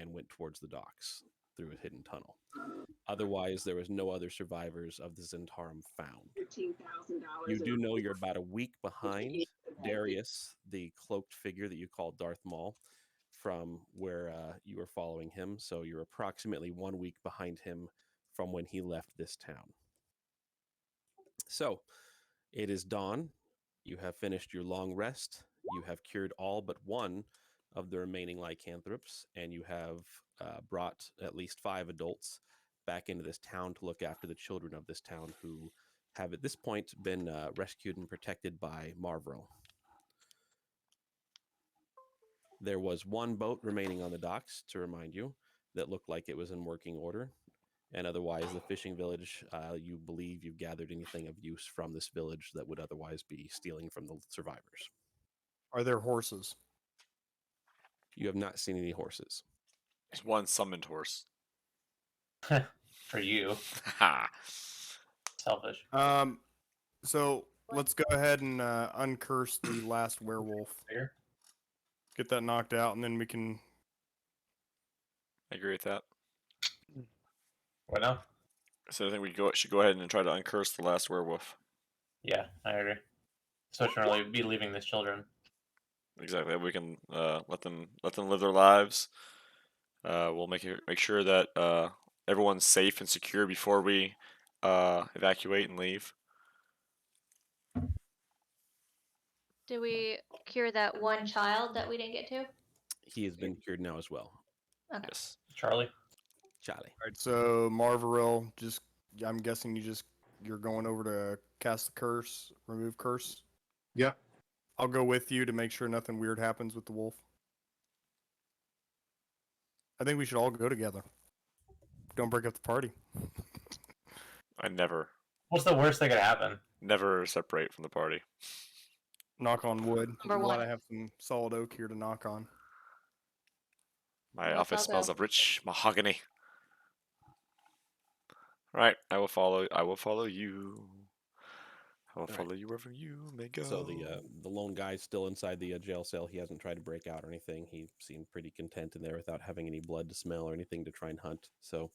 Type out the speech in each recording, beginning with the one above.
and went towards the docks through a hidden tunnel. Otherwise, there was no other survivors of the Zentarum found. You do know you're about a week behind Darius, the cloaked figure that you call Darth Maul, from where you were following him. So you're approximately 1 week behind him from when he left this town. So it is dawn. You have finished your long rest. You have cured all but one of the remaining lycanthropes, and you have brought at least 5 adults back into this town to look after the children of this town who have at this point been rescued and protected by Marvril. There was one boat remaining on the docks, to remind you, that looked like it was in working order. And otherwise, the fishing village, you believe you've gathered anything of use from this village that would otherwise be stealing from the survivors. Are there horses? You have not seen any horses. There's one summoned horse. For you. Ha! Selfish. So let's go ahead and uncurse the last werewolf. Here. Get that knocked out, and then we can. I agree with that. What now? So I think we should go ahead and try to uncurse the last werewolf. Yeah, I agree. So we shouldn't really be leaving the children. Exactly. We can let them live their lives. We'll make sure that everyone's safe and secure before we evacuate and leave. Did we cure that one child that we didn't get to? He has been cured now as well. Okay. Yes. Charlie? Charlie. All right. So Marvaril, I'm guessing you're going over to cast the curse, remove curse. Yeah. I'll go with you to make sure nothing weird happens with the wolf. I think we should all go together. Don't break up the party. I never What's the worst that could happen? separate from the party. Knock on wood. Number I'm glad one. I have some solid oak here to knock on. My Yes, office I'll smells go. of rich mahogany. Right, I will follow you. I will follow you wherever you may go. So the lone guy's still inside the jail cell. He hasn't tried to break out or anything. He seemed pretty content in there without having any blood to smell or anything to try and hunt. So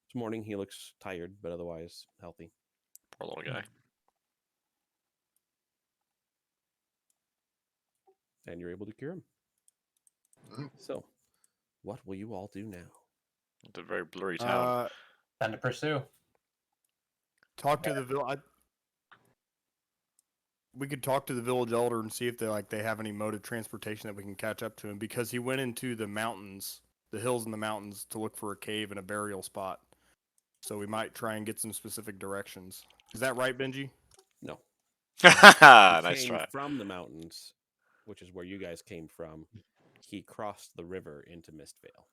this morning he looks tired, but otherwise healthy. Poor little guy. And you're able to cure him. Mhm. So what will you all do now? It's a very blurry town. Time to pursue. Talk to the village. We could talk to the village elder and see if they have any mode of transportation that we can catch up to him, because he went into the mountains, the hills and the mountains, to look for a cave and a burial spot. So we might try and get some specific directions. Is that right, Benji? No. Nice He came try. from the mountains, which is where you guys came from. He crossed the river into Mistvale,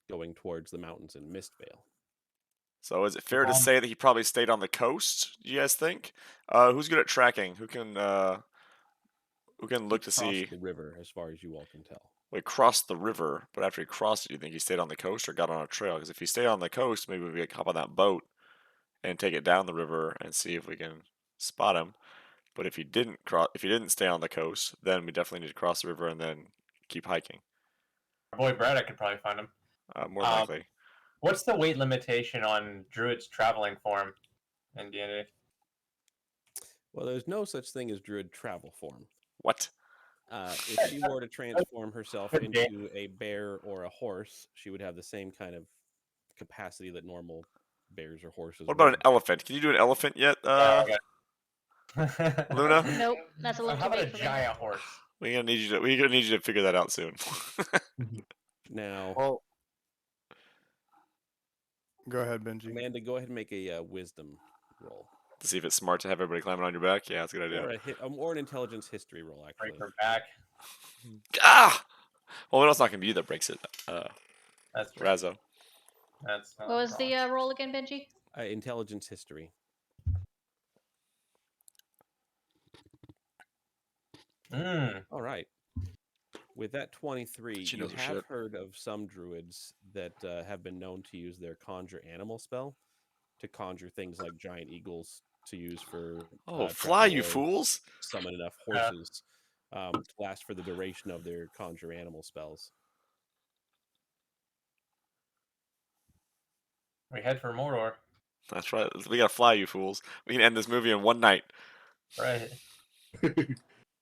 going towards the mountains in Mistvale. So is it fair to say that he probably stayed on the coast? Do you guys think? Who's good at tracking? Who can look to Crossed see? the river, as far as you all can tell. We crossed the river, but after he crossed it, do you think he stayed on the coast or got on a trail? Because if he stayed on the coast, maybe we could hop on that boat and take it down the river and see if we can spot him. But if he didn't stay on the coast, then we definitely need to cross the river and then keep hiking. Our boy Brad, I could probably find him. More than likely. What's the weight limitation on druid's traveling form in D&D? Well, there's no such thing as druid travel form. What? If she were to transform herself into a bear or a horse, she would have the same kind of capacity that normal bears or horses. What about an would. elephant? Can you do an elephant yet, Okay. Luna? Nope, that's a little How too about a big for me. giant horse? We're gonna need you to figure that out soon. Now, Well, go ahead, Benji. Amanda, go ahead and make a wisdom roll. To see if it's smart to have everybody climbing on your back. Yeah, that's a good idea. Or an intelligence history roll, actually. Break her back. Ah! Well, it's not gonna be you that breaks it. That's true. Razzo. That's What was the roll again, Benji? Intelligence history. All right. With that 23, She you knows her have shit. heard of some druids that have been known to use their conjure animal spell to conjure things like giant eagles to use for Fly, you or fools! summon enough horses to last for the duration of their conjure animal spells. We head for Mordor. That's right. We gotta fly, you fools. We can end this movie in one night. Right.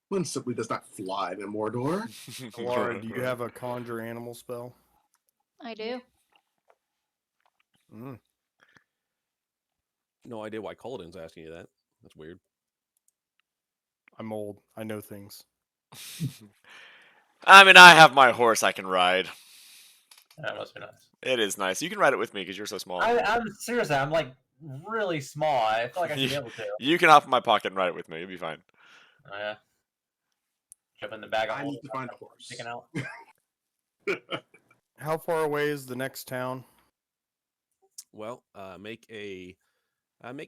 One simply does not fly to Mordor. Laura, do you have a conjure animal spell? I do. Mm. No idea why Culloden's asking you that. That's weird. I'm old. I know things. I mean, I have my horse I can ride. That must be nice. It is nice. You can ride it with me because you're so small. I'm seriously, I'm like really small. I feel like I should be able to. You can hop in my pocket and ride it with me. You'll be fine. Oh yeah. Jump in the bag of I holes. need to find a horse. Sticking out. How far away is the next town? Well, make a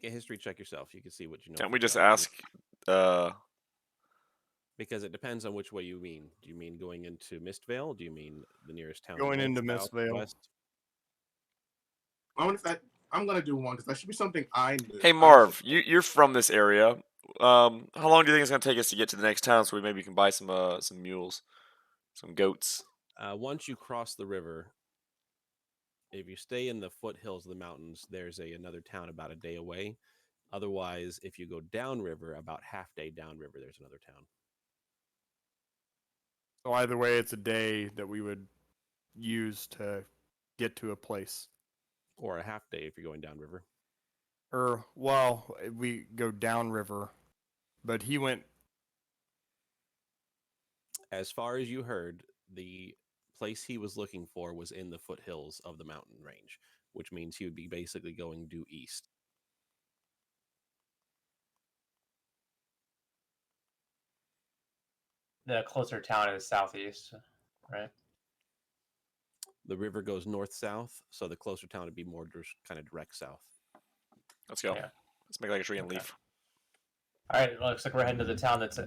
history check yourself. You can see what you know. Can't of we the just geography. ask? Because it depends on which way you mean. Do you mean going into Mistvale? Do you mean the nearest town? Going north, into south, Mistvale. west? I wonder if that. I'm gonna do one because that should be something I knew. Hey Marv, you're from this area. How long do you think it's gonna take us to get to the next town so we maybe can buy some mules, some goats? Once you cross the river, if you stay in the foothills of the mountains, there's another town about a day away. Otherwise, if you go downriver, about half day downriver, there's another town. So either way, it's a day that we would use to get to a place. Or a half day if you're going downriver. Or, well, we go downriver, but he went. As far as you heard, the place he was looking for was in the foothills of the mountain range, which means he would be basically going due east. The closer town is southeast, right? The river goes north-south, so the closer town would be more kind of direct south. Let's go. Yeah. Let's make like a tree and Okay. leaf. All right. Looks like we're heading to the town that's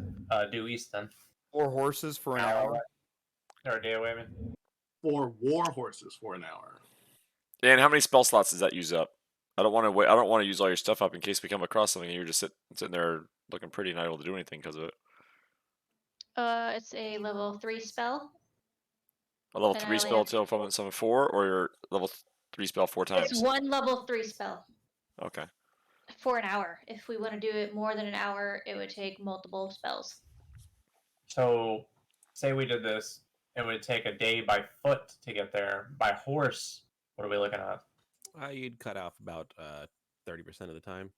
due east then. 4 horses for an hour. Or a day away, I mean. 4 war horses for an hour. And how many spell slots does that use up? I don't want to wait. I don't want to use all your stuff up in case we come across something and you're just sitting there looking pretty and not able to do anything because of it. It's a level 3 spell. A level And I 3 only spell have- till from summon 4, or your level 3 spell 4 times. It's one level 3 spell Okay. for an hour. If we want to do it more than an hour, it would take multiple spells. So, say we did this, it would take a day by foot to get there. By horse, what are we looking at? You'd cut off about 30% of the time.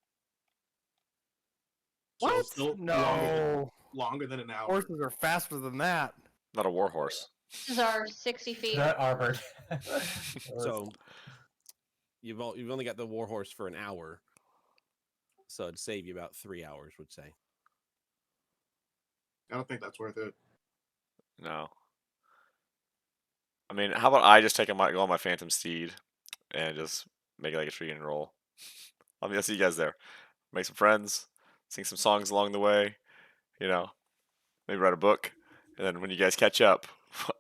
So What? still No. longer than an hour. Horses are faster than that. Not a war horse. This is our 60 feet. Not armored. So you've only got the warhorse for an hour, so it'd save you about 3 hours, would say. I don't think that's worth it. No. I mean, how about I just go on my phantom steed and just make it like a tree and roll. I'll see you guys there. Make some friends, sing some songs along the way, maybe write a book, and then when you guys catch up,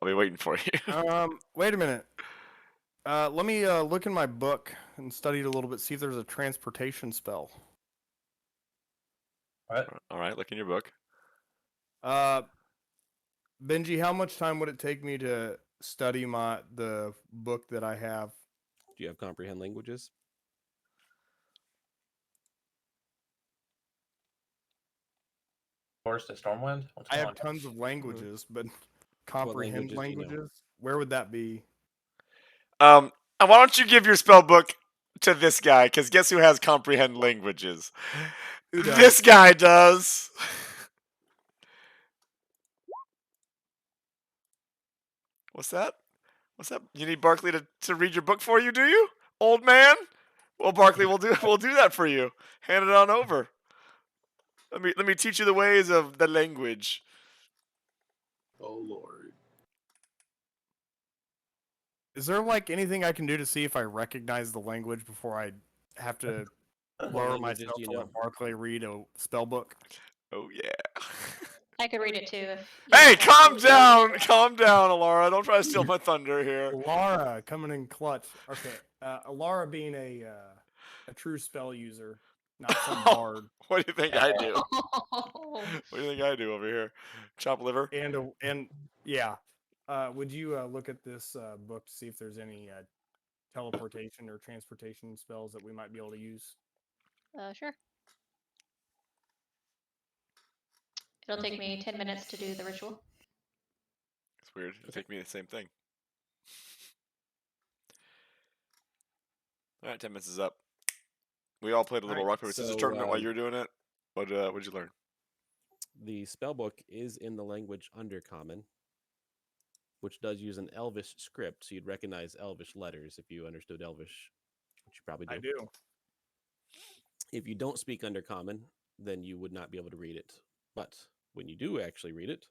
I'll be waiting for you. Wait a minute. Let me look in my book and study it a little bit, see if there's a transportation spell. What? All right, look in your book. Benji, how much time would it take me to study the book that I have? Do you have comprehend languages? Horse to Stormwind? What's I going have on? tons of languages, but comprehend languages do you know? languages? Where would that be? Why don't you give your spell book to this guy? Because guess who has comprehend languages? Who does? This guy does. What's that? What's that? You need Barkley to read your book for you, do you, old man? Well, Barkley, we'll do that for you. Hand it on over. Let me teach you the ways of the language. Oh Lord. Is there like anything I can do to see if I recognize the language before I have to lower languages myself do you to know? let Barclay read a spell book? Oh yeah. I could read it too. If you Hey, want. calm down, Alara. Don't try to steal my thunder here. Alara coming in clutch. Okay, Alara being a true spell user, not some bard. What do you think I do? Oh. What do you think I do over here? Chop liver? And yeah, would you look at this book to see if there's any teleportation or transportation spells that we might be able to use? Sure. It'll take me 10 minutes to do the ritual. It's weird. It'll take me the same thing. All right, 10 minutes is up. We all played a little Alright, rock paper scissors so, tournament while you were doing it. What'd you learn? The spellbook is in the language Undercommon, which does use an Elvish script, so you'd recognize Elvish letters if you understood Elvish, which you probably do. I do. If you don't speak Undercommon, then you would not be able to read it. But when you do actually read it,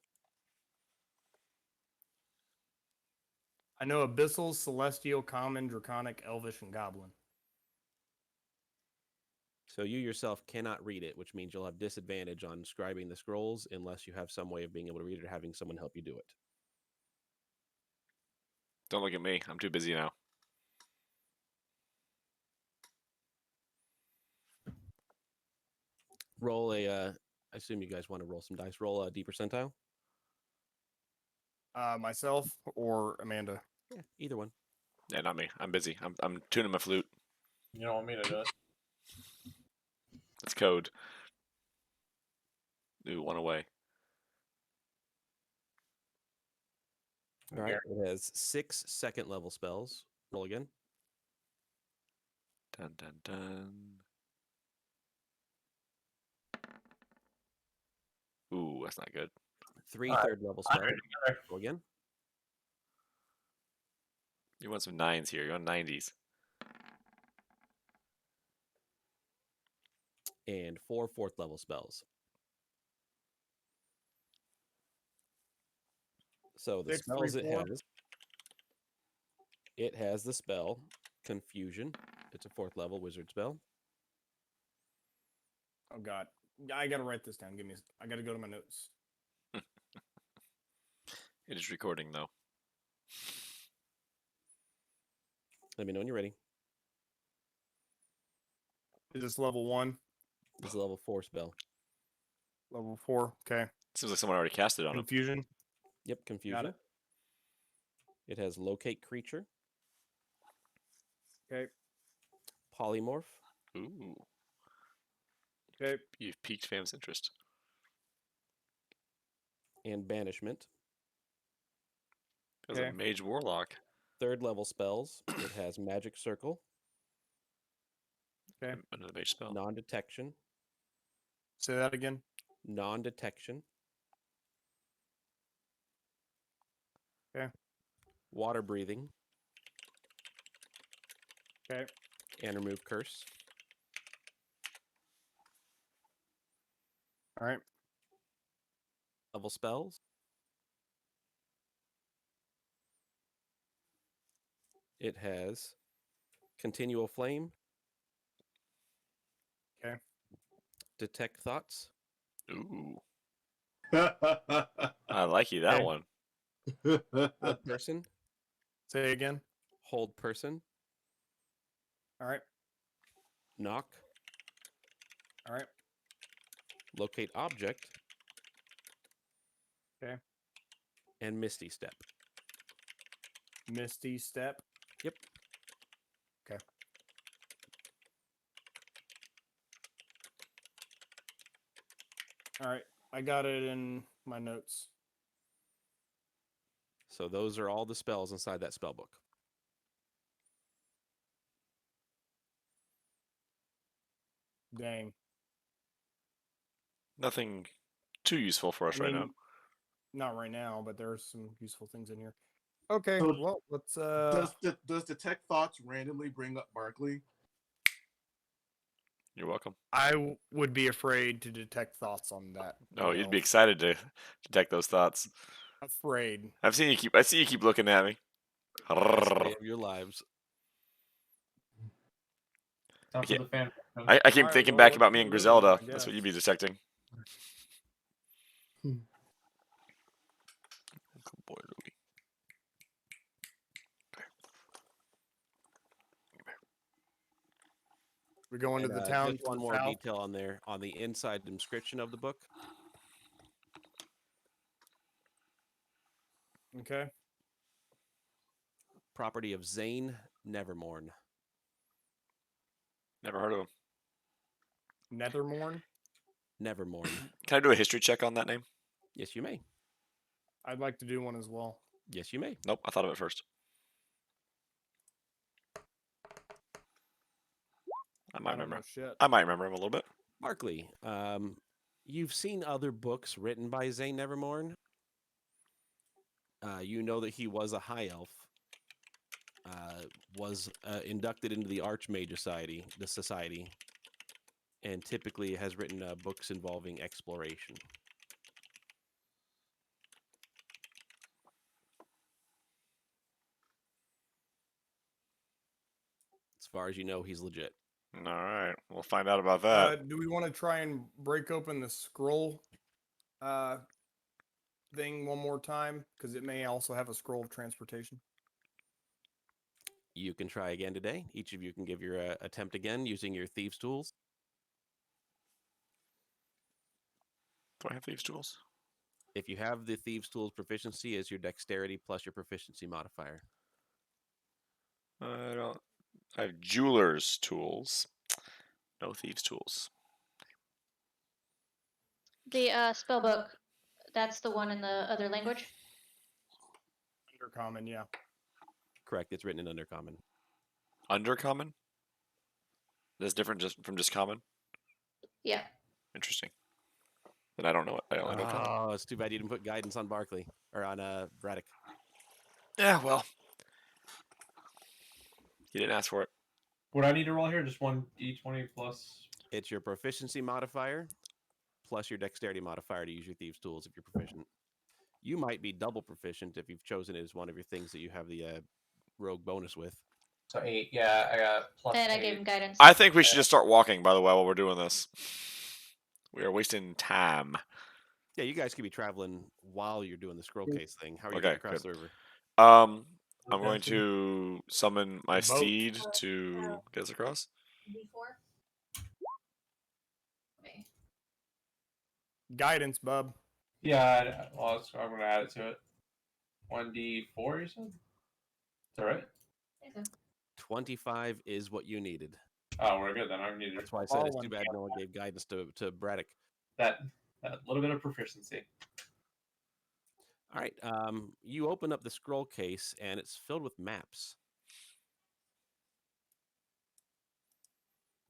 I know Abyssal, Celestial, Common, Draconic, Elvish, and Goblin. so you yourself cannot read it, which means you'll have disadvantage on scribing the scrolls unless you have some way of being able to read it or having someone help you do it. Don't look at me. I'm too busy now. Roll a, I assume you guys want to roll some dice. Roll a D percentile. Myself or Amanda? Yeah, either one. Yeah, not me. I'm busy. I'm tuning my flute. You don't want me to do it. It's code. Ooh, one away. All right. It has 6 second level spells. Roll again. Dun dun dun. Ooh, that's not good. 3 All right. third level spells. Together. Roll again. You want some 9s here. You want 90s. And 4 fourth level spells. So the 6, 3, spells 4. it has the spell Confusion. It's a 4th level wizard spell. Oh God, I gotta write this down. I gotta go to my notes. It is recording though. Let me know when you're ready. Is this level 1? This is a level 4 spell. Level 4. Okay. Seems like someone already cast it on him. Confusion. Yep, Confusion. it. It has Locate Creature, Okay. Polymorph, Ooh, Okay. you've piqued Fam's interest. and Banishment. As a Okay. mage warlock. 3rd level spells. It has Magic Circle, Okay. Another mage spell. Non-Detection, Say that again. Non-Detection. Okay. Water Breathing, Okay. and Remove Curse. All right. Level spells. It has Continual Flame. Okay. Detect Thoughts. Ooh, I like you that Okay. one. Hold Person. Say again. Hold Person. All right. Knock. All right. Locate Object. Okay. And Misty Step. Misty Step. Yep. Okay. All right. I got it in my notes. So those are all the spells inside that spell book. Dang. Nothing too useful for us I right now. mean, not right now, but there's some useful things in here. Okay. So, Well, let's does Detect Thoughts randomly bring up Barkley? You're welcome. I would be afraid to detect thoughts on that. Oh, you'd be elf. excited to detect those thoughts. Afraid. I see you keep looking at me. Best day of your lives. Time for Yeah. the fan. I keep Alright, thinking well, back about me and let's do it then, Griselda. I That's what guess. you'd be detecting. Hmm. Good boy, Louie. We go into And, the town. just to one the more south. detail on there on the inside description of the book. Okay. Property of Zane Nevermorn. Never heard of him. Nethermorn. Nevermorn. Can I do a history check on that name? Yes, you may. I'd like to do one as well. Yes, you may. Nope, I thought of it first. I might I don't remember. know shit. I might remember him a little bit. Barkley, you've seen other books written by Zane Nevermorn. You know that he was a high elf. Was inducted into the Archmage Society, and typically has written books involving exploration. As far as you know, he's legit. All right, we'll find out about that. Do we want to try and break open the scroll thing one more time? Because it may also have a scroll of transportation. You can try again today. Each of you can give your attempt again using your thieves' tools. Do I have thieves' tools? If you have the thieves' tools proficiency as your dexterity plus your proficiency modifier. I don't. I have jeweler's tools. No thieves' tools. The spell book, that's the one in the other language? Undercommon, yeah. Correct. It's written in Undercommon. Undercommon? That's different from just common? Yeah. Interesting. Then I don't know it. I only know common. Oh, it's too bad you didn't put guidance on Barkley or on Braddock. Yeah, well. You didn't ask for it. What do I need to roll here? Just one d20 plus. It's your proficiency modifier plus your dexterity modifier to use your thieves' tools if you're proficient. You might be double proficient if you've chosen it as one of your things that you have the rogue bonus with. So 8. Yeah, I got plus. And I 8. gave him guidance. I think we should just start walking, by the way, while we're doing this. We are wasting time. Yeah, you guys could be traveling while you're doing the scroll case thing. How are you Okay, going to cross good. the river? I'm going to summon my boat. steed to get us across. Okay. Guidance, bub. Yeah, well, I'm going to add it to it. 1d4, you said? Is that right? 25 is what you needed. Oh, we're good then. I need That's why I said it's too bad no one gave guidance to Braddock. that little bit of proficiency. All right. You open up the scroll case, and it's filled with maps.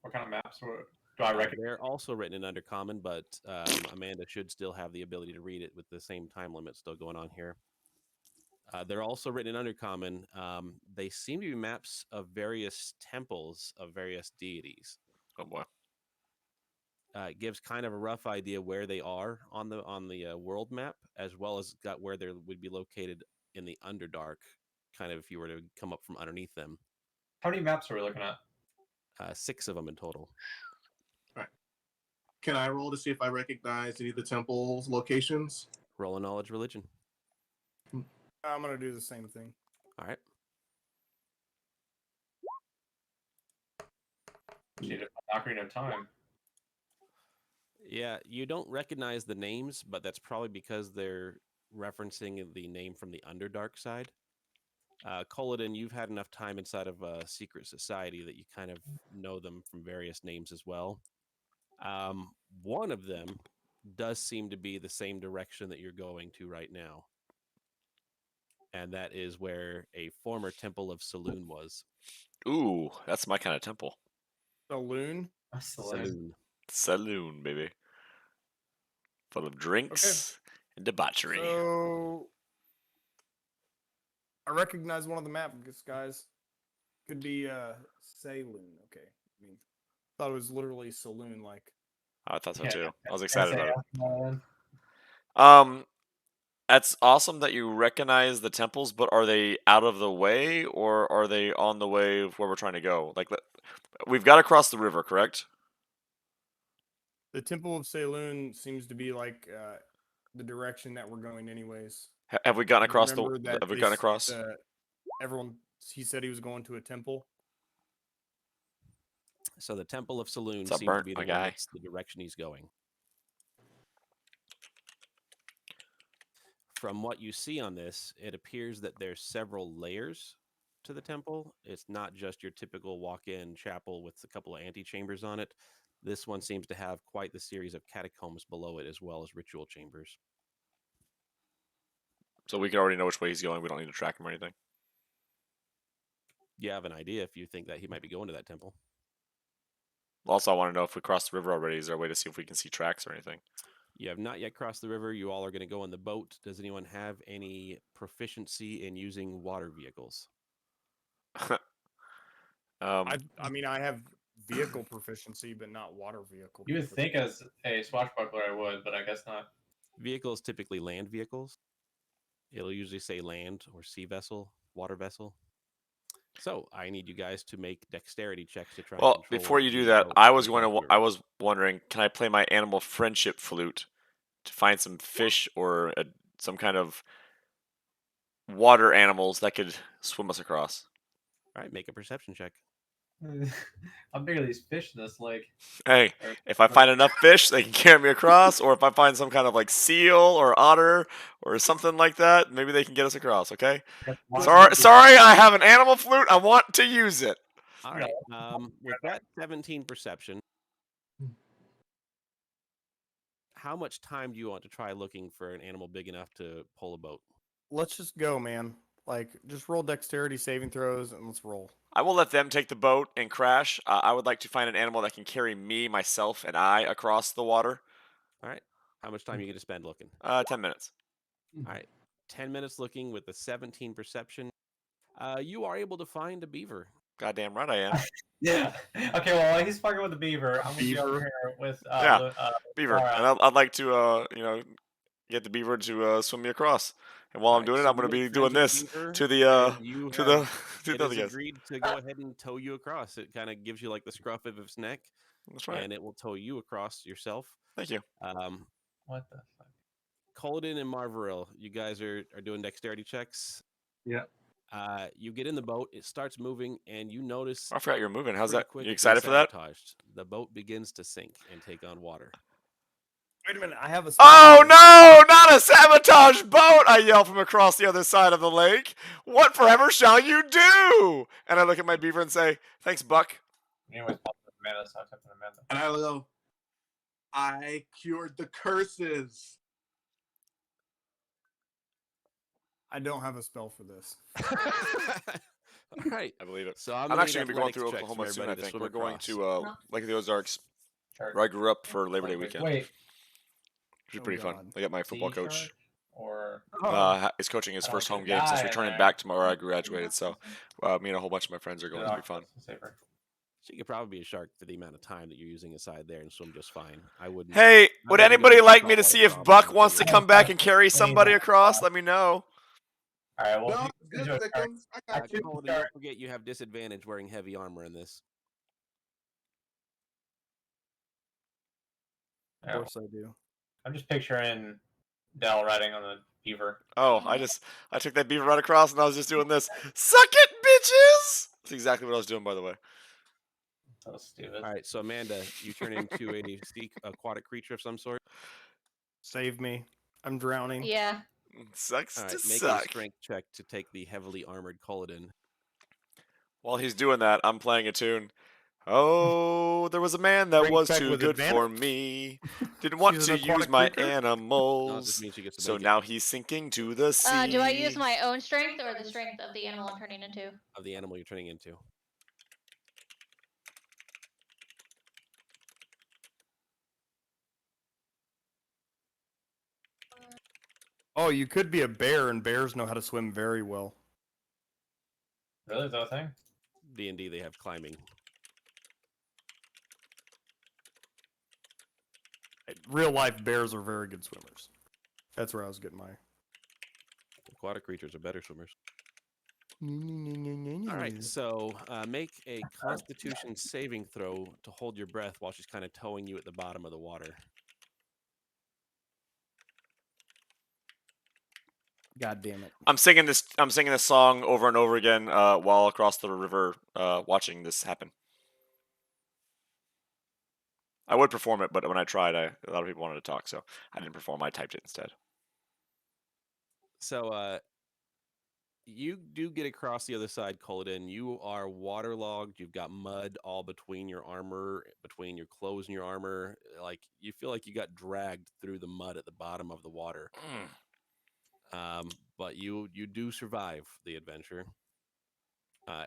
What kind of maps do I recognize? They're also written in Undercommon, but Amanda should still have the ability to read it with the same time limit still going on here. They're also written in Undercommon. They seem to be maps of various temples of various deities. Oh boy. It gives kind of a rough idea where they are on the world map, as well as got where they would be located in the Underdark, kind of if you were to come up from underneath them. How many maps are we looking at? 6 of them in total. All right. Can I roll to see if I recognize any of the temple's locations? Roll a knowledge religion. I'm going to do the same thing. All right. Need a Ocarina of Time. Yeah, you don't recognize the names, but that's probably because they're referencing the name from the Underdark side. Coladin, you've had enough time inside of a secret society that you kind of know them from various names as well. One of them does seem to be the same direction that you're going to right now. And that is where a former temple of Saloon was. Ooh, that's my kind of temple. Saloon? Saloon. Saloon, baby. Full of drinks and debauchery. So I recognize one of the maps, guys. Could be Saloon. Okay. I mean, thought it was literally saloon like. I thought so Yeah, too. I was excited about it. it. That's awesome that you recognize the temples, but are they out of the way or are they on the way of where we're trying to go? Like, we've got to cross the river, correct? The Temple of Saloon seems to be like the direction that we're going, anyways. Have we gotten across Remember that Have we gotten across? Everyone, he said he was going to a temple. So the Temple of Saloon What's up, seems to Burnt, be my the one guy? that's the direction he's going. From what you see on this, it appears that there's several layers to the temple. It's not just your typical walk-in chapel with a couple of antechambers on it. This one seems to have quite the series of catacombs below it, as well as ritual chambers. So we can already know which way he's going. We don't need to track him or anything. You have an idea if you think that he might be going to that temple. Also, I want to know if we crossed the river already. Is there a way to see if we can see tracks or anything? You have not yet crossed the river. You all are going to go on the boat. Does anyone have any proficiency in using water vehicles? I mean, I have vehicle proficiency, but not water vehicle. You would think as a swashbuckler I would, but I guess not. Vehicles, typically land vehicles. It'll usually say land or sea vessel, water vessel. So I need you guys to make dexterity checks to try. Well, and control before you do the that, boat I was across going the to. river. I was wondering, can I play my animal friendship flute to find some fish or some kind of water animals that could swim us across? All right, make a perception check. How big are these fish in this lake? Hey, if I find enough fish, they can carry me across, or if I find some kind of like seal or otter or something like that, maybe they can get us across. Okay. Sorry, I have an animal flute. I want to use it. All right. With that 17 perception, how much time do you want to try looking for an animal big enough to pull a boat? Let's just go, man. Like, just roll dexterity saving throws and let's roll. I will let them take the boat and crash. I would like to find an animal that can carry me, myself, and I across the water. All right. How much time are you going to spend looking? 10 minutes. All right. 10 minutes looking with the 17 perception. You are able to find a beaver. Goddamn right I am. Yeah. Okay, well, while he's fucking with the beaver, I'm going to be over here with Beaver. Laura. And I'd like to, get the beaver to swim me across. And while I'm doing it, I'm going to be doing this to the other guys. Agreed to go ahead and tow you across. It kind of gives you like the scruff of its neck, That's right. and it will tow you across yourself. Thank you. What the fuck? Colden and Marveril, you guys are doing dexterity checks. Yeah. You get in the boat, it starts moving, and you notice. I forgot you're moving. How's that? quick You it's excited for that? sabotaged. The boat begins to sink and take on water. Wait a minute, I have a. Oh no, not a sabotage boat! I yell from across the other side of the lake. What forever shall you do? And I look at my beaver and say, thanks, Buck. Anyways, Amanda, so I took Amanda. And I will go, I cured the curses. I don't have a spell for this. All right. I believe it. So I'm gonna actually need going to be going athletics through checks Oklahoma for soon, I everybody to think. swim We're going across. to Lake of the Ozarks, Shark. where I grew up for Labor Day Wait, weekend. Wait, Which is Oh, pretty fun. God. I got my football sea coach. shark or Is coaching his I don't first home think game since die in returning there. back to where I graduated. So me and a whole bunch of my friends are going. It's going to be fun. Safer. So you could probably be a shark for the amount of time that you're using aside there and swim just fine. I wouldn't. Hey, would wouldn't go anybody with like me to saltwater see if problem Buck until wants to you're- come back and carry somebody that. across? Let me know. All right, well, No, if you good, do a shark- Thickums. I got you. Colden, don't forget you have disadvantage wearing heavy armor in this. Of yeah, course I do. I'm just picturing Dell riding on the beaver. Oh, I took that beaver right across and I was just doing this. Suck it, bitches! That's exactly what I was doing, by the way. So stupid. All right, so Amanda, you turn into a aquatic creature of some sort. Save me. I'm drowning. Yeah. Sucks All to right, make suck. a strength check to take the heavily armored Colden. While he's doing that, I'm playing a tune. Oh, there was a man that Strength was check too with good for advantage? me. Didn't want She's to an use aquatic my creature? No, it animals. just means she gets to So make it now he's sinking to the sea. Do I use my own strength or the strength of the animal I'm turning into? of the animal you're turning into. Oh, you could be a bear, and bears know how to swim very well. Really, is that a thing? D&D, they have climbing. Real life bears are very good swimmers. That's where I was getting my. Aquatic creatures are better swimmers. All All right, so make a Constitution saving throw to hold your breath while she's kind of towing you at the bottom of the water. God damn it. I'm singing this song over and over again while across the river watching this happen. I would perform it, but when I tried, a lot of people wanted to talk, so I didn't perform. I typed it instead. So You do get across the other side, Culloden. You are waterlogged. You've got mud all between your armor, between your clothes and your armor. Like you feel like you got dragged through the mud at the bottom of the water. But you do survive the adventure.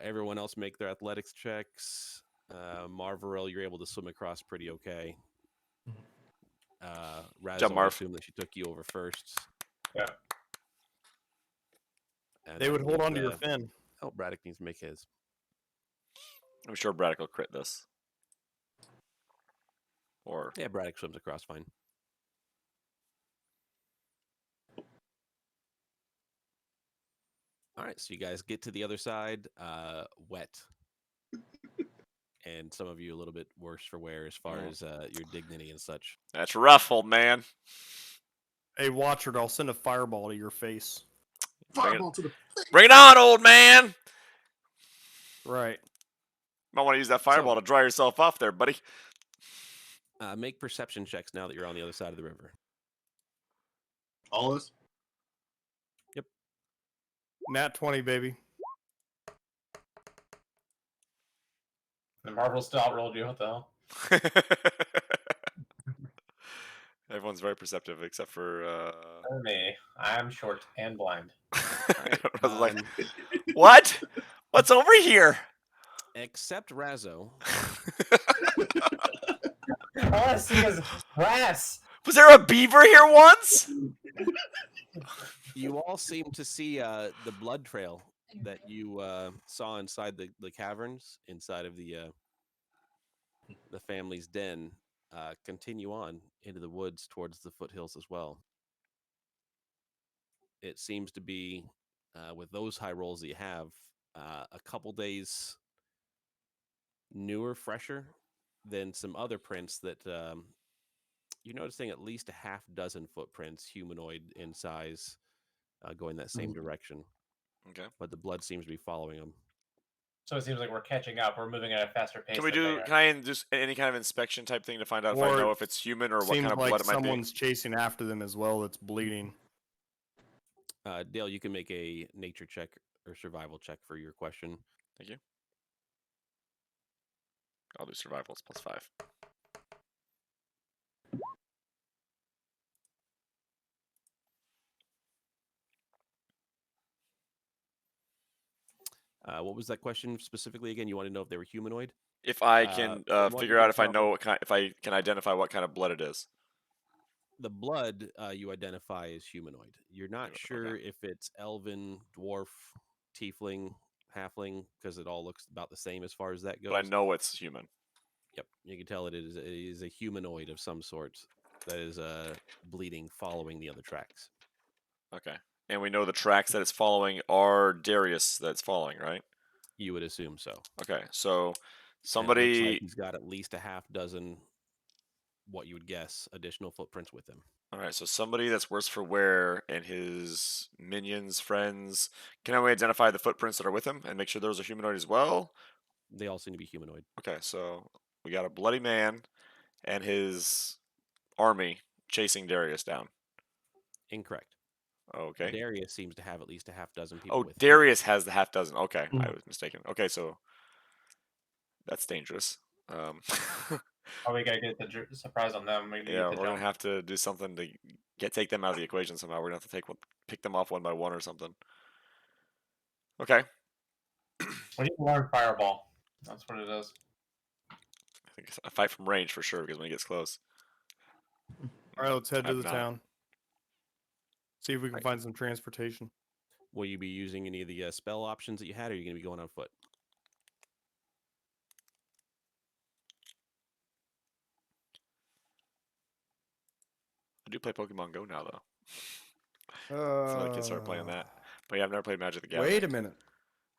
Everyone else make their athletics checks. Marvarel, you're able to swim across pretty okay. Razo, we Marv. assume that she took you over first. Yeah. And They that would hold leaves, on to your fin. Oh, Braddock needs to make his. I'm sure Braddock will crit this. Or Yeah, Braddock swims across fine. All right, so you guys get to the other side, wet. And some of you a little bit worse for wear as far as your dignity and such. that's rough, old man. Hey, Watcher, I'll send a fireball to your face. Fireball to the Bring it on, old man. Right. Might want to use that fireball to dry yourself off there, buddy. Make perception checks now that you're on the other side of the river. all of us. Nat 20, baby. The Marvel still outrolled you. What the hell? Everyone's very perceptive except for Me. I'm short and blind. I was like, what? What's over here? Except Razo. I want to see his grass. Was there a beaver here once? You all seem to see the blood trail that you saw inside the caverns, inside of the family's den, continue on into the woods towards the foothills as well. It seems to be, with those high rolls that you have, a couple days newer, fresher than some other prints that you're noticing at least a half dozen footprints, humanoid in size, going that same direction. Okay. But the blood seems to be following them. So it seems like we're catching up. We're moving at a faster pace. Can I do any kind of inspection type thing to find out if I Or know if it's human or what Seems kind of like blood it might be? someone's chasing after them as well that's bleeding. Dale, you can make a nature check or survival check for your question. Thank you. I'll do survival. It's +5. What was that question specifically again? You want to know if they were humanoid? If I can from what figure you out can if I tell know from- what kind, if I can identify what kind of blood it is. The blood you identify as humanoid. You're not Okay. sure if it's elven, dwarf, tiefling, halfling, because it all looks about the same as far as that goes. But I know it's human. Yep, you can tell it is a humanoid of some sort that is bleeding, following the other tracks. Okay. And we know the tracks that it's following are Darius that's following, right? You would assume so. Okay. So And it looks somebody like he's got at least a half dozen, what you would guess, additional footprints with him. All right, so somebody that's worse for wear and his minions, friends. Can we identify the footprints that are with him and make sure those are humanoid as well? They all seem to be humanoid. Okay, so we got a bloody man and his army chasing Darius down. Incorrect. Okay. Darius seems to have at least a half dozen people Oh, with him. Darius has the half dozen. Okay, I was mistaken. Okay, so that's dangerous. Oh, we gotta get the surprise on them. We Yeah, we're gonna have to do something to take them out of the equation somehow. We're gonna have to pick them off one by one or something. Okay. We need to learn Fireball. That's what it is. I think it's a fight from range for sure because when he gets close. All right, let's head to I'm the not. town. See if we can Right. find some transportation. Will you be using any of the spell options that you had, or are you going to be going on foot? I do play Pokemon Go now though. So I can start playing that. But yeah, I've never played Magic the Gathering. Wait a minute.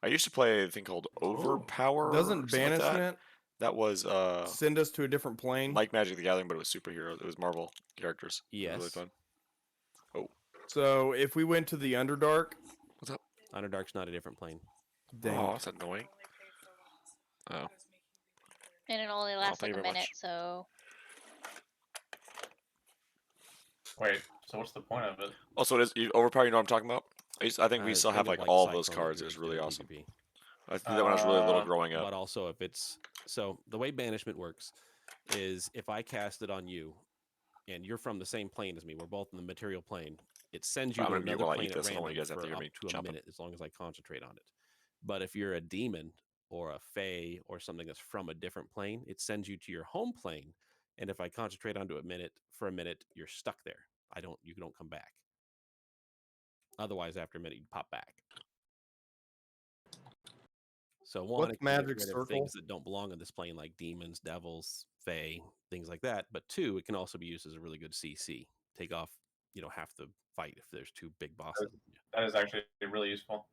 I used to play a thing called Overpower. or Doesn't something like that. banishment That was send us to a different plane? like Magic the Gathering, but it was superheroes. It was Marvel characters. It was really Yes. fun. So if we went to the Underdark, What's up? Underdark's not a different plane. dang. Oh, that's annoying. Oh. And it only lasts thank like you a very minute, much. so Wait, so what's the point of it? Also, it is Overpower. You know what I'm talking about? I think we still have think of, like all those Cyclone cards. It or was really awesome. DPP. I think that when I was really little Uh, growing up. But also, if it's so, the way banishment works is if I cast it on you, and you're from the same plane as me, we're both in the material plane. It sends you I'm to gonna mute another while I plane eat at this. I don't want random you guys to have to for hear up me to a chomping. minute, as long as I concentrate on it. But if you're a demon or a fae or something that's from a different plane, it sends you to your home plane. And if I concentrate onto for a minute, you're stuck there. You don't come back. Otherwise, after a minute, you pop back. So one, What's it can get magic rid of circle? things that don't belong on this plane, like demons, devils, fae, things like that. But two, it can also be used as a really good CC. Take off, half the fight if there's two big bosses. that is actually really useful.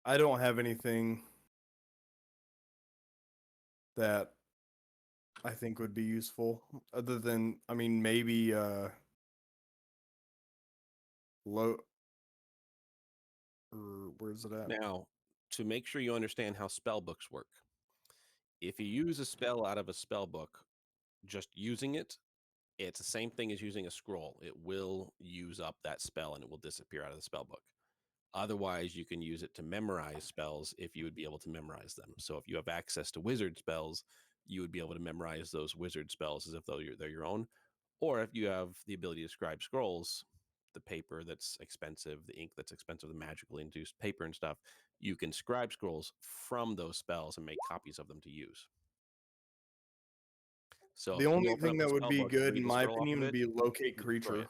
I don't have anything that I think would be useful other than, I mean, maybe low. Or where's it at? Now, to make sure you understand how spell books work, if you use a spell out of a spell book, just using it, it's the same thing as using a scroll. It will use up that spell and it will disappear out of the spell book. Otherwise, you can use it to memorize spells if you would be able to memorize them. So if you have access to wizard spells, you would be able to memorize those wizard spells as if they're your own. Or if you have the ability to scribe scrolls, the paper that's expensive, the ink that's expensive, the magically induced paper and stuff, you can scribe scrolls from those spells and make copies of them to use. So The if you only open up thing the that would spell be book and good, read in the my scroll off opinion, of would it, be locate you destroy creature. it.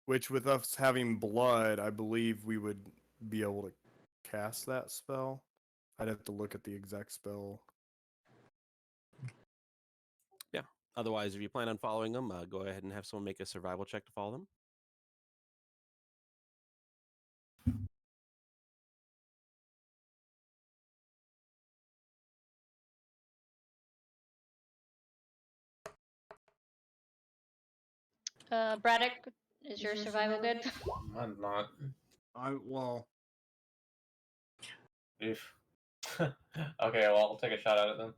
Which, with us having blood, I believe we would be able to cast that spell. I'd have to look at the exact spell. Yeah. Otherwise, if you plan on following them, go ahead and have someone make a survival check to follow them. Braddock, is your survival good? I'm not. Well, Oof. Okay, well, I'll take a shot at it then.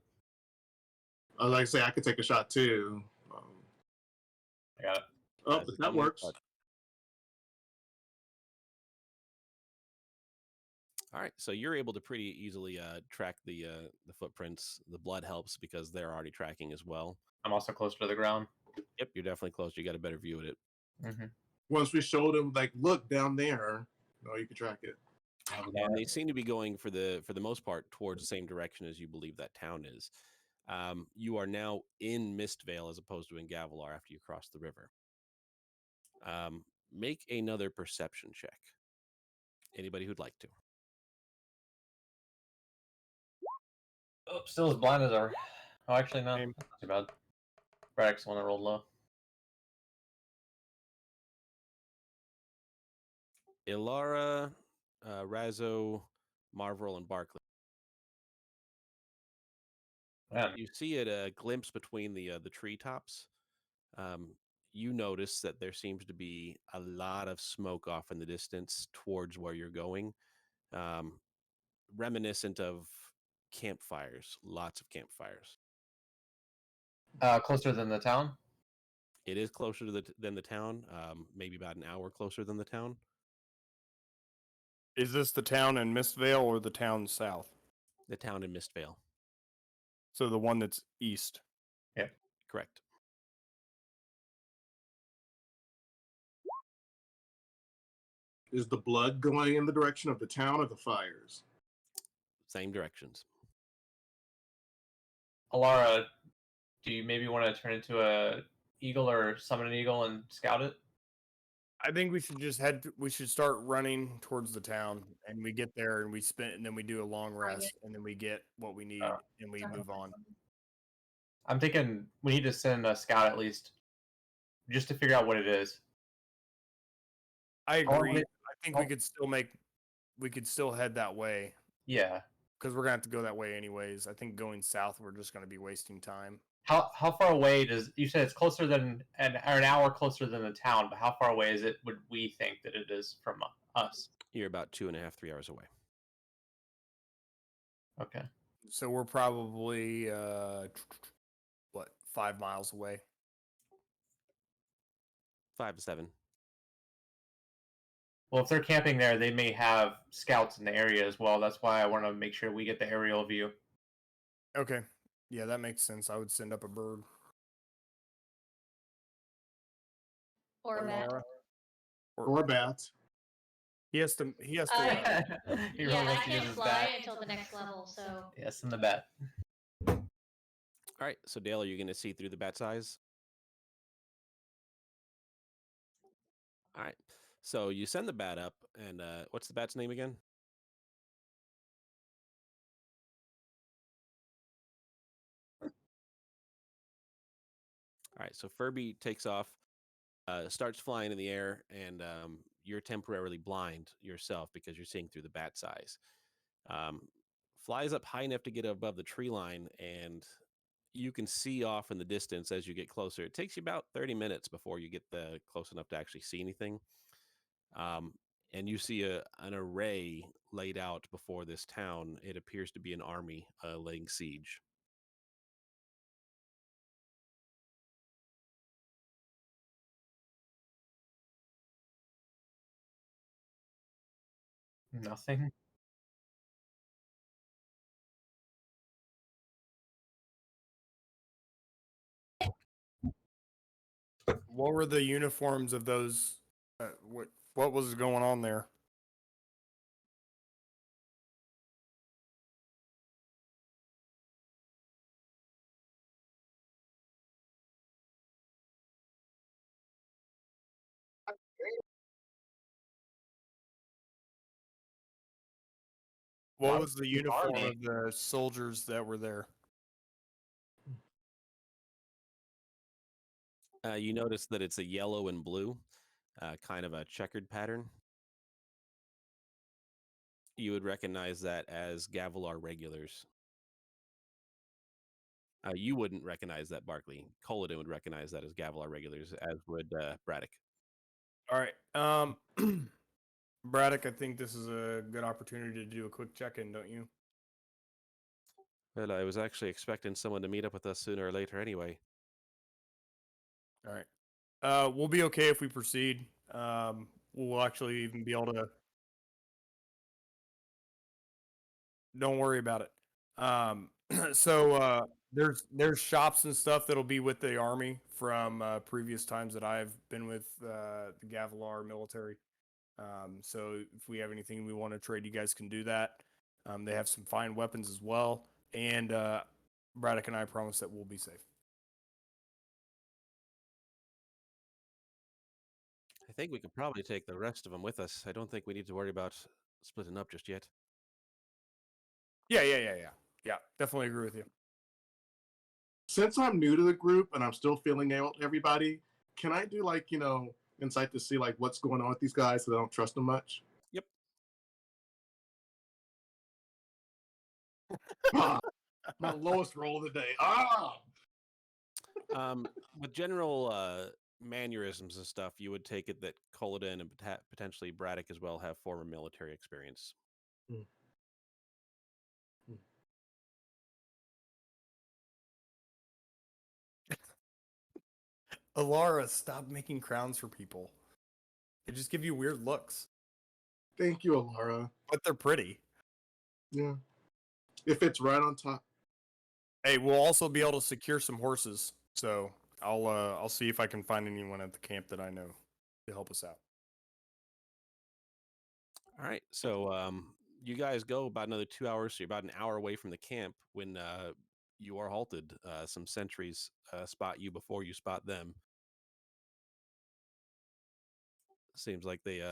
Like I say, I could take a shot too. I got it. Oh, As a that demon, works. but- All right, so you're able to pretty easily track the footprints. The blood helps because they're already tracking as well. I'm also closer to the ground. Yep, you're definitely close. You got a better view at it. Mm-hmm. Once we showed them, like, look down there, you can track it. And they seem to be going for the most part towards the same direction as you believe that town is. You are now in Mistvale as opposed to in Gavilar after you cross the river. Make another perception check. Anybody who'd like to. Oh, still as blind as ever. Oh, actually, no. Same. That's not too bad. Braddock's the one that rolled low. Ilara, Razzo, Marvel, and Barkley. Man, You see it a glimpse between the treetops. You notice that there seems to be a lot of smoke off in the distance towards where you're going, reminiscent of campfires. Lots of campfires. closer than the town? It is closer to than the town. Maybe about an hour closer than the town. is this the town in Mistvale or the town south? The town in Mistvale. So the one that's east. Yeah. Correct. Is the blood going in the direction of the town or the fires? Same directions. Alara, do you maybe want to turn into a eagle or summon an eagle and scout it? I think we should we should start running towards the town, and we get there and we spin, and then we do a long rest, and then we get what we need, and we move on. I'm thinking we need to send a scout at least, just to figure out what it is. I agree. wait- I think we could still head that way Yeah. because we're gonna have to go that way anyways. I think going south, we're just gonna be wasting time. How far away does you said it's closer than an hour closer than the town, but how far away is it? Would we think that it is from us? You're about 2.5, 3 hours away. Okay. So we're probably 5 miles away. 5 to 7. Well, if they're camping there, they may have scouts in the area as well. That's why I want to make sure we get the aerial view. Okay. Yeah, that makes sense. I would send up a bird. Or bat. Laura. Or bats. He has to. He Yeah, really I wants to use can't his fly bat. until the next level, so Yes, and the bat. All right. So Dale, are you going to see through the bat's eyes? All right. So you send the bat up, and what's the bat's name again? All right. So Furby takes off, starts flying in the air, and you're temporarily blind yourself because you're seeing through the bat's eyes. Flies up high enough to get above the tree line, and you can see off in the distance as you get closer. It takes you about 30 minutes before you get close enough to actually see anything. And you see an array laid out before this town. It appears to be an army laying siege. Nothing. What were the uniforms of those? What was going on there? What was the uniform army. of the soldiers that were there? You notice that it's a yellow and blue, kind of a checkered pattern. You would recognize that as Gavilar regulars. You wouldn't recognize that, Barkley. Colodin would recognize that as Gavilar regulars, as would Braddock. All right. Braddock, I think this is a good opportunity to do a quick check-in, don't you? Well, I was actually expecting someone to meet up with us sooner or later anyway. All right. We'll be okay if we proceed. We'll actually even be able to. Don't worry about it. So there's shops and stuff that'll be with the army from previous times that I've been with the Gavilar military. So if we have anything we want to trade, you guys can do that. They have some fine weapons as well, and Braddock and I promise that we'll be safe. I think we could probably take the rest of them with us. I don't think we need to worry about splitting up just yet. Yeah. Yeah, definitely agree with you. Since I'm new to the group and I'm still feeling out everybody, can I do insight to see what's going on with these guys so I don't trust them much? Yep. My lowest roll of the day. With general mannerisms and stuff, you would take it that Colodin and potentially Braddock as well have former military experience. Alara, stop making crowns for people. They just give you weird looks. Thank you, Alara. But they're pretty. Yeah. If it's right on top. Hey, we'll also be able to secure some horses. So I'll see if I can find anyone at the camp that I know to help us out. All right. So you guys go about another 2 hours. So you're about an hour away from the camp when you are halted. Some sentries spot you before you spot them. Seems like they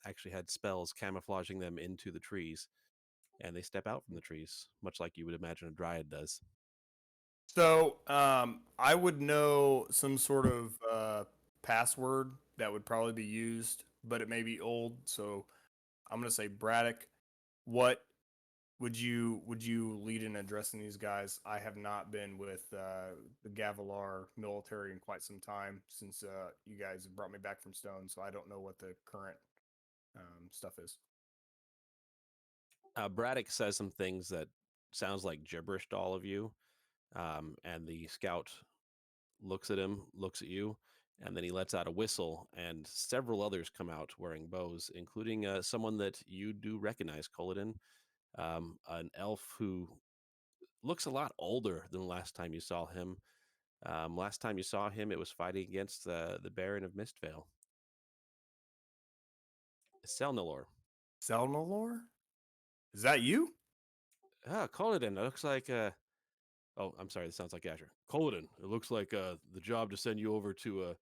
actually had spells camouflaging them into the trees, and they step out from the trees, much like you would imagine a dryad does. So I would know some sort of password that would probably be used, but it may be old. So I'm gonna say Braddock. What would you lead in addressing these guys? I have not been with the Gavilar military in quite some time since you guys have brought me back from Stone, so I don't know what the current stuff is. Braddock says some things that sounds like gibberish to all of you, and the scout looks at him, looks at you, And then he lets out a whistle, and several others come out wearing bows, including someone that you do recognize, Coliden, an elf who looks a lot older than the last time you saw him. Last time you saw him, it was fighting against the Baron of Mistvale. Selnalor. Selnalor? Is that you? Coliden, it looks like... oh, I'm sorry, this sounds like Asher. Coliden, it looks like the job to send you over to...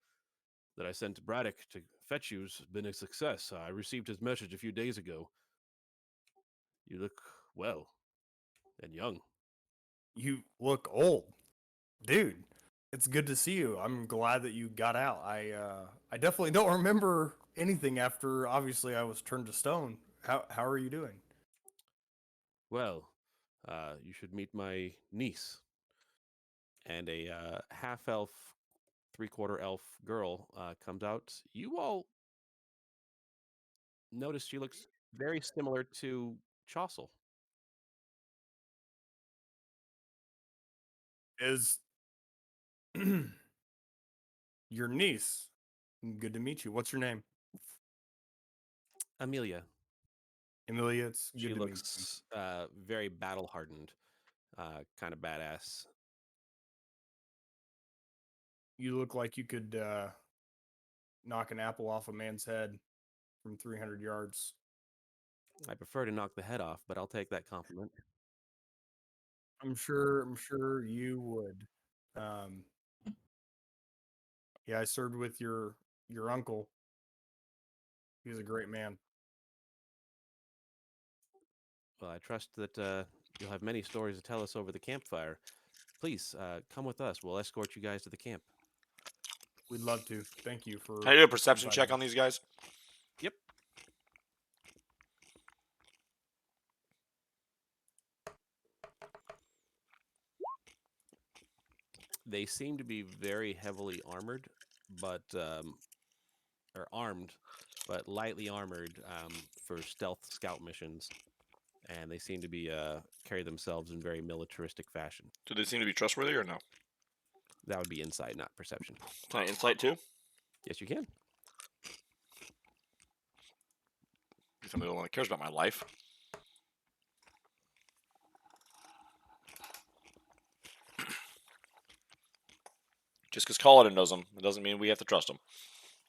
that I sent to Braddock to fetch you's been a success. I received his message a few days ago. You look well and young. You look old. Dude, it's good to see you. I'm glad that you got out. I definitely don't remember anything after obviously I was turned to stone. How are you doing? Well, you should meet my niece. And a half elf, 3/4 elf girl comes out. You all notice she looks very similar to Chaucel. Is your niece? Good to meet you. What's your name? Amelia. Amelia, it's good She to meet you. looks very battle hardened, kind of badass. You look like you could knock an apple off a man's head from 300 yards. I prefer to knock the head off, but I'll take that compliment. I'm sure you would. Um, yeah, I served with your uncle. He was a great man. Well, I trust that you'll have many stories to tell us over the campfire. Please come with us. We'll escort you guys to the camp. We'd love to. Thank you for. Can I do a perception inviting check on us. these guys? Yep. They seem to be very heavily armored, but or armed, but lightly armored for stealth scout missions, and they seem to be carry themselves in very militaristic fashion. Do they seem to be trustworthy or no? That would be insight, not perception. Can I insight too? Yes, you can. Somebody that cares about my life. Just because Kaladin knows him, it doesn't mean we have to trust him.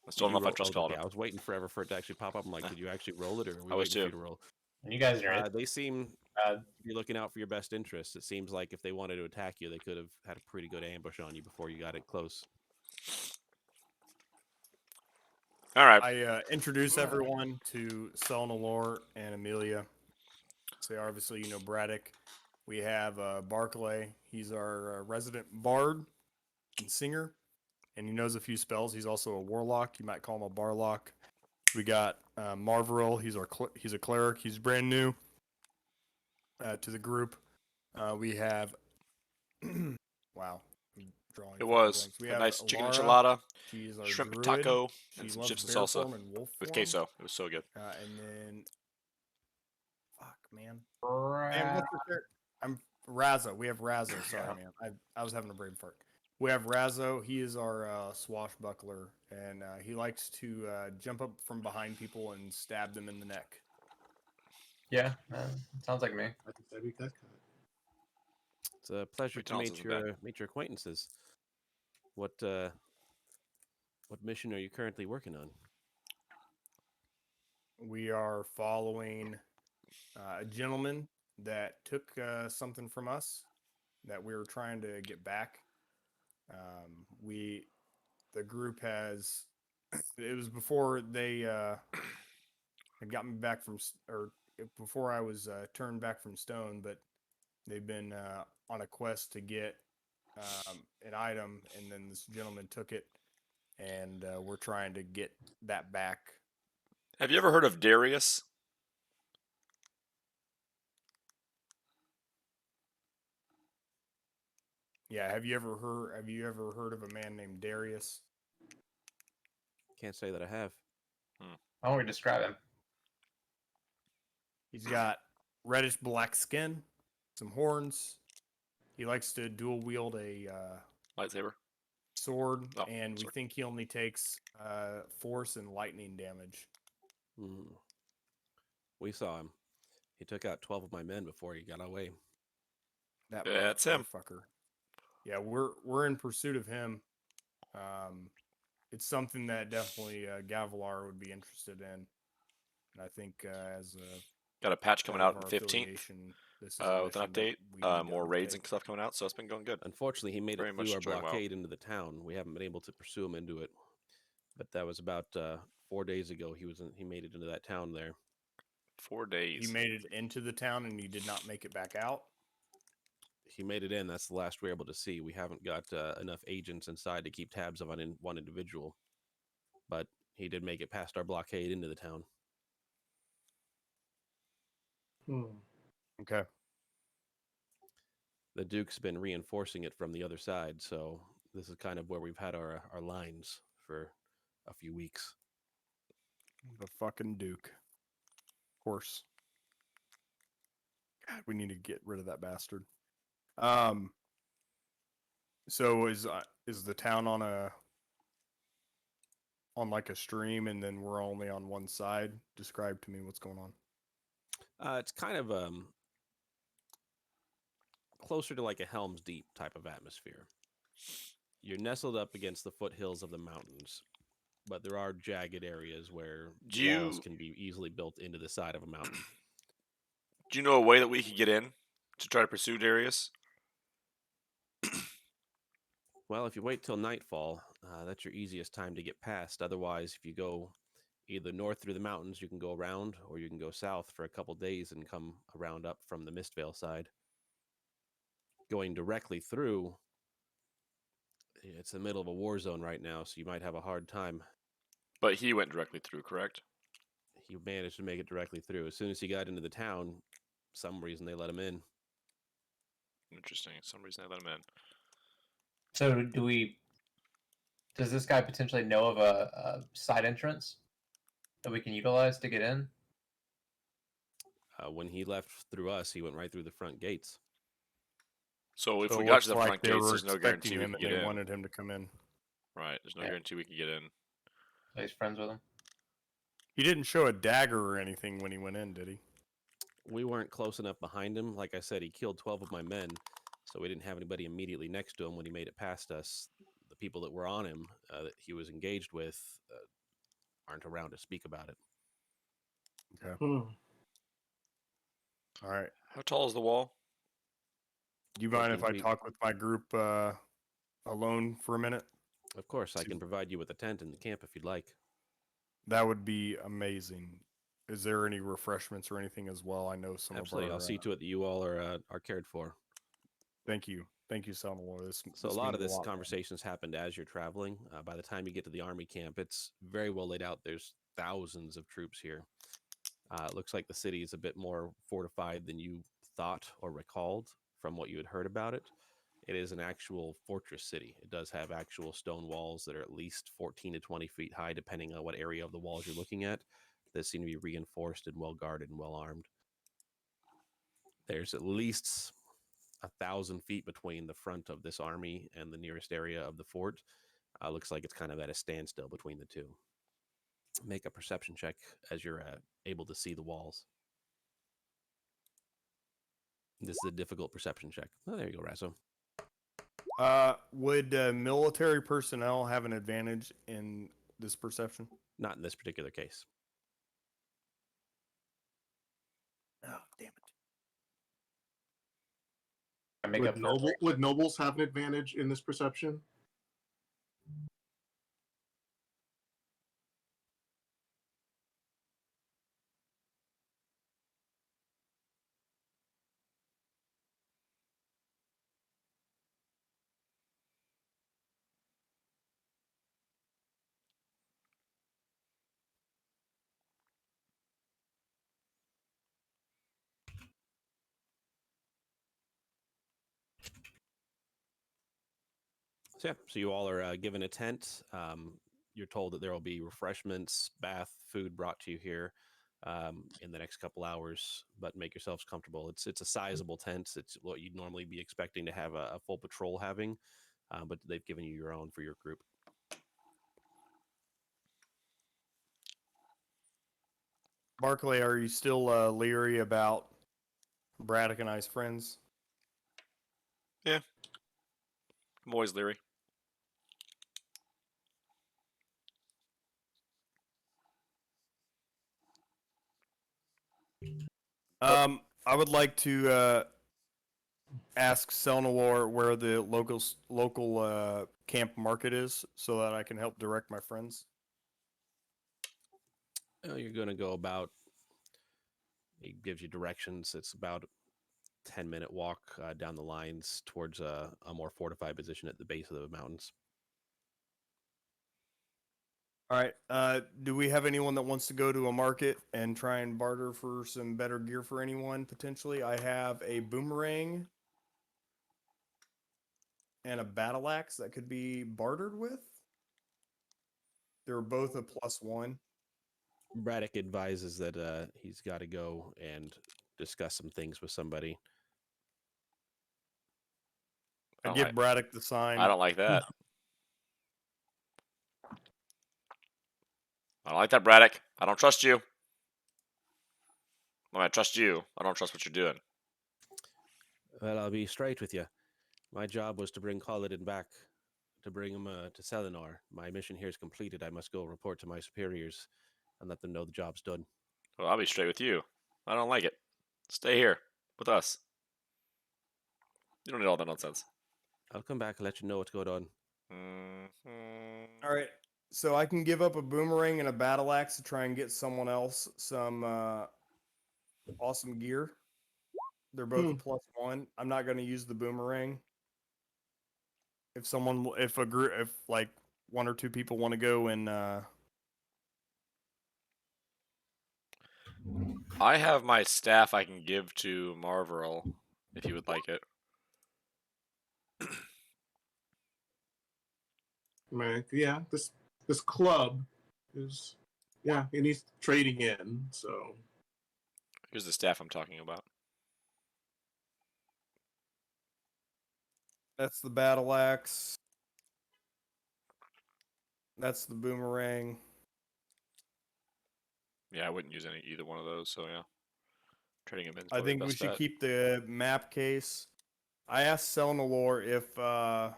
I still don't know if I trust Kaladin. Yeah, I was waiting forever for it to actually pop up. I'm like, did you actually roll it, or are we I was waiting for too. you to roll? And you guys are They seem to be looking out for your best interests. It seems like if they wanted to attack you, they could have had a pretty good ambush on you before you got it close. All right. I introduce everyone to Selnalor and Amelia. So obviously, you know Braddock. We have Barclay. He's our resident bard and singer, and he knows a few spells. He's also a warlock. You might call him a barlock. We got Marveril. He's a cleric. He's brand new to the group. We have wow. I'm drawing It fucking was blanks. We a have nice chicken Alara. enchilada, She's our shrimp druid. taco, She and some loves chips and bear salsa form and wolf with form. queso. It was so good. And then, fuck, man. right. what's your character? I'm Razzo. We have Razzo. Sorry, man. I was having a brain fart. We have Razzo. He is our swashbuckler, and he likes to jump up from behind people and stab them in the neck. Yeah, sounds like me. I can say we got cut. It's a pleasure to McDonald's meet your acquaintances. What mission are you currently working on? We are following a gentleman that took something from us that we were trying to get back. The group has. It was before they had got me back from, or before I was turned back from Stone, but they've been on a quest to get an item, and then this gentleman took it, and we're trying to get that back. Have you ever heard of Darius? Yeah, have you ever heard of a man named Darius? Can't say that I have. How don't we describe him? He's got reddish black skin, some horns. He likes to dual wield a Lightsaber. sword, Oh, and we sword. think he only takes force and lightning damage. Hmm. We saw him. He took out 12 of my men before he got away. That Yeah, that's him. motherfucker. Yeah, we're in pursuit of him. It's something that definitely Gavilar would be interested in, and I think as a Got a patch coming part out of on our 15th affiliation, this is a with an mission that update. we need to More raids and undertake. stuff coming out, so it's been going good. Unfortunately, he made Very it much through our enjoying WoW. blockade into the town. We haven't been able to pursue him into it. But that was about 4 days ago. He made it into that town there. 4 days. He made it into the town and he did not make it back out. He made it in. That's the last we're able to see. We haven't got enough agents inside to keep tabs of one individual. But he did make it past our blockade into the town. Okay. The Duke's been reinforcing it from the other side, so this is kind of where we've had our lines for a few weeks. The fucking Duke. Of course. God, we need to get rid of that bastard. So is the town on like a stream, and then we're only on one side? Describe to me what's going on. It's kind of closer to like a Helm's Deep type of atmosphere. You're nestled up against the foothills of the mountains, but there are jagged areas where walls can be easily built into the side of a mountain. Do you know a way that we could get in to try to pursue Darius? Well, if you wait till nightfall, that's your easiest time to get past. Otherwise, if you go either north through the mountains, you can go around, or you can go south for a couple days and come around up from the Mistvale side. Going directly through, it's the middle of a war zone right now, so you might have a hard time. But he went directly through, correct? He managed to make it directly through. As soon as he got into the town, some reason they let him in. Interesting. Some reason they let him in. So does this guy potentially know of a side entrance that we can utilize to get in? When he left through us, he went right through the front gates. So if So we it got looks to the like front they gates, were there's no expecting guarantee we him could and get they in. wanted him to come in. Right. There's no Yeah. guarantee we could get in. So he's friends with him. He didn't show a dagger or anything when he went in, did he? We weren't close enough behind him. Like I said, he killed 12 of my men, so we didn't have anybody immediately next to him when he made it past us. The people that were on him that he was engaged with aren't around to speak about it. Okay. Hmm. All right. How tall is the wall? Do you mind if 14 I feet. talk with my group alone for a minute? Of course, I can provide you with a tent in the camp if you'd like. That would be amazing. Is there any refreshments or anything as well? I know some Absolutely. of our... I'll see to it that you all are cared for. Thank you. Thank you, Salvador. So a lot of this conversations happened as you're traveling. By the time you get to the army camp, it's very well laid out. There's thousands of troops here. It looks like the city is a bit more fortified than you thought or recalled from what you had heard about it. It is an actual fortress city. It does have actual stone walls that are at least 14 to 20 feet high, depending on what area of the walls you're looking at, that seem to be reinforced and well guarded and well armed. There's at least 1,000 feet between the front of this army and the nearest area of the fort. Looks like it's kind of at a standstill between the two. Make a perception check as you're able to see the walls. This is a difficult perception check. Oh, there you go, Razzo. Would military personnel have an advantage in this perception? Not in this particular case. Oh, damn it. I make up Would nobles have an advantage in this perception? So you all are given a tent. You're told that there will be refreshments, bath, food brought to you here in the next couple hours. But make yourselves comfortable. It's a sizable tent. It's what you'd normally be expecting to have a full patrol having. but they've given you your own for your group. Barclay, are you still leery about Braddock and I's friends? I'm always leery. I would like to ask Selnawar where the local camp market is, so that I can help direct my friends. You're going to go about. He gives you directions. It's about 10-minute walk down the lines towards a more fortified position at the base of the mountains. All right. Do we have anyone that wants to go to a market and try and barter for some better gear for anyone potentially? I have a boomerang and a battle axe that could be bartered with. They're both a +1. Braddock advises that he's got to go and discuss some things with somebody. I don't give like- Braddock the sign. I don't like that. I don't like that, Braddock. I don't trust you. When I trust you, I don't trust what you're doing. Well, I'll be straight with you. My job was to bring Kaladin back, to bring him to Selenar. My mission here is completed. I must go report to my superiors and let them know the job's done. Well, I'll be straight with you. I don't like it. Stay here with us. You don't need all that nonsense. I'll come back and let you know what's going on. All right. So I can give up a boomerang and a battle axe to try and get someone else some awesome gear. They're both a +1. I'm not going to use the boomerang. If like one or two people want to go and I have my staff I can give to Marvel if you would like it. Man, yeah, this club is, yeah, it needs trading in. So Here's the staff I'm talking about. that's the battle axe. That's the boomerang. Yeah, I wouldn't use either one of those. So yeah, trading them in. I think we should keep the map case. I asked Selnawar if or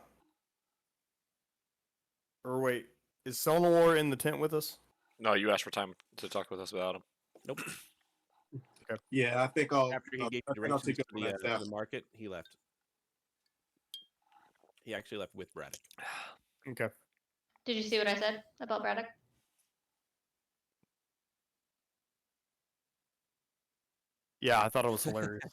wait, is Selnawar in the tent with us? No, you asked for time to talk with us about him. Nope. yeah, I think I'll After he gave I think I'll directions take to up on that the staff. market, he left. He actually left with Braddock. Okay. Did you see what I said about Braddock? Yeah, I thought it was hilarious.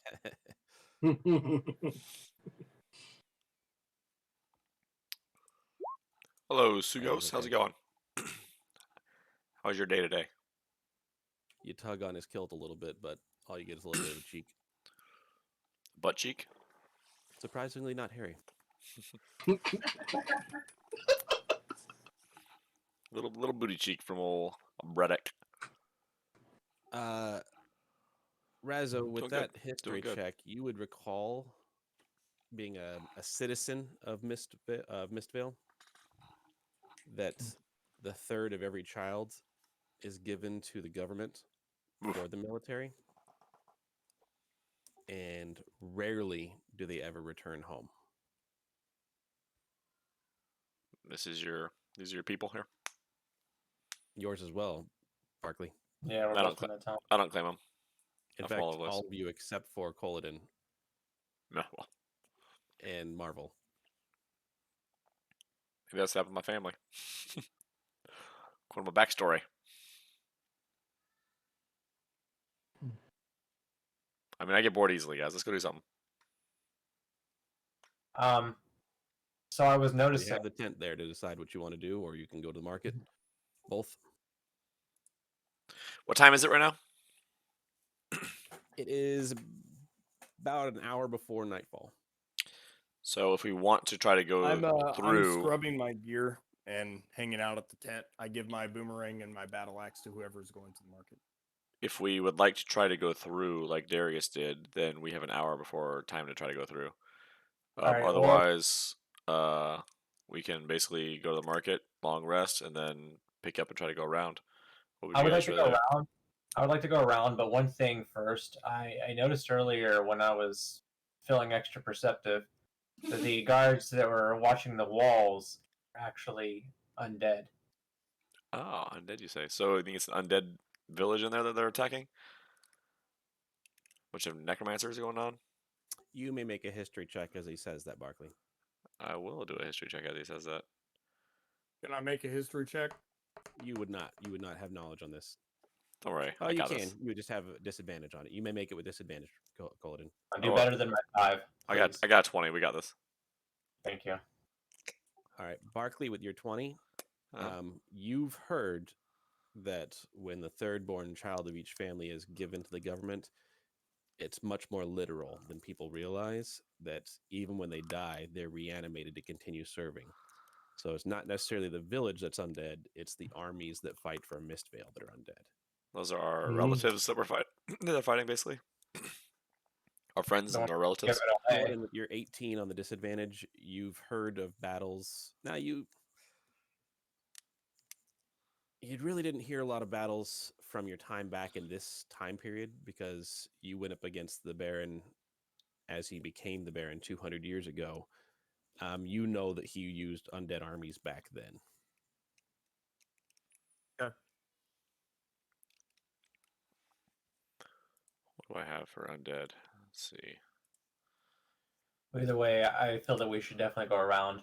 Hello, was Sugos. How's okay. it going? How's your day today? You tug on his kilt a little bit, but all you get is a little bit of a cheek. Butt cheek? Surprisingly not hairy. Little booty cheek from old Braddock. Razzo, with Doing that good. history Doing good. check, you would recall being a citizen of Mistvale, that the third of every child is given to the government Oof. for the military, and rarely do they ever return home. These are your people here. Yours as well, Barkley. Yeah, we're I both don't in the town. I don't claim them. In I'll fact, follow this. all of you except for Koladin No, well, and Marvel. maybe that's happened with my family. Quite my backstory. I mean, I get bored easily, guys. Let's go do something. So I was You noticing. have the tent there to decide what you want to do, or you can go to the market. Both. What time is it right now? It is about an hour before nightfall. So if we want to try to go I'm through, scrubbing my gear and hanging out at the tent. I give my boomerang and my battle axe to whoever's going to the market. if we would like to try to go through like Darius did, then we have an hour before time to try to go through. All right, Otherwise, we can basically go to the market, long rest, and then pick up and try to go around. What would I you would like guys to rather go do? around. I would like to go around, but one thing first. I noticed earlier when I was feeling extra perceptive that the guards that were watching the walls are actually undead. Oh, undead, you say? So you think it's an undead village in there that they're attacking? Bunch of necromancers going on? You may make a history check as he says that, Barkley. I will do a history check as he says that. Can I make a history check? You would not. You would not have knowledge on this. Don't worry, Oh, I you got can. this. You would just have a disadvantage on it. You may make it with disadvantage, Golden. I'll do Oh, better than my 5. Please. I got 20. We got this. Thank you. All right, Barkley, with your 20, you've heard that when the third-born child of each family is given to the government, it's much more literal than people realize. That even when they die, they're reanimated to continue serving. So it's not necessarily the village that's undead; it's the armies that fight for Mistvale that are undead. Those are our Mhm. relatives that we're fighting. They're fighting basically. Our friends Don't and our give relatives. it away. Golden, with your 18 on the disadvantage, you've heard of battles. Now you really didn't hear a lot of battles from your time back in this time period because you went up against the Baron as he became the Baron 200 years ago. You know that he used undead armies back then. What do I have for undead? Let's see. Either way, I feel that we should definitely go around.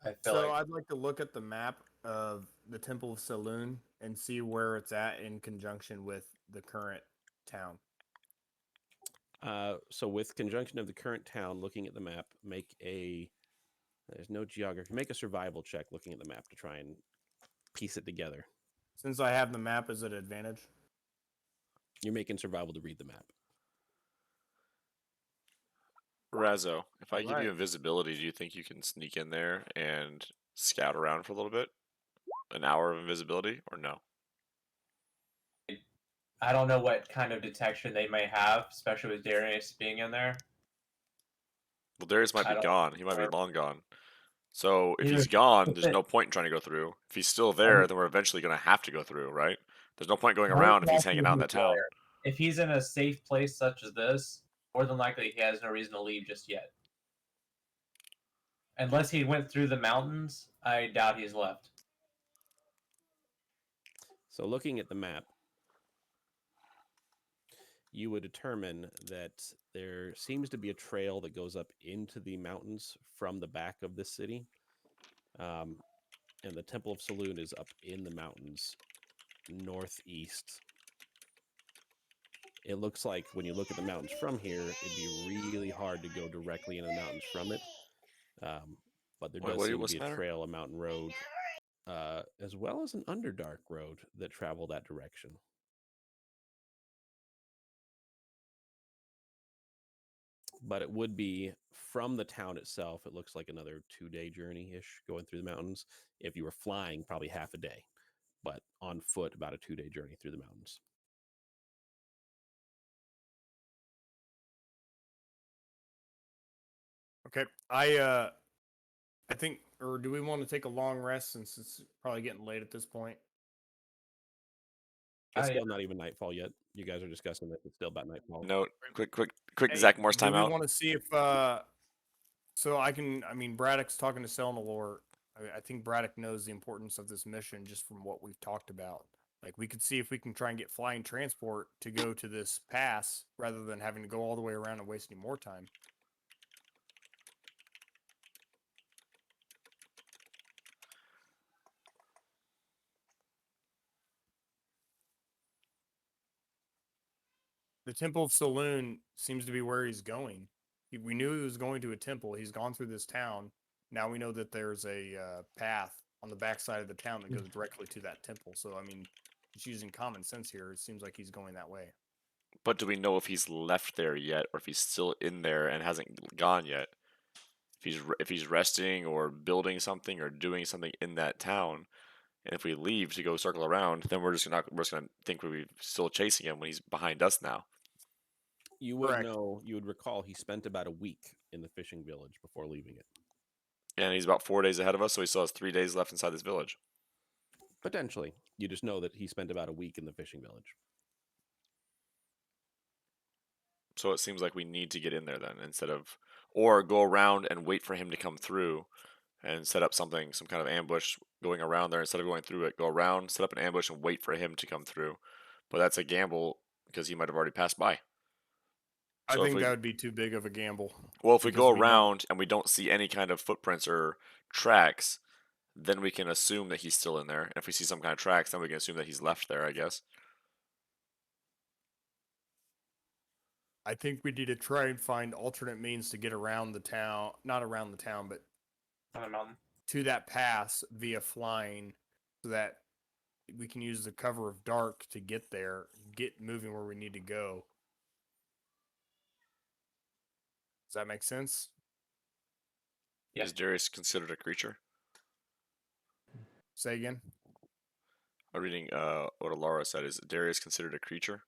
I feel So like I'd like to look at the map of the Temple of Saloon and see where it's at in conjunction with the current town. So with conjunction of the current town, looking at the map, there's no geography. Make a survival check looking at the map to try and piece it together. Since I have the map, is it an advantage? You're making survival to read the map. Razzo, if I give Alright. you invisibility, do you think you can sneak in there and scout around for a little bit? An hour of invisibility, or no? I don't know what kind of detection they may have, especially with Darius being in there. Well, Darius might I be don't- gone. He might be long gone. So if Either- he's gone, there's no point in trying to go through. If he's still there, then we're eventually going to have to go through, right? There's no point going More around than if he's likely hanging out in that he's town. there. If he's in a safe place such as this, more than likely he has no reason to leave just yet. Unless he went through the mountains, I doubt he's left. So looking at the map, you would determine that there seems to be a trail that goes up into the mountains from the back of the city. And the Temple of Saloon is up in the mountains northeast. It looks like when you look at the mountains from here, it'd be really hard to go directly into the mountains from it. But there does seem to be a trail, a mountain road, as well as an Underdark road that travel that direction. But it would be from the town itself. It looks like another 2-day journey-ish going through the mountains. If you were flying, probably half a day, but on foot, about a 2-day journey through the mountains. Okay, I think, or do we want to take a long rest since it's probably getting late at this point? It's still not even nightfall yet. You guys are discussing that it's still about nightfall. Note, quick, Hey, Zach Morse do we timeout. want to see if so I mean Braddock's talking to Selnalore. I think Braddock knows the importance of this mission just from what we've talked about. Like we could see if we can try and get flying transport to go to this pass rather than having to go all the way around and waste any more time. The Temple of Saloon seems to be where he's going. We knew he was going to a temple. He's gone through this town. Now we know that there's a path on the backside of the town that goes directly to that temple. So, I mean, just using common sense here, it seems like he's going that way. But do we know if he's left there yet, or if he's still in there and hasn't gone yet? If he's resting or building something or doing something in that town, and if we leave to go circle around, then we're just gonna think we're still chasing him when he's behind us now. You would know. You would recall he spent about a week in the fishing village before leaving it. And he's about 4 days ahead of us, so he still has 3 days left inside this village. Potentially. You just know that he spent about a week in the fishing village. So it seems like we need to get in there then, instead of, or go around and wait for him to come through and set up something, some kind of ambush going around there. Instead of going through it, go around, set up an ambush, and wait for him to come through. But that's a gamble because he might have already passed by. I So if think we, that would be too big of a gamble. well, if we because go we don't- around and we don't see any kind of footprints or tracks, then we can assume that he's still in there. And if we see some kind of tracks, then we can assume that he's left there, I guess. I think we need to try and find alternate means to get around the town, not around the town, but On a mountain. to that pass via flying, so that we can use the cover of dark to get there, get moving where we need to go. Does that make sense? Yeah. Is Darius considered a creature? Say again. I'm reading what Alara said. Is Darius considered a creature?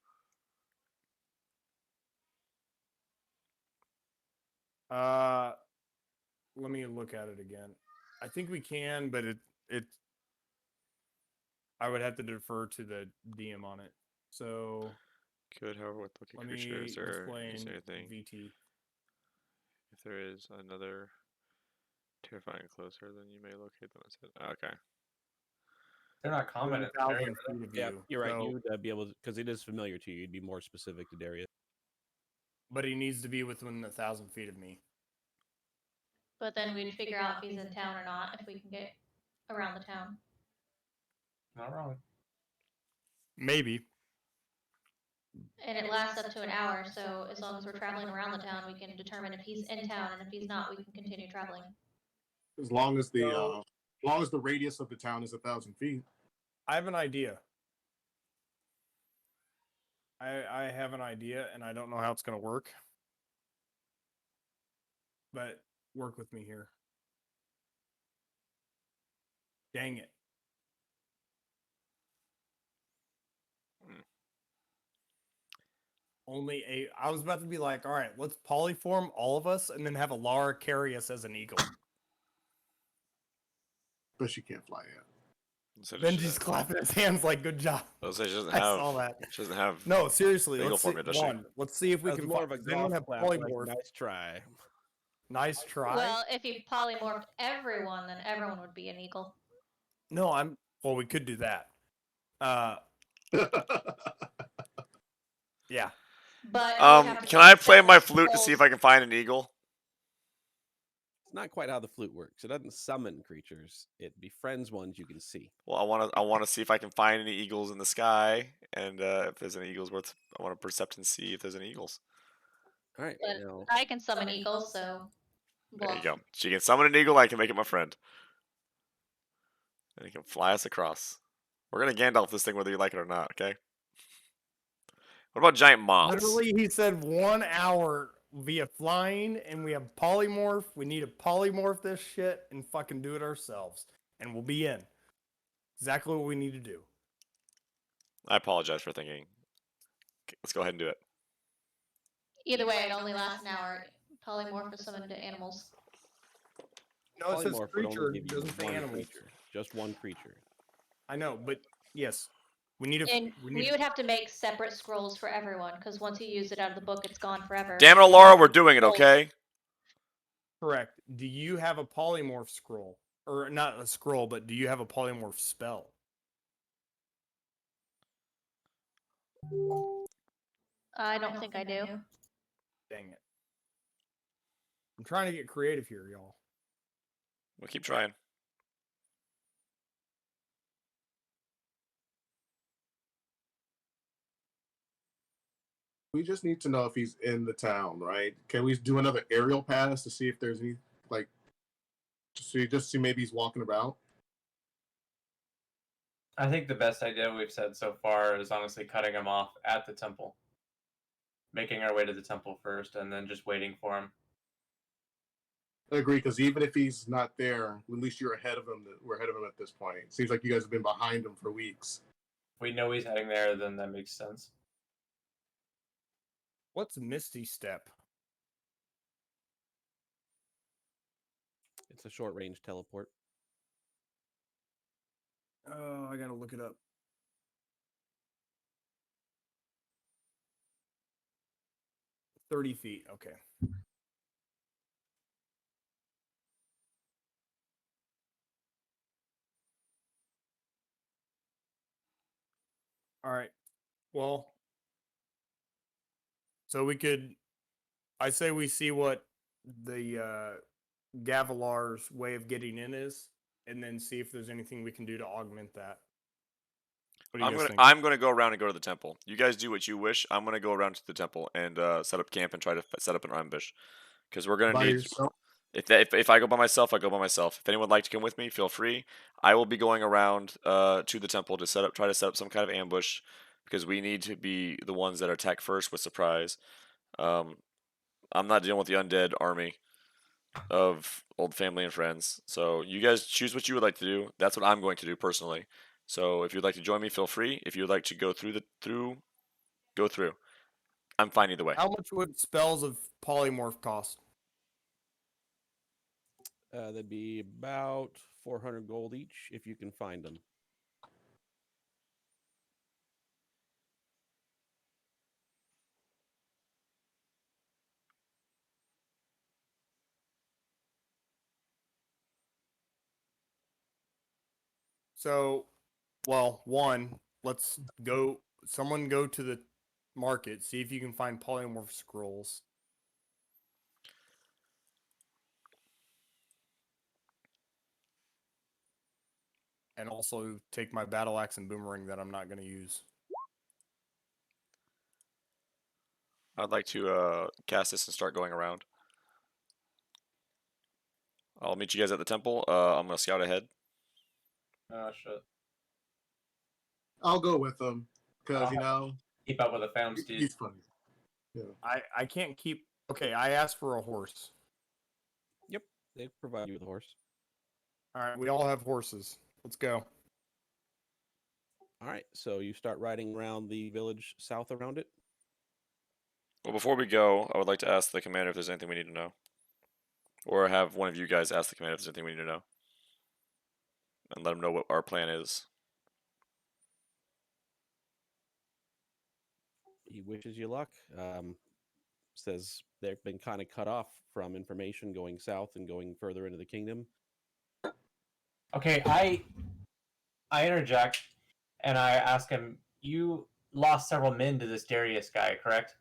Let me look at it again. I think we can, but it I would have to defer to the DM on it. So Could, however, with looking let creature, me is there explain is anything? VT. If there is another terrifying closer, then you may locate them. Okay. They're not common in the 1,000 area. feet of Yeah, view. you're right. So- You would be able to, because it is familiar to you. You'd be more specific to Darius. but he needs to be within 1,000 feet of me. But then we'd figure out if he's in town or not if we can get around the town. Not wrong. Maybe. And it lasts up to an hour, so as long as we're traveling around the town, we can determine if he's in town, and if he's not, we can continue traveling. As long as the So- radius of the town is 1,000 feet. I have an idea. I have an idea, and I don't know how it's going to work. But work with me here. Dang it. I was about to be like, all right, let's polyform all of us and then have Alara carry us as an eagle. But she can't fly yet. So Benji's clapping his hands like, good job. She doesn't I have. saw that. She doesn't have. No, seriously. Eagle Let's see, form yet, does she? one, let's see if we That's can more of a does anyone golf have clap. Like, polymorph. nice try. Nice try. Well, if you polymorphed everyone, then everyone would be an eagle. No, well, we could do that. Yeah. But we would have to Can I make play my separate flute to see if scrolls. I can find an eagle? It's not quite how the flute works. It doesn't summon creatures. It befriends ones you can see. Well, I want to see if I can find any eagles in the sky, and if there's any eagles worth. I want to percept and see if there's any eagles. All right. But Now, I can summon eagles, so. There you Well, go. She can summon an eagle. I can make it my friend, and he can fly us across. We're gonna Gandalf this thing whether you like it or not. Okay. What about giant moths? Literally, he said 1 hour via flying, and we have polymorph. We need to polymorph this shit and fucking do it ourselves, and we'll be in. Exactly what we need to do. I apologize for thinking. Okay, let's go ahead and do it. either way, it only lasts an hour. Polymorph is summoned to animals. No, it says polymorph would creature. only It give you doesn't say one animal. creature. Just one creature. I know, but yes, we need to. And We need. we would have to make separate scrolls for everyone, because once you use it out of the book, it's gone forever. Damn it, Laura, we're doing it. Okay. Correct. Do you have a polymorph scroll, or not a scroll, but do you have a polymorph spell? I don't think I do. Dang it! I'm trying to get creative here, y'all. We'll keep trying. We just need to know if he's in the town, right? Can we do another aerial pass to see if there's any, like, just see maybe he's walking about? I think the best idea we've said so far is honestly cutting him off at the temple. Making our way to the temple first, and then just waiting for him. I agree, because even if he's not there, at least you're ahead of him. We're ahead of him at this point. It seems like you guys have been behind him for weeks. If we know he's heading there, then that makes sense. What's Misty Step? It's a short range teleport. Oh, I gotta look it up. $30 feet. Okay. All right. Well, so we could. I say we see what the Gavilar's way of getting in is, and then see if there's anything we can do to augment that. What do you guys think? I'm gonna go around and go to the temple. You guys do what you wish. I'm gonna go around to the temple and set up camp and try to set up an ambush, because we're gonna By need. yourself? If I go by myself, I go by myself. If anyone would like to come with me, feel free. I will be going around to the temple to try to set up some kind of ambush, because we need to be the ones that attack first with surprise. Um, I'm not dealing with the undead army of old family and friends. So you guys choose what you would like to do. That's what I'm going to do personally. So if you'd like to join me, feel free. If you'd like to go go through. I'm fine either way. How much would spells of polymorph cost? That'd be about 400 gold each if you can find them. So, well, one, let's go. Someone go to the market, see if you can find polymorph scrolls. And also take my battle axe and boomerang that I'm not going to use. I'd like to cast this and start going around. I'll meet you guys at the temple. I'm gonna scout ahead. Oh shit. I'll go with him because Keep up with the Phantoms, dude. he's funny. Yeah. I can't keep. Okay, I asked for a horse. Yep, they provide you with a horse. All right, we all have horses. Let's go. All right, so you start riding around the village south around it. Well, before we go, I would like to ask the commander if there's anything we need to know, or have one of you guys ask the commander if there's anything we need to know, and let him know what our plan is. He wishes you luck. Says they've been kind of cut off from information going south and going further into the kingdom. Okay, I interject and I ask him, you lost several men to this Darius guy, correct?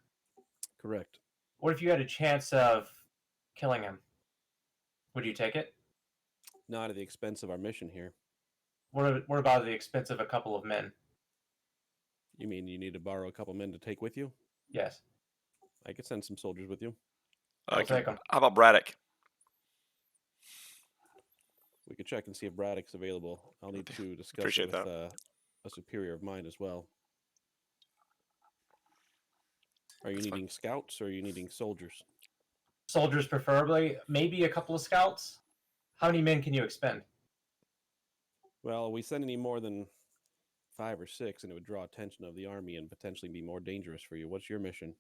Correct. What if you had a chance of killing him? Would you take it? Not at the expense of our mission here. What about the expense of a couple of men? You mean you need to borrow a couple men to take with you? Yes. I could send some soldiers with you. I'll take him. How about Braddock? We could check and see if Braddock's available. I'll need to discuss Appreciate it with that. a superior of mine as well. Are you That's needing scouts or are you needing soldiers? Soldiers preferably, maybe a couple of scouts. How many men can you expend? Well, we send any more than 5 or 6 and it would draw attention of the army and potentially be more dangerous for you. What's your mission?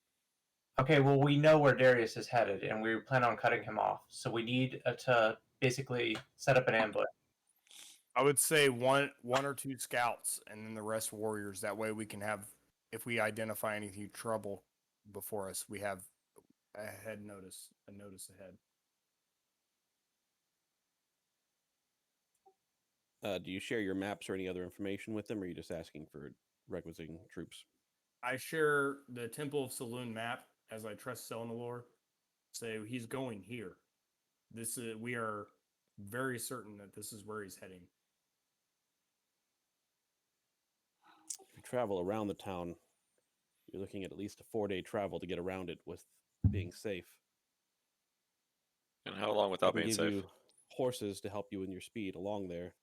Okay, well, we know where Darius is headed, and we plan on cutting him off. So we need to basically set up an ambush. I would say one or two scouts, and then the rest warriors. That way, we can have, if we identify any trouble before us, we have a notice ahead. Do you share your maps or any other information with them, or are you just asking for requisiting troops? I share the Temple of Saloon map as I trust Selnalor. So he's going here. We are very certain that this is where he's heading. If you travel around the town, you're looking at least a 4-day travel to get around it with being safe. And how long I without can being give safe? you horses to help you in your speed along there.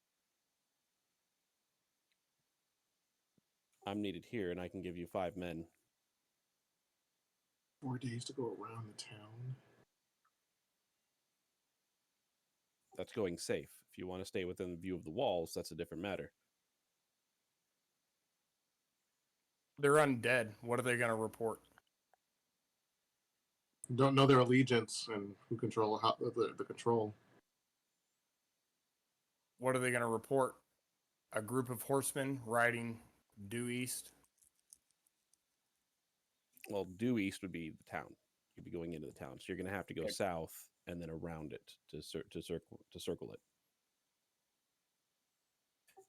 I'm needed here, and I can give you 5 men. 4 days to go around the town. That's going safe. If you want to stay within view of the walls, that's a different matter. They're undead. What are they going to report? Don't know their allegiance and who control the control. What are they going to report? A group of horsemen riding due east? Well, due east would be the town. You'd be going into the town, so you're going to have to go Okay. south and then around it to circle it.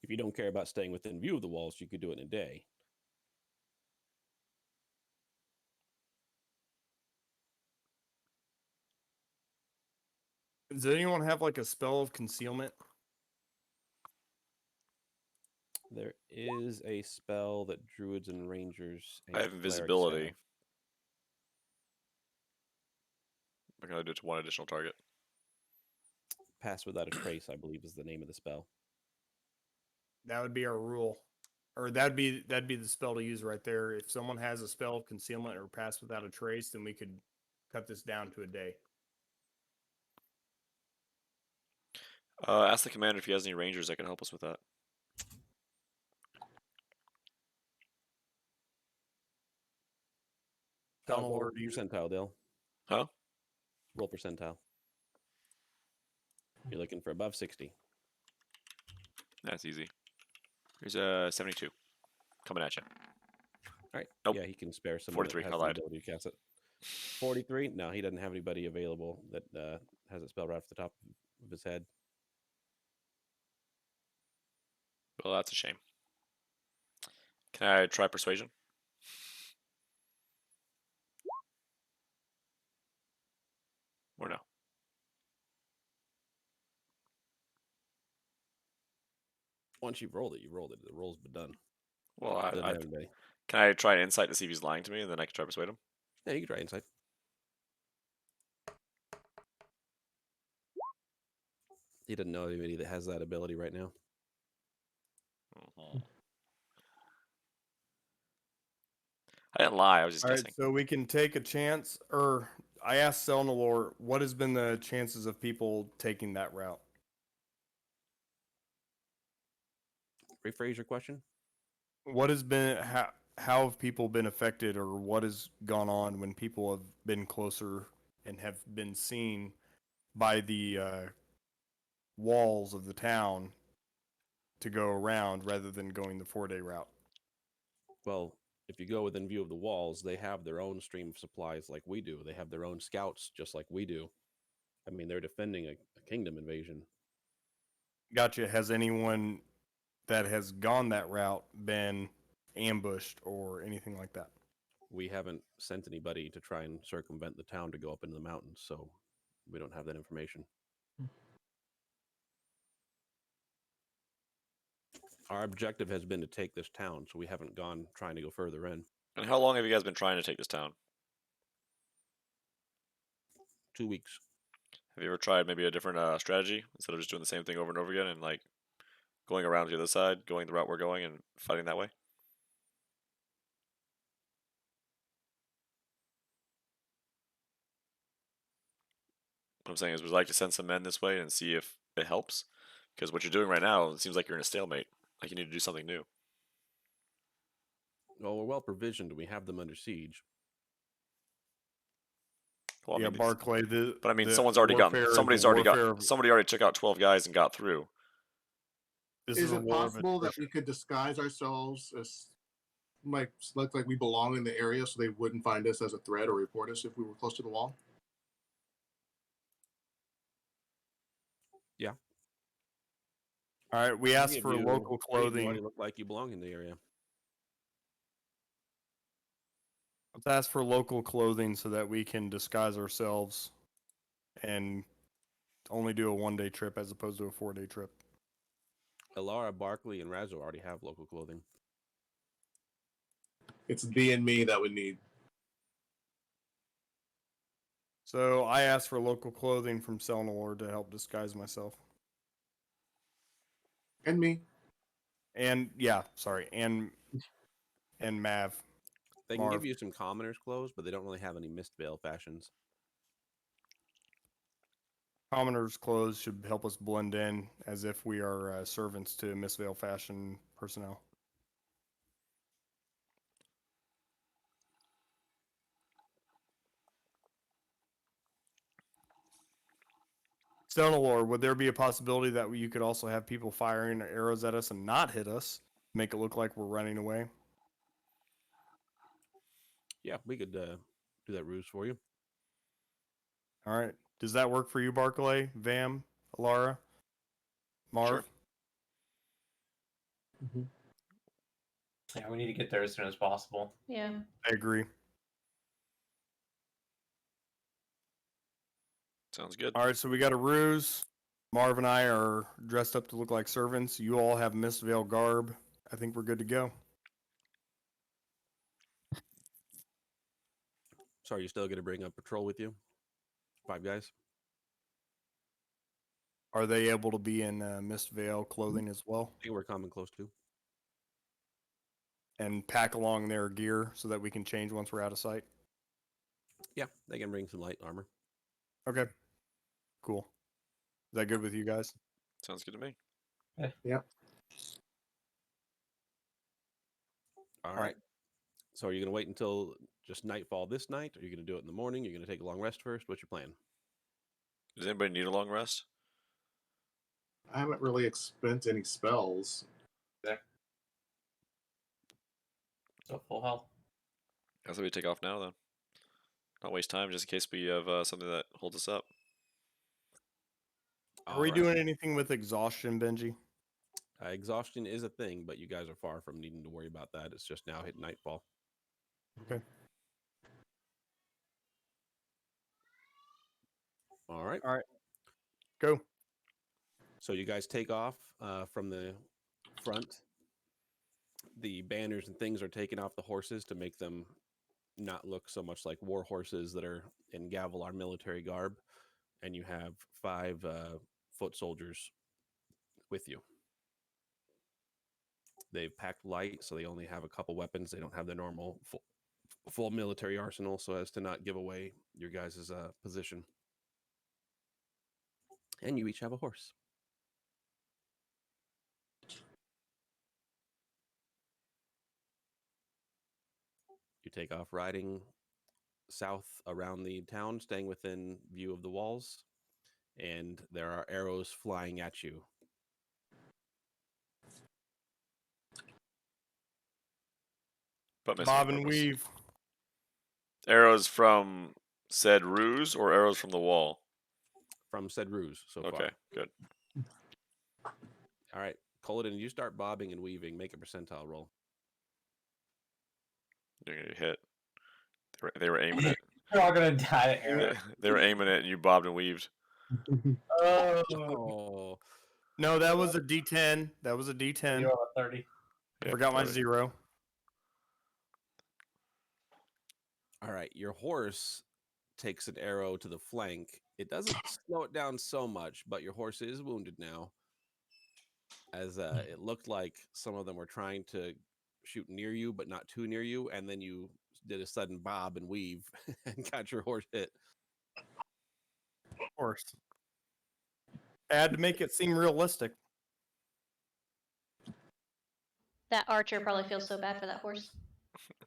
If you don't care about staying within view of the walls, you could do it in a day. Does anyone have like a spell of concealment? There is a spell that druids and rangers and I have clerics invisibility. have. I'm gonna do it to one additional target. Pass without a trace, I believe, is the name of the spell. That would be our rule. Or that'd be the spell to use right there. If someone has a spell of concealment or pass without a trace, then we could cut this down to a day. Ask the commander if he has any rangers that can help us with that. Roll percentile, Dale. Huh? Roll percentile. You're looking for above 60. That's easy. Here's a 72 coming at you. All right. Nope. Yeah, he can spare someone 43, that I has the lied. ability to cast it. 43? No, he doesn't have anybody available that has a spell right off the top of his head. Well, that's a shame. Can I try persuasion? Or no? Once you've rolled it, you rolled it. The roll's been done. Well, Doesn't have anybody. can I try insight to see if he's lying to me, and then I can try to persuade him? Yeah, you can try insight. He doesn't know anybody that has that ability right now. I didn't lie. I was just All right, guessing. so we can take a chance. Or I asked Selnalor, what has been the chances of people taking that route? Rephrase your question. What has been how have people been affected, or what has gone on when people have been closer and have been seen by the walls of the town to go around rather than going the 4-day route? Well, if you go within view of the walls, they have their own stream of supplies like we do. They have their own scouts just like we do. I mean, they're defending a kingdom invasion. Gotcha. Has anyone that has gone that route been ambushed or anything like that? We haven't sent anybody to try and circumvent the town to go up into the mountains, so we don't have that information. Our objective has been to take this town, so we haven't gone trying to go further in. And how long have you guys been trying to take this town? 2 weeks. Have you ever tried maybe a different strategy instead of just doing the same thing over and over again and like going around to the other side, going the route we're going, and fighting that way? What I'm saying is, we'd like to send some men this way and see if it helps. Because what you're doing right now, it seems like you're in a stalemate. Like you need to do something new. Well, we're well provisioned. We have them under siege. Well, I Yeah, mean, Barclay. but I mean, the someone's already gotten. warfare is a Somebody's already warfare got. of- Somebody already took out 12 guys and got through. This Is a it war of possible that attrition. we could disguise ourselves as like look like we belong in the area, so they wouldn't find us as a threat or report us if we were close to the wall? Yeah. All right, we I'll asked give for you local 3 if you already clothing. look like you belong in the area. Let's ask for local clothing so that we can disguise ourselves and only do a 1-day trip as opposed to a 4-day trip. Alara, Barkley, and Razo already have local clothing. It's D and me that would need. So I asked for local clothing from Selnalor to help disguise myself. And me. And and Mav. They can Marv. give you some commoner's clothes, but they don't really have any Mistveil fashions. Commoner's clothes should help us blend in as if we are servants to Mistveil fashion personnel. Stonelord, would there be a possibility that you could also have people firing arrows at us and not hit us, make it look like we're running away? Yeah, we could do that ruse for you. All right. Does that work for you, Barclay, Vam, Alara, Marv? Mm-hmm. Yeah, we need to get there as soon as possible. Yeah. I agree. Sounds good. All right, so we got a ruse. Marv and I are dressed up to look like servants. You all have Mistvale garb. I think we're good to go. So are you still going to bring a patrol with you? 5 guys? Are they able to be in Mistvale clothing as well? I think we're coming close to. And pack along their gear so that we can change once we're out of sight? Yeah, they can bring some light armor. Okay. Cool. Is that good with you guys? Sounds good to me. Yeah. All right. So are you going to wait until just nightfall this night? Or are you going to do it in the morning? You're going to take a long rest first? What's your plan? Does anybody need a long rest? I haven't really spent any spells. So full health. I thought we take off now, then. Not waste time, just in case we have something that holds us up. Are we doing anything with exhaustion, Benji? Exhaustion is a thing, but you guys are far from needing to worry about that. It's just now hit nightfall. Okay. All right. All right. Go. So you guys take off from the front. The banners and things are taken off the horses to make them not look so much like war horses that are in Gavilar military garb. And you have 5 foot soldiers with you. They've packed light, so they only have a couple weapons. They don't have their normal full military arsenal, so as to not give away your guys' position. And you each have a horse. You take off riding south around the town, staying within view of the walls, and there are arrows flying at you. But missing Bob the and purpose. weave. Arrows from said ruse or arrows from the wall? From said ruse so far. Okay, good. All right, Culloden, you start bobbing and weaving. Make a percentile roll. You're going to get hit. They were aiming it. We're all gonna die. They were aiming it, and you bobbed and weaved. Oh, No, that was a D10. That was a D10. You roll a 30. I forgot my 30. 0. all right. Your horse takes an arrow to the flank. It doesn't slow it down so much, but your horse is wounded now. As it looked like some of them were trying to shoot near you, but not too near you, and then you did a sudden bob and weave and got your horse hit. Of course. I had to make it seem realistic. That archer probably feels so bad for that horse.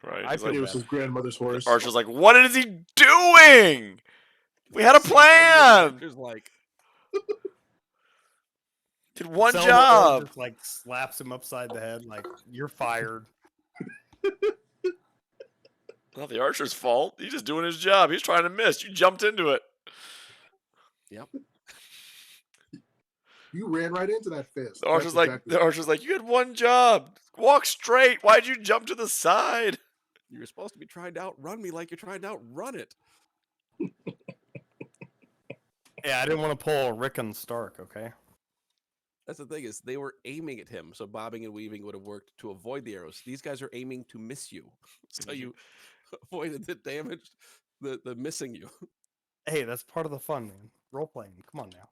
Right. I He's feel like, It was his grandmother's horse. Archer's like, what is he doing? We had a plan. There's like, Did one Stonelord job. just like slaps him upside the head, like you're fired. Not the archer's fault. He's just doing his job. He's trying to miss. You jumped into it. yep. You ran right into that fist. The archer's That's like, exactly- you had one job. Walk straight. Why'd you jump to the side? You're supposed to be trying to outrun me like you're trying to outrun it. Yeah, I didn't want to pull a Rickon Stark, okay? That's the thing, is they were aiming at him, so bobbing and weaving would have worked to avoid the arrows. These guys are aiming to miss you, so you avoided the damage, the missing you. Hey, that's part of the fun, man. Role playing. Come on now.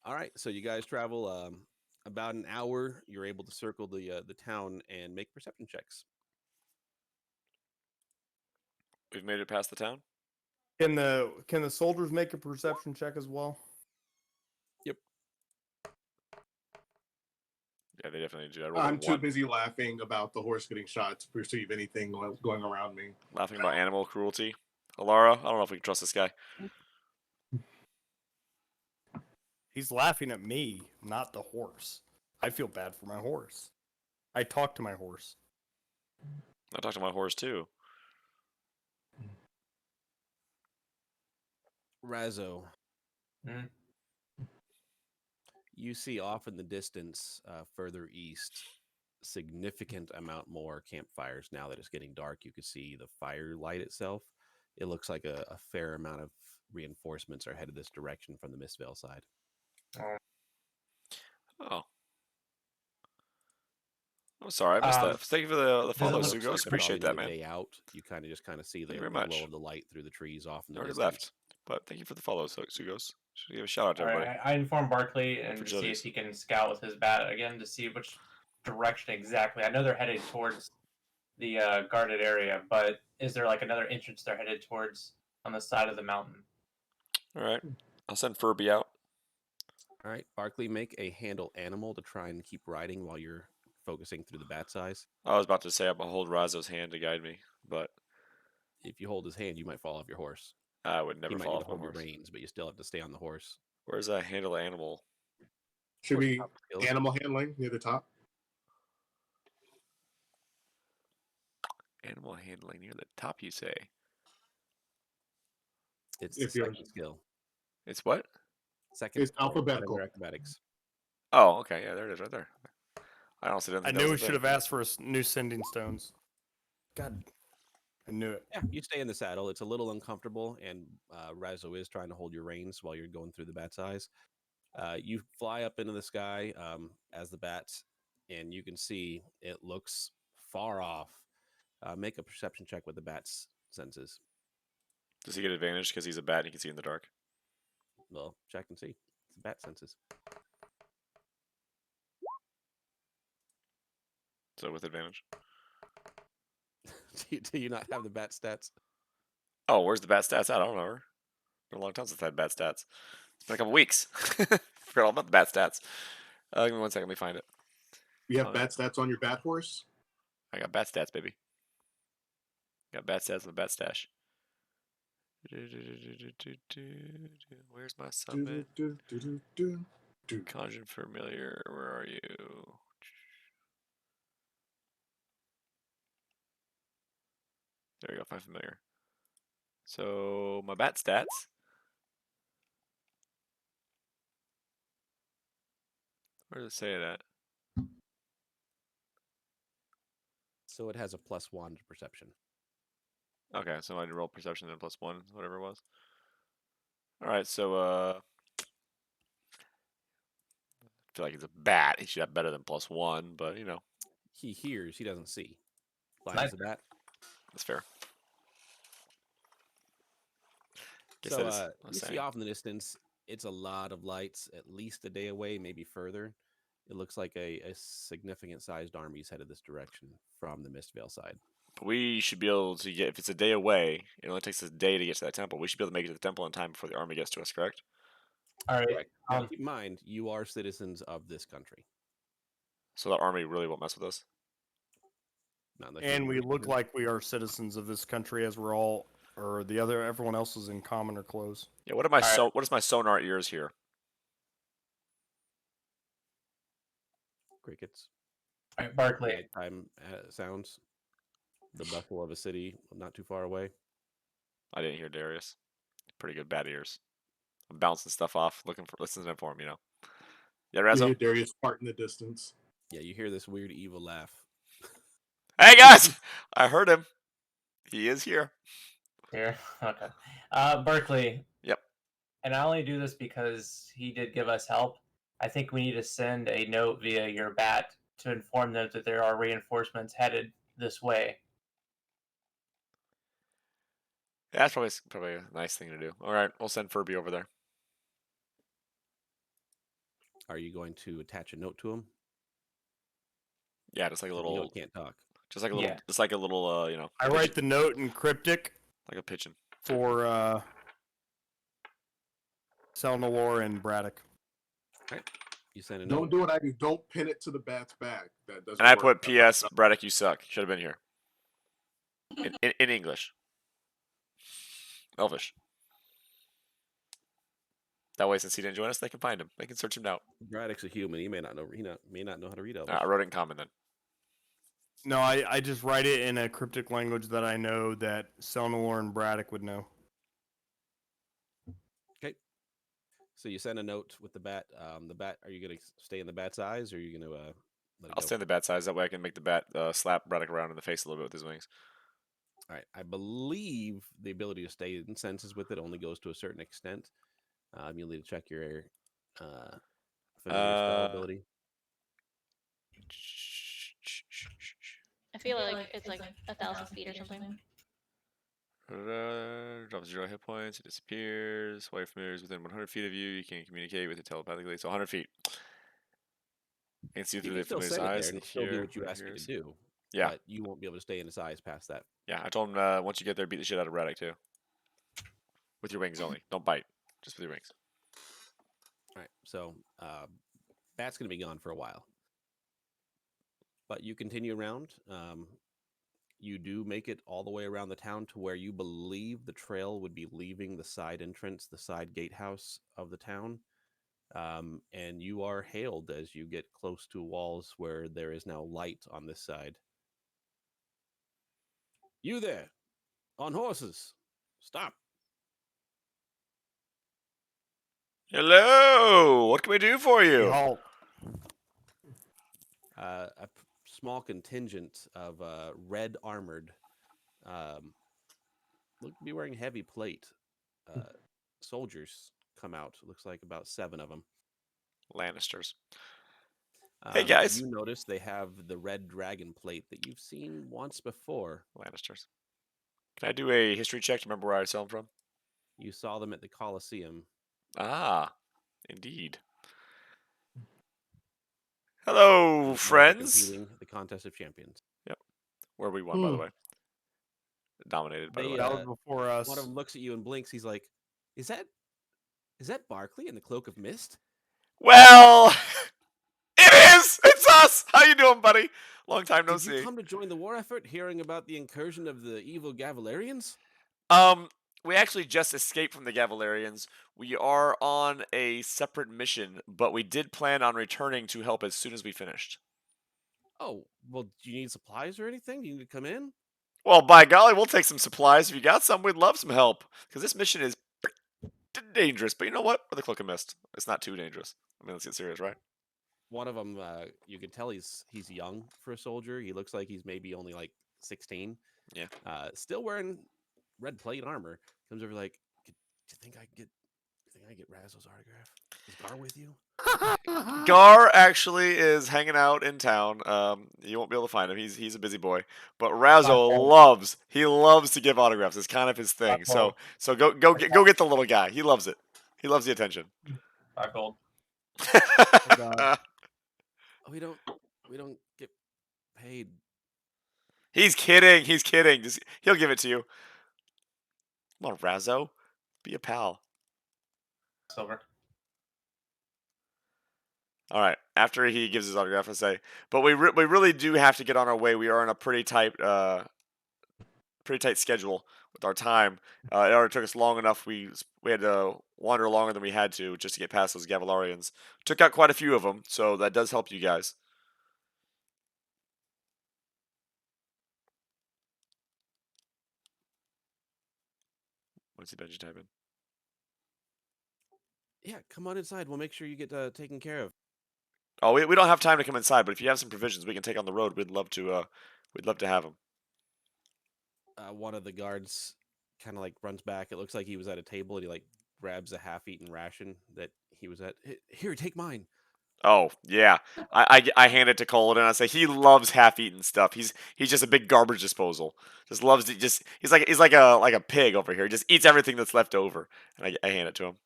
All right, so you guys travel about an hour. You're able to circle the town and make perception checks. We've made it past the town. Can the soldiers make a perception check as well? Yep. Yeah, they definitely do. I rolled I'm a too 1. busy laughing about the horse getting shot to perceive anything going around me. Laughing about animal cruelty. Alara, I don't know if we can trust this guy. He's laughing at me, not the horse. I feel bad for my horse. I talk to my horse. I talked to my horse too. Razzo, Mhm. you see off in the distance, further east, significant amount more campfires. Now that it's getting dark, you can see the firelight itself. It looks like a fair amount of reinforcements are headed this direction from the Mistvale side. Oh. I'm sorry, I missed that. Thank you for the does it follow, look- Looks Sugos. they're Appreciate probably that, man. day out. You kind of see Thank the you very glow much. of the light through the trees off in I the already distance. left, but thank you for the follow, Sugos. Should give a shout out to All everybody. right, I informed Barkley and to see Fragilities. if he can scout with his bat again to see which direction exactly. I know they're headed towards the guarded area, but is there like another entrance they're headed towards on the side of the mountain? All right, I'll send Furby out. All right, Barkley, make a handle animal to try and keep riding while you're focusing through the bat's eyes. I was about to say I'm gonna hold Razzo's hand to guide me, but If you hold his hand, you might fall off your horse. I would He never might fall need to off my hold your horse. reins, but you still have to stay on the horse. Where's that handle animal? Should Towards the be top of the hill. animal handling near the top. Animal handling near the top, you say? It's If the you're- second skill. It's what? Second It's skill, alphabetical. under acrobatics. Oh, okay, yeah, there it is, right there. I honestly didn't I think knew that we was a should thing. have asked for new sending stones. God, I knew it. Yeah, you stay in the saddle. It's a little uncomfortable, and Razzo is trying to hold your reins while you're going through the bat's eyes. You fly up into the sky as the bat, and you can see it looks far off. Make a perception check with the bat's senses. Does he get advantage because he's a bat and he can see in the dark? Well, check and see. It's the bat senses. So with advantage. Do you not have the bat stats? Oh, where's the bat stats at? I don't know. It's been a long time since I had bat stats. It's been a couple weeks. Forgot all about the bat stats. Give me 1 second. Let me find it. You have Oh, bat stats on your bat horse. I got bat stats, baby. Got bat stats in the bat stash. Where's my summon? Conjured familiar. Where are you? There we go. Find familiar. So my bat stats. Where does it say it at? So it has a +1 to perception. Okay, so I roll perception then +1, whatever it was. All right, so I feel like it's a bat. He should have better than +1, but you know, He hears, he doesn't see. Flying Nice. as a bat. that's fair. Guess So that is you see off in the distance, it's a lot of lights, at least a day away, maybe further. It looks like a significant sized army is headed this direction from the Mistvale side. But we should be able to get, if it's a day away, it only takes us a day to get to that temple. We should be able to make it to the temple in time before the army gets to us, correct? All right. Correct. Now, keep in mind, you are citizens of this country. So the army really won't mess with us. Not unless And you're we really look good. like we are citizens of this country, as we're all, or the other, everyone else is in commoner clothes. Yeah. What am I? Alright. What is my sonar ears here? Crickets. All right, Barkley. Nighttime sounds. The bustle of a city not too far away. I didn't hear Darius. Pretty good bat ears. I'm bouncing stuff off, listening for him. You know. Yeah, You Razzo. hear Darius fart in the distance. Yeah, you hear this weird evil laugh. Hey guys, I heard him. He is here. Here. Okay. Berkeley. Yep. And I only do this because he did give us help. I think we need to send a note via your bat to inform them that there are reinforcements headed this way. Yeah, that's probably a nice thing to do. All right, we'll send Furby over there. Are you going to attach a note to him? Yeah, just like a You know little, he can't talk. just like a little, Yeah. just like a little, you know. I write the note in cryptic like a pigeon. for Selnalor and Braddock. You send a Don't note. do what I do. Don't pin it to the bat's back. That doesn't And I work. put P.S. Braddock, you suck. Should have been here. In English. Elvish. That way, since he didn't join us, they can find him. They can search him out. Braddock's a human. He may not know. May not know how to read Elvish. I wrote it in common then. No, I just write it in a cryptic language that I know that Selnor and Braddock would know. Okay. So you send a note with the bat. The bat. Are you going to stay in the bat's eyes, or are you going to let it I'll go? stay in the bat size. That way I can make the bat slap Braddock around in the face a little bit with his wings. All right. I believe the ability to stay in senses with it only goes to a certain extent. You'll need to check your familiar spell ability. I feel like it's like 1,000 feet or something. Drops 0 hit points. It disappears. While your familiar is within 100 feet of you, you can communicate with it telepathically. So 100 feet. You can see You through can the still familiar's send it there, eyes and and it'll still do hear what you what it ask it hears. to do. Yeah. But you won't be able to stay in its eyes past that. Yeah, I told him once you get there, beat the shit out of Braddock too. With your wings only. Don't bite. Just with your wings. All right. So bat's going to be gone for a while. But you continue around. You do make it all the way around the town to where you believe the trail would be leaving the side entrance, the side gatehouse of the town. And you are hailed as you get close to walls where there is now light on this side. You there, on horses, stop. Hello! What can we do for you? Halt. A small contingent of red armored, look to be wearing heavy plate. Soldiers come out. Looks like about 7 of them. Lannisters. Hey, guys. You notice they have the red dragon plate that you've seen once before. Lannisters. Can I do a history check to remember where I saw them from? You saw them at the Colosseum. Ah, indeed. Hello, When friends. competing the contest of champions. Yep. Where we won, by the way. Dominated, by the way. That was before us. One of them looks at you and blinks. He's like, "Is that Barkley in the cloak of mist?" Well, it is. It's us. How you doing, buddy? Long time no Did see. you come to join the war effort, hearing about the incursion of the evil Gavalarians? We actually just escaped from the Gavalarians. We are on a separate mission, but we did plan on returning to help as soon as we finished. Oh, well, do you need supplies or anything? Do you need to come in? Well, by golly, we'll take some supplies. If you got some, we'd love some help. Because this mission is dangerous. But you know what? For the Cloak of Mist, it's not too dangerous. I mean, let's get serious, right? One of them, you can tell he's young for a soldier. He looks like he's maybe only like 16. Yeah. Still wearing red plate armor. Comes over like, do you think I get Razzle's autograph? Is Gar with you? Gar actually is hanging out in town. You won't be able to find him. He's a busy boy. But Razzo loves to give autographs. It's kind of his thing. So go get the little guy. He loves it. He loves the attention. 5 gold. We don't get paid. He's kidding. He'll give it to you. Come on, Razzo. Be a pal. Silver. All right. After he gives his autograph, I say, but we really do have to get on our way. We are on a pretty tight schedule with our time. It already took us long enough. We had to wander longer than we had to just to get past those Gavalarians. Took out quite a few of them, so that does help you guys. What's the Benji type in? Yeah, come on inside. We'll make sure you get taken care of. Oh, we don't have time to come inside, but if you have some provisions we can take on the road, we'd love to have them. One of the guards kind of like runs back. It looks like he was at a table and he like grabs a half-eaten ration that he was at. Here, take mine. Oh yeah, I hand it to Colin and I say he loves half-eaten stuff. He's just a big garbage disposal. Just loves to he's like a pig over here. He just eats everything that's left over, and I hand it to him.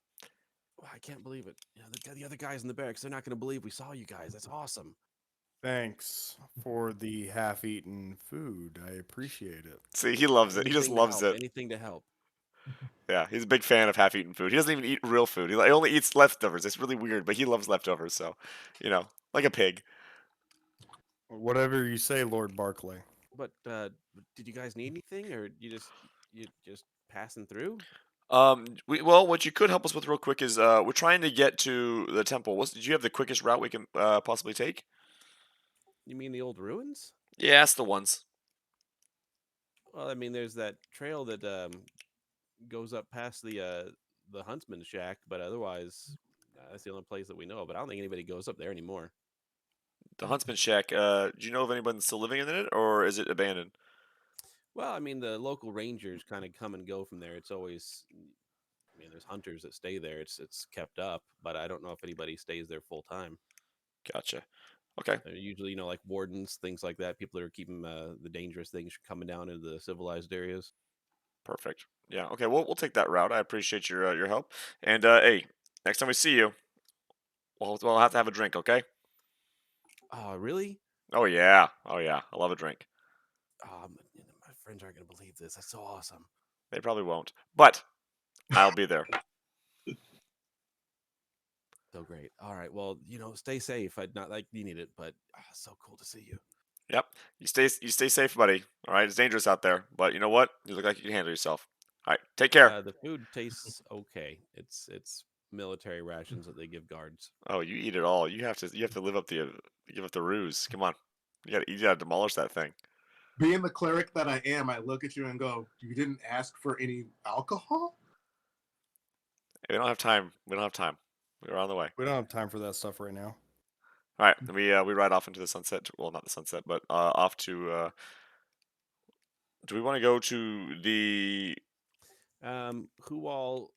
Oh, I can't believe it. You know, the other guys in the barracks, they're not going to believe we saw you guys. That's awesome. Thanks for the half-eaten food. I appreciate it. See, he loves it. He just loves it. Anything to help. Yeah, he's a big fan of half-eaten food. He doesn't even eat real food. He only eats leftovers. It's really weird, but he loves leftovers. So, like a pig. Whatever you say, Lord Barclay. But did you guys need anything, or you just passing through? Well, what you could help us with real quick is we're trying to get to the temple. Did you have the quickest route we can possibly take? You mean the old ruins? Yeah, that's the ones. Well, I mean, there's that trail that goes up past the huntsman shack, but otherwise, that's the only place that we know. But I don't think anybody goes up there anymore. The Huntsman Shack. Do you know of anyone still living in it, or is it abandoned? Well, I mean, the local rangers kind of come and go from there. It's always, I mean, there's hunters that stay there. It's kept up, but I don't know if anybody stays there full time. Gotcha. Okay. They're usually, like wardens, things like that. People that are keeping the dangerous things from coming down into the civilized areas. Perfect. Yeah. Okay. We'll take that route. I appreciate your help. And hey, next time we see you, we'll have to have a drink. Okay. Oh, really? Oh yeah. Oh yeah. I love a drink. My friends aren't going to believe this. That's so awesome. They probably won't, but I'll be there. So great. All right. Well, stay safe. I'd not like you need it, but so cool to see you. Yep. You stay safe, buddy. All right. It's dangerous out there, but you know what? You look like you can handle yourself. All right. Take care. The food tastes okay. It's military rations that they give guards. Oh, you eat it all. You have to live up the give up the ruse. Come on. You gotta demolish that thing. Being the cleric that I am, I look at you and go, "You didn't ask for any alcohol?" Hey, we don't have time. We don't have time. We're on the way. We don't have time for that stuff right now. All right. We ride off into the sunset. Well, not the sunset, but off to. Do we want to go to the? Who all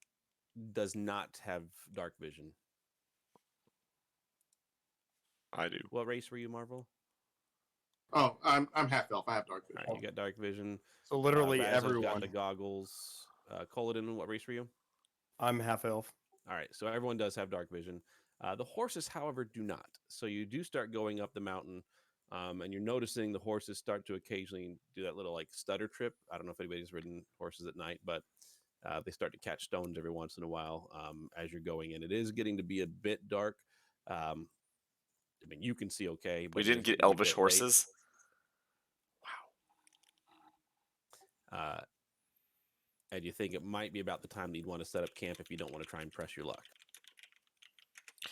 does not have dark vision? I do. What race were you, Marvel? Oh, I'm half elf. I have dark All vision. right, you got dark vision. So literally Razzo's everyone. got the goggles. Coladin, what race were you? I'm half elf. All right, so everyone does have dark vision. The horses, however, do not. So you do start going up the mountain, and you're noticing the horses start to occasionally do that little like stutter trip. I don't know if anybody's ridden horses at night, but they start to catch stones every once in a while as you're going in. It is getting to be a bit dark. I mean, you can see okay, but We it didn't is get getting a elvish bit late. horses. And you think it might be about the time that you'd want to set up camp if you don't want to try and press your luck.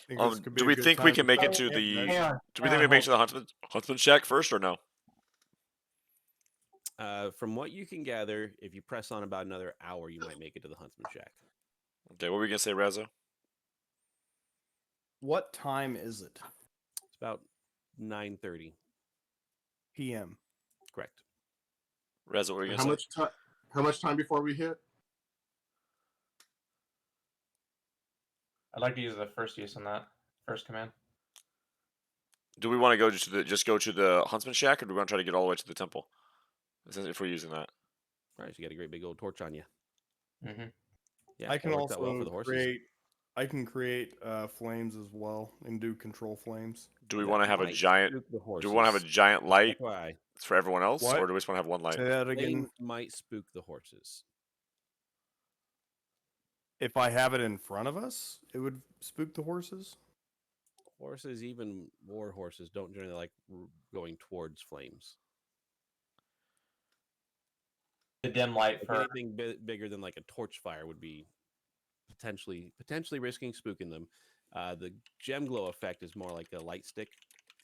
Do we think we can make it to the? Do we think we make it to the huntsman shack first or no? From what you can gather, if you press on about another hour, you might make it to the huntsman shack. Okay, what were we gonna say, Razzo? What time is it? It's about 9:30. PM. Correct. Razzo, what were you How gonna say? How much time before we hit? I'd like to use the first use on that first command. Do we want to go just go to the huntsman shack, or do we want to try to get all the way to the temple? If we're using that. All right, so you got a great big old torch on you. Mm-hmm. Yeah, I can that works out well for the also horses. create flames as well and do control flames. Do we That want to have a might giant? spook the Do we want to have a giant light FYI. for everyone else, What? or do we just want to have one light? Say that again. Flame might spook the horses. If I have it in front of us, it would spook the horses. Horses, even war horses, don't generally like going towards flames. The dim light Like for anything bigger than like a torch fire would be potentially risking spooking them. The gem glow effect is more like a light stick,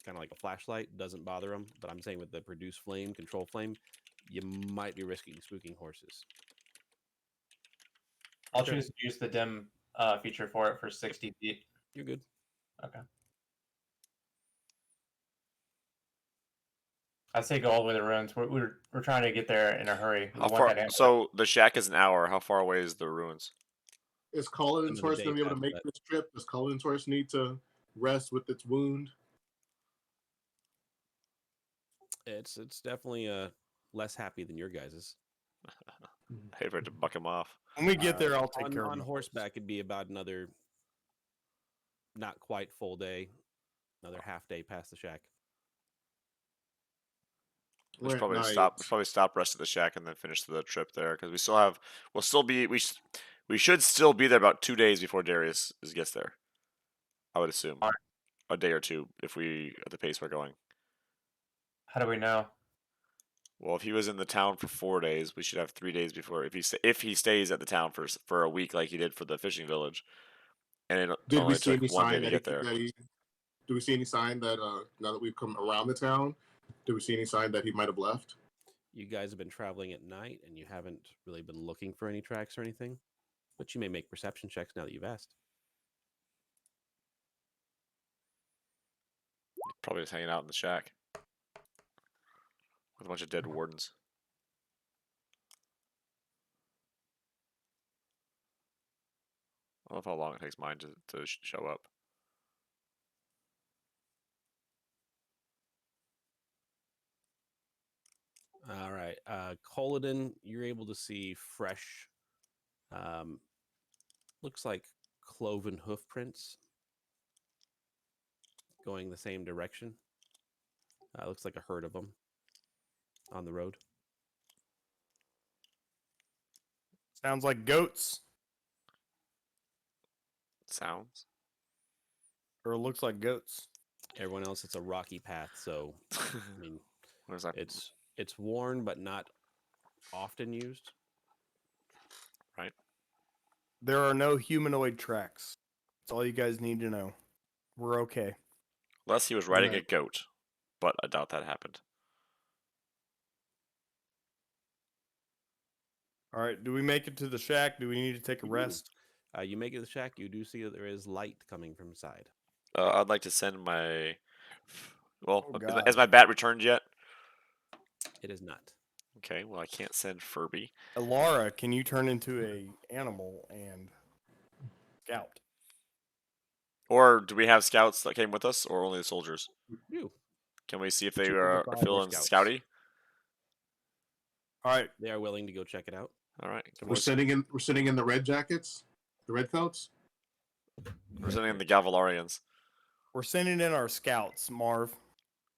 kind of like a flashlight. Doesn't bother them. But I'm saying with the produce flame, control flame, you might be risking spooking horses. I'll choose to use the dim feature for it for 60 feet. You're good. Okay. I'd say go all the way to the ruins. We're trying to get there in a hurry. We How want far? that answer. So the shack is an hour. How far away is the ruins? Is Colin's horse going to be able to past make that. this trip? Does Colin's horse need to rest with its wound? It's definitely less happy than your guys's. I hate for it to buck him off. When we get there, I'll take on, care of on my horseback. It'd be about another, not quite full day, another half day past the shack. Let's We're at probably night. stop, rest at the shack, and then finish the trip there because we should still be there about 2 days before Darius gets there. I would assume Alright. a day or two if we at the pace we're going. How do we know? Well, if he was in the town for 4 days, we should have 3 days before. If he stays at the town for a week like he did for the fishing village, and it Did we only see took any 1 day sign to that get there. do we see any sign that now that we've come around the town, do we see any sign that he might have left? You guys have been traveling at night, and you haven't really been looking for any tracks or anything. But you may make perception checks now that you've asked. Probably just hanging out in the shack with a bunch of dead wardens. I don't know how long it takes mine to show up. All right. Colodon, you're able to see fresh, looks like cloven hoof prints going the same direction. Looks like a herd of them on the road. Sounds like goats. Sounds. Or it looks like goats. Everyone else, it's a rocky path, so I mean, What is that? it's worn but not often used. Right. There are no humanoid tracks. That's all you guys need to know. We're okay. Unless he was riding a Right. goat, but I doubt that happened. All right. Do we make it to the shack? Do we need to take a rest? You make it to the shack. You do see that there is light coming from inside. I'd like to send my. Well, Oh, has God. my bat returned yet? It is not. Okay, well I can't send Furby. Alara, can you turn into a animal and scout? Or do we have scouts that came with us, or only the soldiers? You. Can we see if they Two of the are five feeling scouts. scouty? All right. They are willing to go check it out. All right, We're sitting in the red jackets, the red coats. we're sending in the Gavalarians. We're sending in our scouts, Marv.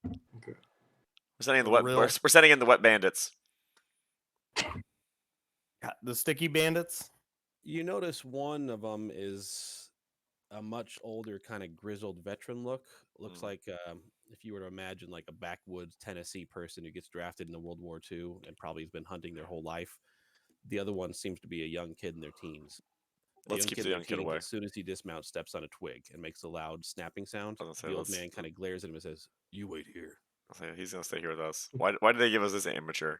Okay. We're sending in the The wet. real- We're sending in the wet bandits. The sticky bandits. You notice one of them is a much older, kind of grizzled veteran look. Looks like if you were to imagine like a backwoods Tennessee person who gets drafted in World War II and probably has been hunting their whole life. The other one seems to be a young kid in their teens. Let's keep the young kid away. As soon as he dismounts, steps on a twig and makes a loud snapping sound. I was gonna say, The old let's- man kind of glares at him and says, "You wait here." He's gonna stay here with us. Why did they give us this amateur?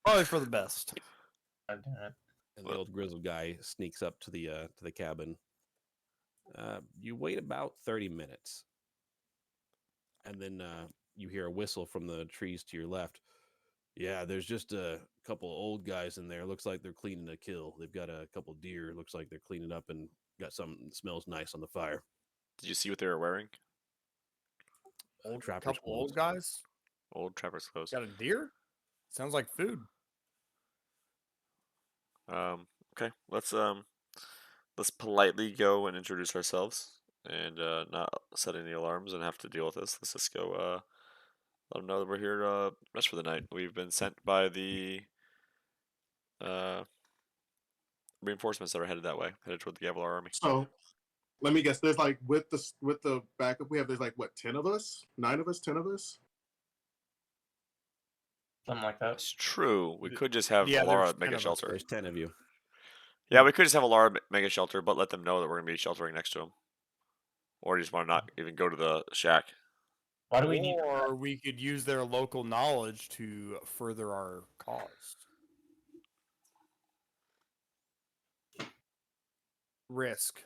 Probably for the best. And the old grizzled guy sneaks up to the cabin. You wait about 30 minutes, and then you hear a whistle from the trees to your left. Yeah, there's just a couple old guys in there. Looks like they're cleaning a kill. They've got a couple deer. Looks like they're cleaning up and got something that smells nice on the fire. Did you see what they were wearing? Old trappers Couple old clothes. guys. Old trappers' clothes. Got a deer? Sounds like food. Okay, let's politely go and introduce ourselves and not set any alarms and have to deal with this. Let's just go let them know that we're here to rest for the night. We've been sent by the reinforcements that are headed that way, headed toward the Gavilar army. So, let me guess. There's like with the backup we have. There's like what, 10 of us, 9 of us, 10 of us. Something like that. It's true. We could just have Yeah, Alara there's 10 make a of us. shelter. There's 10 of you. Yeah, we could just have Alara make a shelter, but let them know that we're going to be sheltering next to them. Or you just want to not even go to the shack. Why do we need? Or we could use their local knowledge to further our cause. Risk.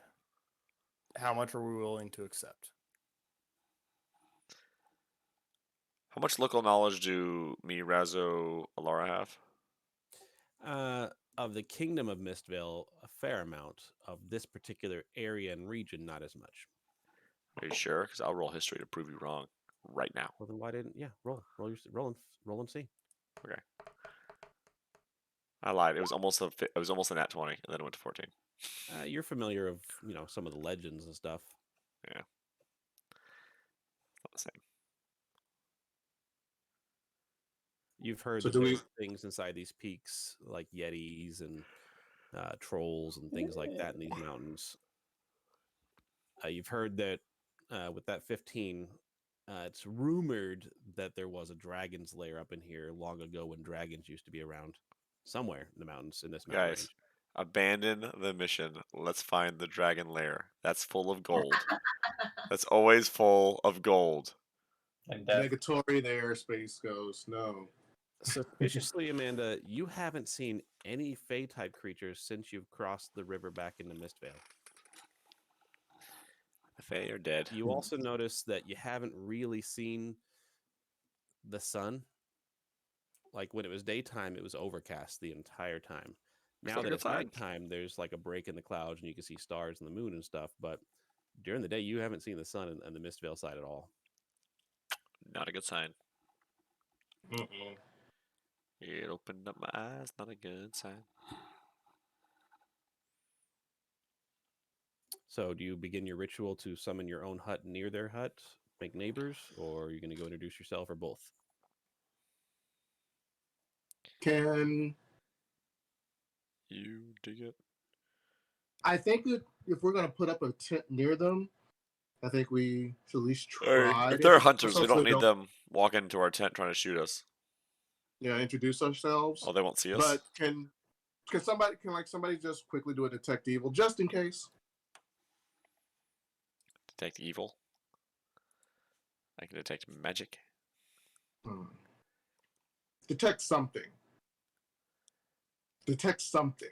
How much are we willing to accept? How much local knowledge do me, Razzo, Alara have? Of the Kingdom of Mistvale, a fair amount. Of this particular area and region, not as much. Are you sure? Because I'll roll history to prove you wrong right now. Well, then why didn't? Yeah, roll and see. Okay. I lied. It was almost a nat 20, and then it went to 14. You're familiar of some of the legends and stuff. Yeah. Not the same. You've heard So that do there's things inside these peaks, like yetis and trolls and things like that in these mountains. You've heard that with that 15, It's rumored that there was a dragon's lair up in here long ago when dragons used to be around somewhere in the mountains in this mountain Guys, range. abandon the mission. Let's find the dragon lair. That's full of gold. That's always full of gold. And death. Negatory there, Space Ghost. No. Suspiciously, Amanda, you haven't seen any Fey type creatures since you've crossed the river back into Mistvale. The Fae are dead. You also notice that you haven't really seen the sun. Like when it was daytime, it was overcast the entire time. Now not a that good it's sign. nighttime, there's like a break in the clouds and you can see stars and the moon and stuff. But during the day, you haven't seen the sun and the Mistvale side at all. Not a good sign. Mm-mm. It opened up my eyes. Not a good sign. So, do you begin your ritual to summon your own hut near their hut, make neighbors, or are you going to go introduce yourself, or both? Can You dig it? I think that if we're gonna put up a tent near them, I think we should at least Or try. if to they're introduce hunters, we ourselves so don't they need them walking into our tent trying to shoot us. Yeah, introduce ourselves. Oh, they won't see us? But can somebody just quickly do a detect evil just in case? Detect evil. I can detect magic. Detect something. Detect something.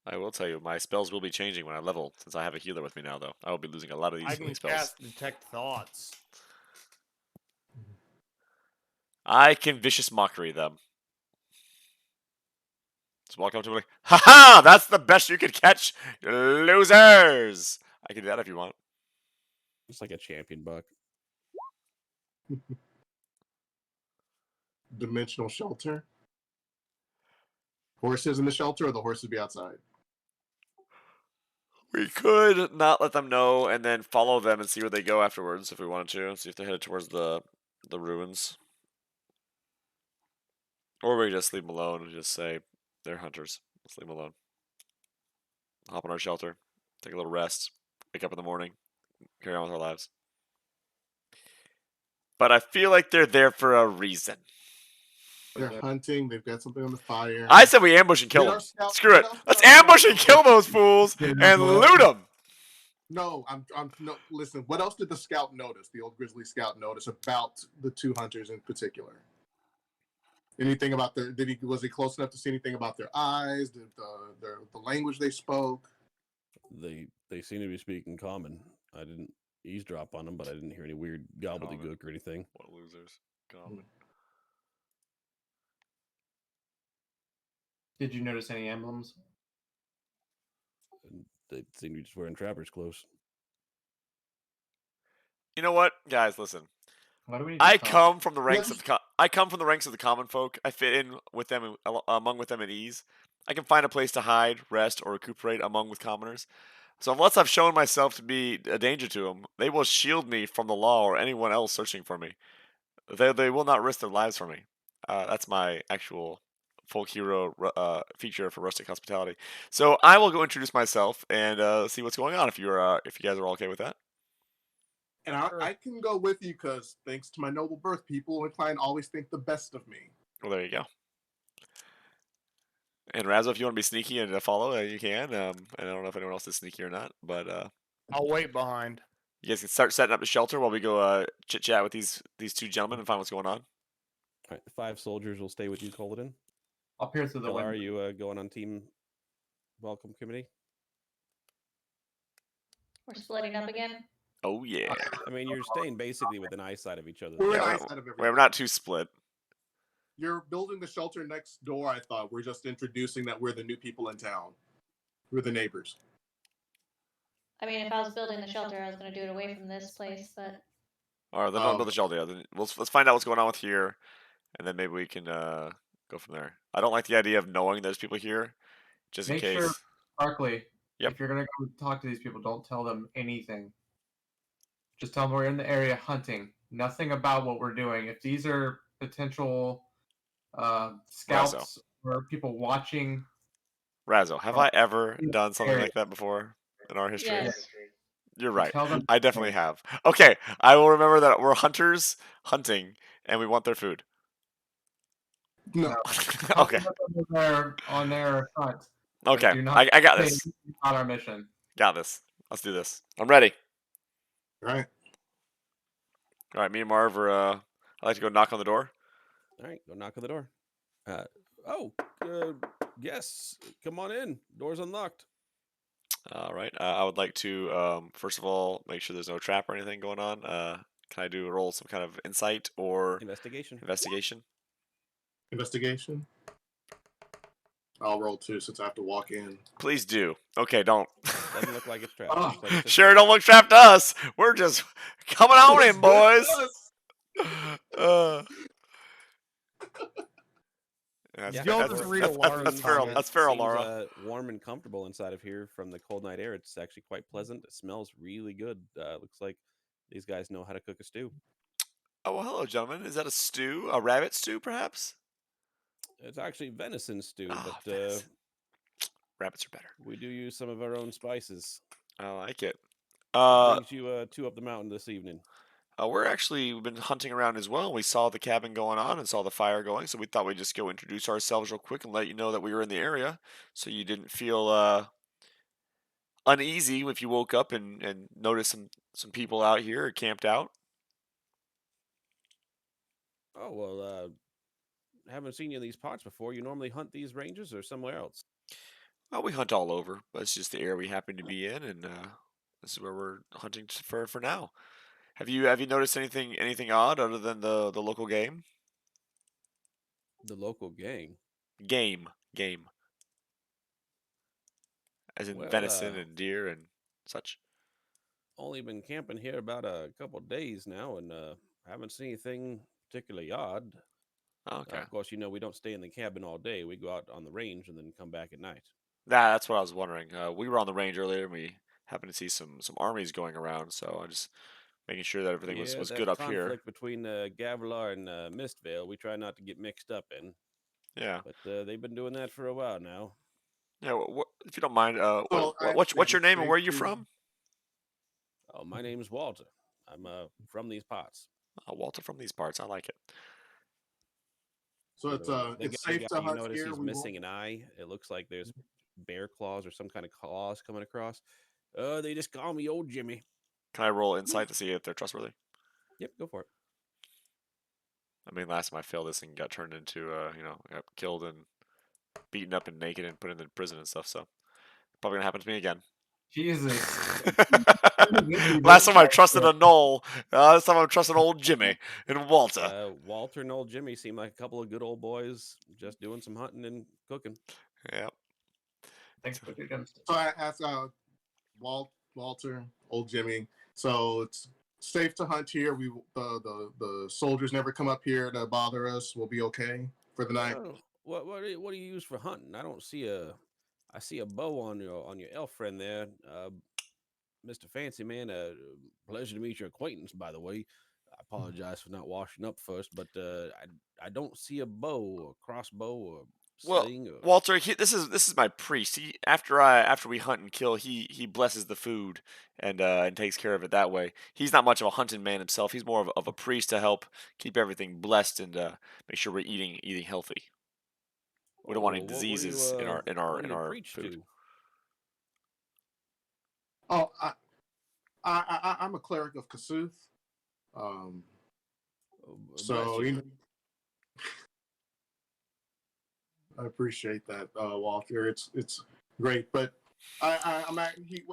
I will tell you, my spells will be changing when I level, since I have a healer with me now, though. I will be losing a lot of these I healing can spells. cast detect thoughts. I can vicious mockery them. Just walk up to them like, ha! That's the best you could catch, losers! I can do that if you want. Just like a champion buck. Dimensional shelter. Horses in the shelter, or the horses be outside? We could not let them know and then follow them and see where they go afterwards if we wanted to. See if they're headed towards the ruins. Or we just leave them alone and just say, they're hunters. Let's leave them alone. Hop in our shelter. Take a little rest. Wake up in the morning. Carry on with our lives. But I feel like they're there for a reason. They're hunting. They've got something on the fire. I said we ambush and kill Did them. our scout- Screw did it. our Let's scout ambush know- and kill those fools and loot them. No, no. Listen, what else did the scout notice? The old grizzly scout notice about the two hunters in particular. Anything about their? Was he close enough to see anything about their eyes, the language they spoke? They seem to be speaking common. I didn't eavesdrop on them, but I didn't hear any weird gobbledygook or anything. What losers? Common. Did you notice any emblems? And they seem to be just wearing trappers' clothes. You know what, guys? Listen. Why do we need to I talk? come from the ranks of the common folk. I fit in with them among with them at ease. I can find a place to hide, rest, or recuperate among with commoners. So unless I've shown myself to be a danger to them, they will shield me from the law or anyone else searching for me. They will not risk their lives for me. That's my actual folk hero feature for rustic hospitality. So I will go introduce myself and see what's going on. If you guys are all okay with that. And I can go with you because thanks to my noble birth, people inclined always think the best of me. Well, there you go. And Razzo, if you want to be sneaky and follow, you can. And I don't know if anyone else is sneaky or not, but I'll wait behind. you guys can start setting up the shelter while we go chit chat with these two gentlemen and find what's going on. All right, the 5 soldiers will stay with you, Coladin. I'll peer through the Pilar, window. are you going on team welcome committee? We're splitting up again. Oh yeah. I mean, you're staying basically within eyesight of each other. We're in Yeah, eyesight of everything. We're not too split. You're building the shelter next door. I thought we're just introducing that we're the new people in town. We're the neighbors. I mean, if I was building the shelter, I was going to do it away from this place, but All right, then don't build the shelter. Then let's find out what's going on with here, and then maybe we can go from there. I don't like the idea of knowing there's people here, just in Make case. sure, Barkley, Yep. if you're gonna go talk to these people, don't tell them anything. Just tell them we're in the area hunting. Nothing about what we're doing. If these are potential scouts or people watching, Razzo, have I ever done something area. like that before in our history? Yes. You're right. Tell them. I definitely have. Okay, I will remember that we're hunters hunting, and we want their food. No. Okay. On their front. Okay. Do not I got say this. on our mission. Got this. Let's do this. I'm ready. Right. All right, me and Marv are. I'd like to go knock on the door. All right, go knock on the door. Yes, come on in. Door's unlocked. All right. I would like to, first of all, make sure there's no trap or anything going on. Can I roll some kind of insight or Investigation. Investigation. I'll roll 2 since I have to walk in. Please do. Okay, don't. Doesn't look like it's trapped. Oh, Looks like it's a Sure, trap. don't look trapped to us. We're just coming on in, boys. Yeah, Y'all for- just read for- Alara's feral. comment. That's feral, Seems, Laura. warm and comfortable inside of here from the cold night air. It's actually quite pleasant. It smells really good. Looks like these guys know how to cook a stew. Oh, well, hello, gentlemen. Is that a stew? A rabbit stew, perhaps? It's actually venison stew, Oh, but venison. Rabbits are better. we do use some of our own spices. I like it. What brings you two up the mountain this evening? We've been hunting around as well. We saw the cabin going on and saw the fire going, so we thought we'd just go introduce ourselves real quick and let you know that we were in the area, so you didn't feel uneasy if you woke up and noticed some people out here camped out. Oh well, haven't seen you in these parts before. You normally hunt these ranges or somewhere else? Well, we hunt all over, but it's just the area we happen to be in, and this is where we're hunting for now. Have you noticed anything odd other than the local game? The local gang. Game, as in Well, venison and deer and such. only been camping here about a couple days now, and haven't seen anything particularly odd. Okay. Of course, we don't stay in the cabin all day. We go out on the range and then come back at night. That's what I was wondering. We were on the range earlier, and we happened to see some armies going around. So I just making sure that everything was that good up here. conflict between Gavilar and Mistvale, we try not to get mixed up in. Yeah. But they've been doing that for a while now. Yeah. If you don't mind, Well, what's your name and where are you actually- from? Oh, my name's Walter. I'm from these parts. Walter from these parts. I like it. So it's The safe guy, to you hunt notice here. he's We missing an eye. It looks like there's bear claws or some kind of claws coming across. They just call me Old Jimmy. Can I roll insight to see if they're trustworthy? Yep, go for it. I mean, last time I failed this and got turned into, got killed and beaten up and naked and put into prison and stuff. So probably gonna happen to me again. Jesus. Last time I trusted a Knoll. This time I'm trusting old Jimmy and Walter. Walter and Old Jimmy seem like a couple of good old boys just doing some hunting and cooking. Yeah. Thanks for the So I asked Walter, Old Jimmy. So it's safe to hunt here. We the soldiers never come up here to bother us. We'll be okay for the night. Oh, what do you use for hunting? I see a bow on your elf friend there, Mr. Fancy Man. Pleasure to meet your acquaintance, by the way. I apologize for not washing up first, but I don't see a bow or crossbow or sling. Or... Walter, this is my priest. He after we hunt and kill, he blesses the food and takes care of it that way. He's not much of a hunting man himself. He's more of a priest to help keep everything blessed and make sure we're eating healthy. We don't want any diseases in our food. To? Oh, I'm a cleric of Kasuth. So I appreciate that, Walter. It's great, but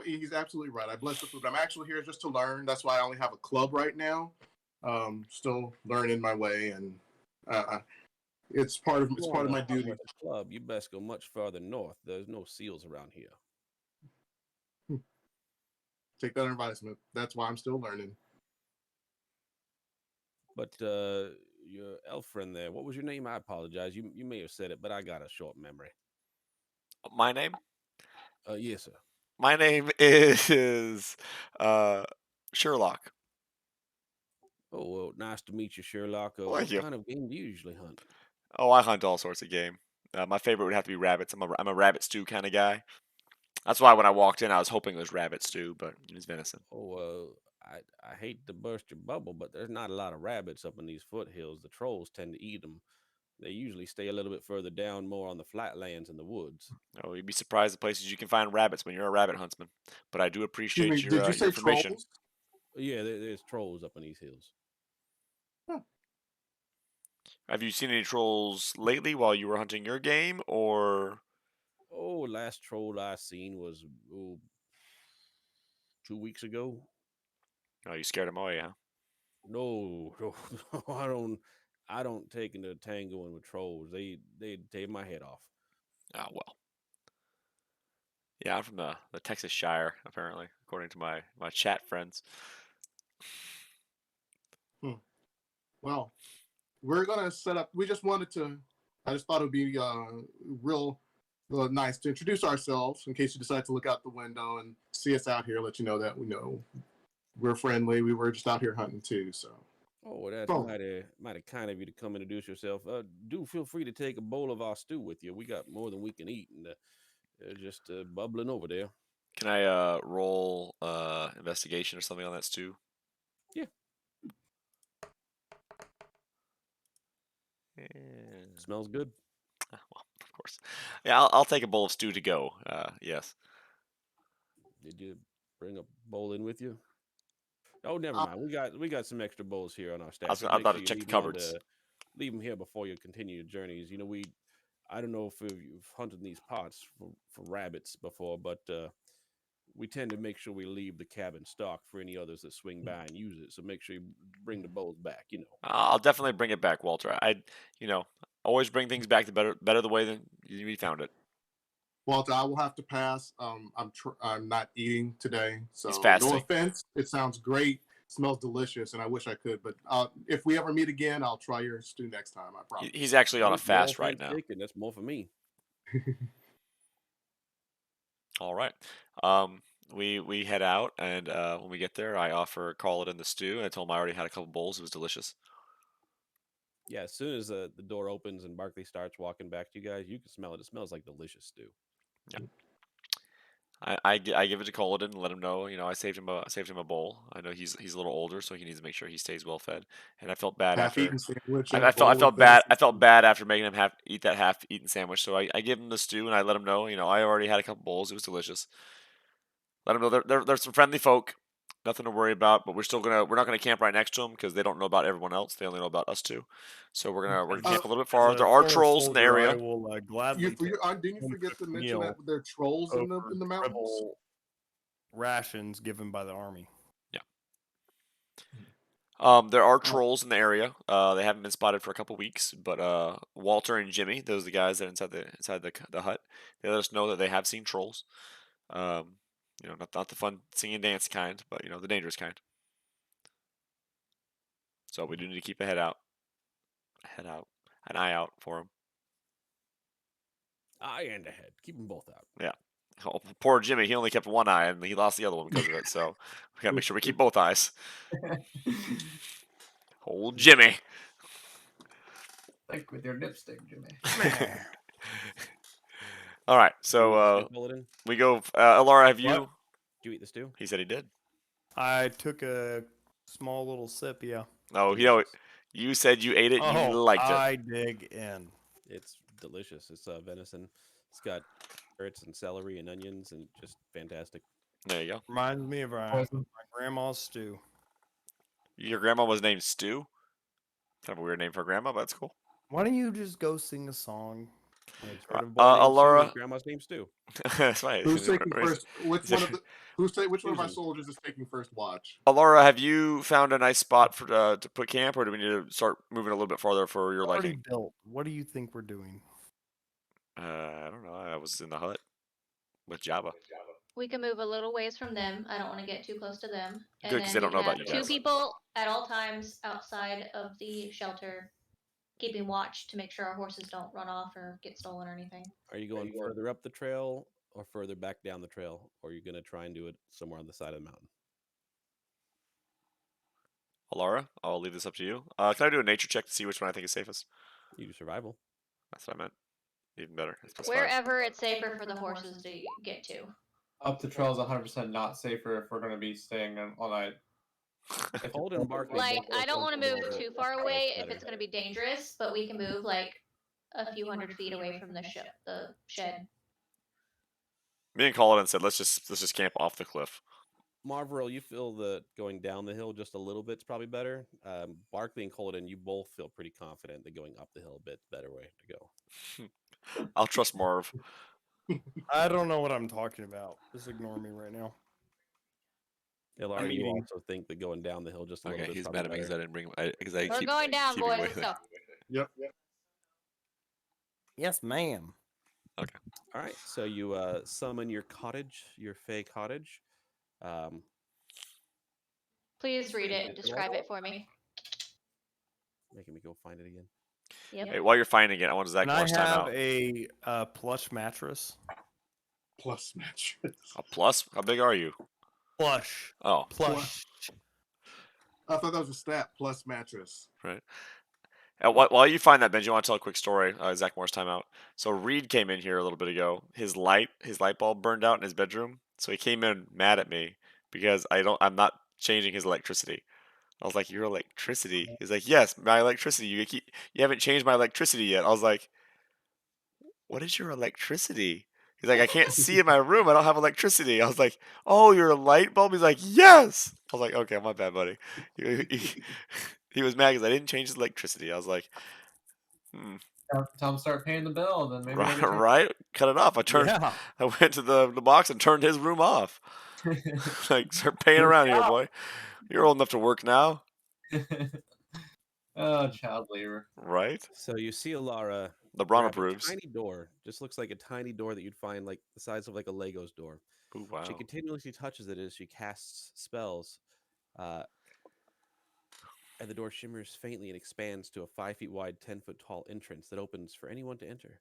he's absolutely right. I bless the food. I'm actually here just to learn. That's why I only have a club right now. Still learning my way, and it's part of my duty. Club, you best go much farther north. There's no seals around here. Take that advisement. That's why I'm still learning. But your elf friend there, what was your name? I apologize. You may have said it, but I got a short memory. My name? Yes, sir. My name is Sherlock. Oh, well, nice to meet you, Sherlock. What kind of game do you usually hunt? Oh, I hunt all sorts of game. My favorite would have to be rabbits. I'm a rabbit stew kind of guy. That's why when I walked in, I was hoping it was rabbit stew, but it was venison. Oh, I hate to burst your bubble, but there's not a lot of rabbits up in these foothills. The trolls tend to eat them. They usually stay a little bit further down, more on the flatlands in the woods. Oh, you'd be surprised the places you can find rabbits when you're a rabbit huntsman. But I do Excuse me, appreciate did you your say information. trolls? Yeah, there's trolls up in these hills. Have you seen any trolls lately while you were hunting your game, or Oh, last troll I seen was 2 weeks ago. oh, you scared them away? Huh? No, no, I don't take into tangoing with trolls. They take my head off. Oh well. Yeah, I'm from the Texas Shire, apparently, according to my chat friends. Well, we're gonna set up. We just wanted to. I just thought it would be real nice to introduce ourselves in case you decide to look out the window and see us out here. Let you know that we know we're friendly. We were just out here hunting too. So. Oh, well, that's Oh. mighty kind of you to come introduce yourself. Do feel free to take a bowl of our stew with you. We got more than we can eat, and they're just bubbling over there. Can I roll investigation or something on that stew? Yeah. Yeah. Smells good. Well, of course. Yeah, I'll take a bowl of stew to go. Yes. Did you bring a bowl in with you? Oh, never mind. We got some extra bowls here on our staff. Just I make thought sure to you check the leave 'em on cupboards. leave them here before you continue your journeys. You know, I don't know if you've hunted these pots for rabbits before, but we tend to make sure we leave the cabin stocked for any others that swing by and use it. So make sure you bring the bowls back. You know. I'll definitely bring it back, Walter. Always bring things back the better the way than we found it. Walter, I will have to pass. I'm not eating today, He's so no fasting. offense. It sounds great, smells delicious, and I wish I could. But if we ever meet again, I'll try your stew next time. I promise. He's actually on a No fast right offense now. taken. That's more for me. All right. We head out, and when we get there, I offer call it in the stew. And I told him I already had a couple bowls. It was delicious. Yeah, as soon as the door opens and Barkley starts walking back to you guys, you can smell it. It smells like delicious stew. Yeah. I give it to Colin and let him know. I saved him a bowl. I know he's a little older, so he needs to make sure he stays well fed. And I felt bad after. Half-eaten sandwich. I felt bad. I felt bad after making him eat that half-eaten sandwich. So I give him the stew and I let him know. I already had a couple bowls. It was delicious. Let him know they're some friendly folk. Nothing to worry about. But we're not gonna camp right next to them because they don't know about everyone else. They only know about us two. So we're gonna camp a little bit far. There are trolls in the area. I will gladly. Didn't you forget to mention that there are trolls in the mountains? Rations given by the army. There are trolls in the area. They haven't been spotted for a couple weeks, but Walter and Jimmy, those are the guys that are inside the hut. They let us know that they have seen trolls. Not the fun sing and dance kind, but the dangerous kind. So we do need to keep an eye out for them. Eye and a head. Keep them both out. Yeah. Oh, poor Jimmy, he only kept one eye and he lost the other one because of it. So we gotta make sure we keep both eyes. Old Jimmy. Like with your dipstick, Jimmy. All right, so we go. Alara, have you? Did you eat the stew? He said he did. I took a small little sip. Yeah. Oh, you said you ate it. And you liked it. I dig in. It's delicious. It's venison. It's got carrots and celery and onions and just fantastic. There you go. Reminds me of my grandma's stew. Your grandma was named Stu. Kind of a weird name for a grandma, but that's cool. Why don't you just go sing a song? Alara. Grandma's name Stu. That's right. Who's taking first? Which one of my soldiers is taking first watch? Alara, have you found a nice spot for to put camp, or do we need to start moving a little bit farther for your Already liking? built. What do you think we're doing? I don't know. I was in the hut with Java. We can move a little ways from them. I don't want to get too close to them. Good, 'cause they don't know about you Two guys. people at all times outside of the shelter, keeping watch to make sure our horses don't run off or get stolen or anything. Are you going further up the trail or further back down the trail? Or are you going to try and do it somewhere on the side of the mountain? Alara, I'll leave this up to you. Can I do a nature check to see which one I think is safest? You do survival. That's what I meant. Even better. It's +5. Wherever it's safer for the horses to get to. Up the trail is 100% not safer if we're going to be staying all night. Cold and Barkley Like, both I don't want to know move that too far away if it's going to be dangerous, but we can move like a few hundred feet away from the shed. Me and Colin said let's just camp off the cliff. Marvel, you feel that going down the hill just a little bit's probably better. Barkley and Colden, you both feel pretty confident that going up the hill a bit's the better way to go. I'll trust Marv. I don't know what I'm talking about. Just ignore me right now. Ilara, I'm you eating. also think that going down the hill just a little Okay, bit. he's mad at me because I didn't bring. Because I We're keep going down, keeping boys. away Let's there. go. Yep. Yes, ma'am. All right, so you summon your cottage, your Fey cottage. Please read it and describe it for me. Making me go find it again. Yep. Hey, while you're finding it, I want Zach Can I Morris time have out. a plush mattress? Plus mattress. A plus? How big are you? Plush. Oh, Plush. I thought that was a stat. Plus mattress. right. While you find that, Benji, I want to tell a quick story. Zach Morris time out. So Reed came in here a little bit ago. His light bulb burned out in his bedroom. So he came in mad at me because I'm not changing his electricity. I was like, your electricity? He's like, yes, my electricity. You haven't changed my electricity yet. I was like, what is your electricity? He's like, I can't see in my room. I don't have electricity. I was like, oh, you're a light bulb? He's like, yes. I was like, okay, my bad, buddy. He was mad because I didn't change his electricity. I was like, Tell him start paying the bill, then maybe right, right, cut it off. Yeah. I went to the box and turned his room off. Like, start paying around here, boy. You're old enough to work now, Oh, child labor. right? So you see Ilara LeBron grab approves. a tiny door, just looks like a tiny door that you'd find like the size of like a Legos door. Ooh, wow. She continuously touches it as she casts spells, and the door shimmers faintly and expands to a 5 feet wide, 10-foot tall entrance that opens for anyone to enter.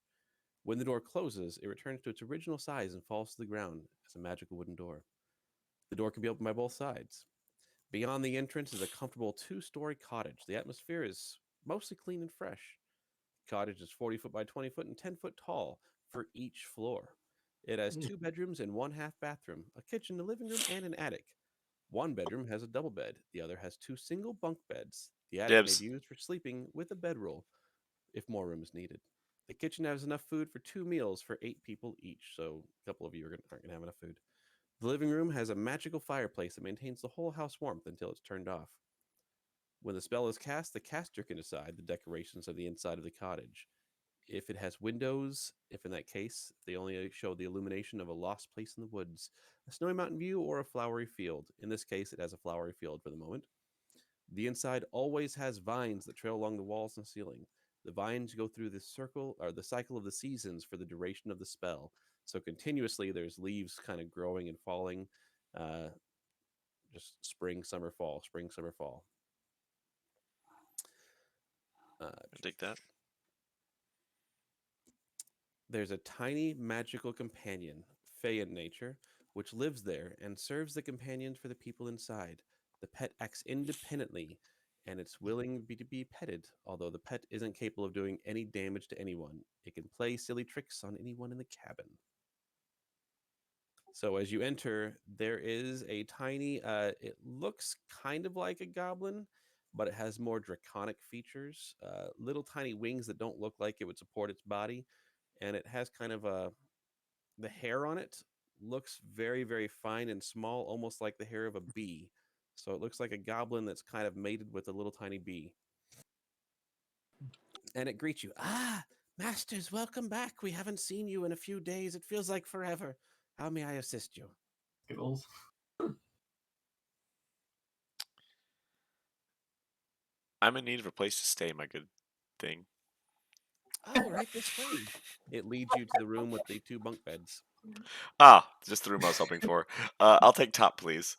When the door closes, it returns to its original size and falls to the ground as a magical wooden door. The door can be opened by both sides. Beyond the entrance is a comfortable 2-story cottage. The atmosphere is mostly clean and fresh. The cottage is 40 foot by 20 foot and 10 foot tall for each floor. It has 2 bedrooms and 1/2 bathroom, a kitchen, a living room, and an attic. One bedroom has a double bed. The other has 2 single bunk beds. The attic Dibs. may be used for sleeping with a bedroll if more room is needed. The kitchen has enough food for 2 meals for 8 people each, so a couple of you aren't going to have enough food. The living room has a magical fireplace that maintains the whole house warmth until it's turned off. When the spell is cast, the caster can decide the decorations of the inside of the cottage. If it has windows, if in that case, they only show the illumination of a lost place in the woods, a snowy mountain view, or a flowery field. In this case, it has a flowery field for the moment. The inside always has vines that trail along the walls and ceiling. The vines go through the cycle of the seasons for the duration of the spell. So continuously, there's leaves kind of growing and falling. Just spring, summer, fall, spring, summer, fall. I dig that. There's a tiny magical companion, Fey in nature, which lives there and serves the companions for the people inside. The pet acts independently and it's willing to be petted, although the pet isn't capable of doing any damage to anyone. It can play silly tricks on anyone in the cabin. So as you enter, there is a tiny, it looks kind of like a goblin, but it has more draconic features, little tiny wings that don't look like it would support its body. And it has kind of the hair on it looks very, very fine and small, almost like the hair of a bee. So it looks like a goblin that's kind of mated with a little tiny bee. And it greets you. Ah, masters, welcome back. We haven't seen you in a few days. It feels like forever. How may I assist you? Skittles. I'm in need of a place to stay, my good thing. Oh, right this way. It leads you to the room with the 2 bunk beds. Ah, just the room I was hoping for. I'll take top, please.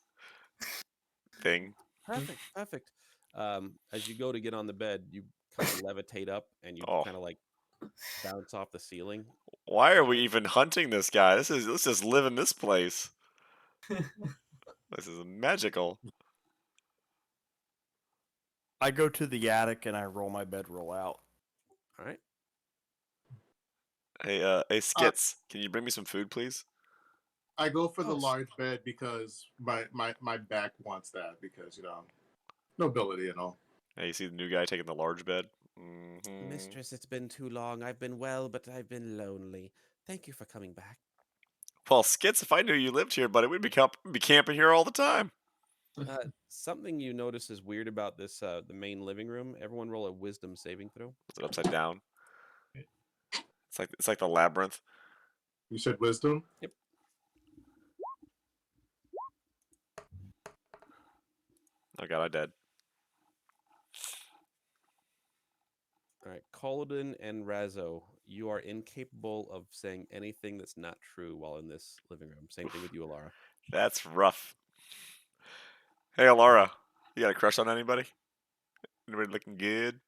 Thing. Perfect, perfect. As you go to get on the bed, you kind of levitate up and you Oh. kind of like bounce off the ceiling. Why are we even hunting this guy? Let's just live in this place. This is magical. I go to the attic and I roll my bedroll out. All right. Hey, Skits, can you bring me some food, please? I go for the Oh, large bed because my back wants that because nobility and all. Yeah, you see the new guy taking the large bed. Mm-hmm. Mistress, it's been too long. I've been well, but I've been lonely. Thank you for coming back. Well, Skits, if I knew you lived here, buddy, we'd be camping here all the time. Something you notice is weird about this the main living room. Everyone roll a wisdom saving throw. Is it upside down? It's like the labyrinth. You said wisdom. Yep. Oh god, I dead. All right, Kaladin and Razo, you are incapable of saying anything that's not true while in this living room. Same thing with you, Alara. That's rough. Hey, Alara, you got a crush on anybody? Anybody looking good?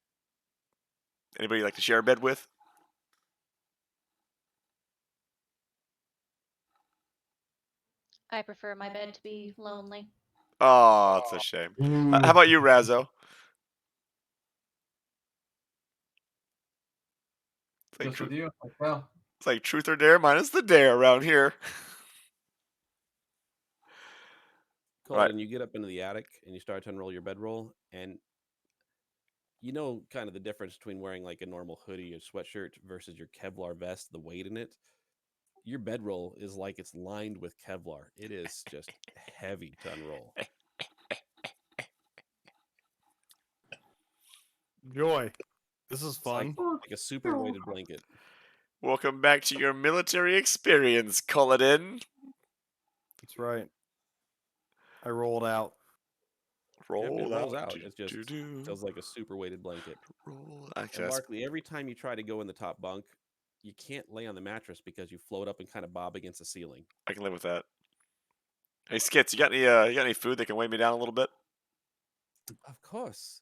Anybody you like to share a bed with? I prefer my bed to be lonely. Oh, that's a shame. How about you, Razo? Just with you? Like, well, It's like truth or dare minus the dare around here. Kaladin, Right. you get up into the attic and you start to unroll your bedroll, and you know kind of the difference between wearing like a normal hoodie or sweatshirt versus your Kevlar vest, the weight in it. Your bedroll is like it's lined with Kevlar. It is just heavy to unroll. Joy. This is It's like, fun. like a super weighted blanket. Welcome back to your military experience, Culloden. That's right. I rolled out. Roll It rolls out. out. It just feels like a super weighted blanket. Roll. And Actually, Barkley, every time you try to go in the top bunk, you can't lay on the mattress because you float up and kind of bob against the ceiling. I can live with that. Hey, Skits, you got any food that can weigh me down a little bit? Of course.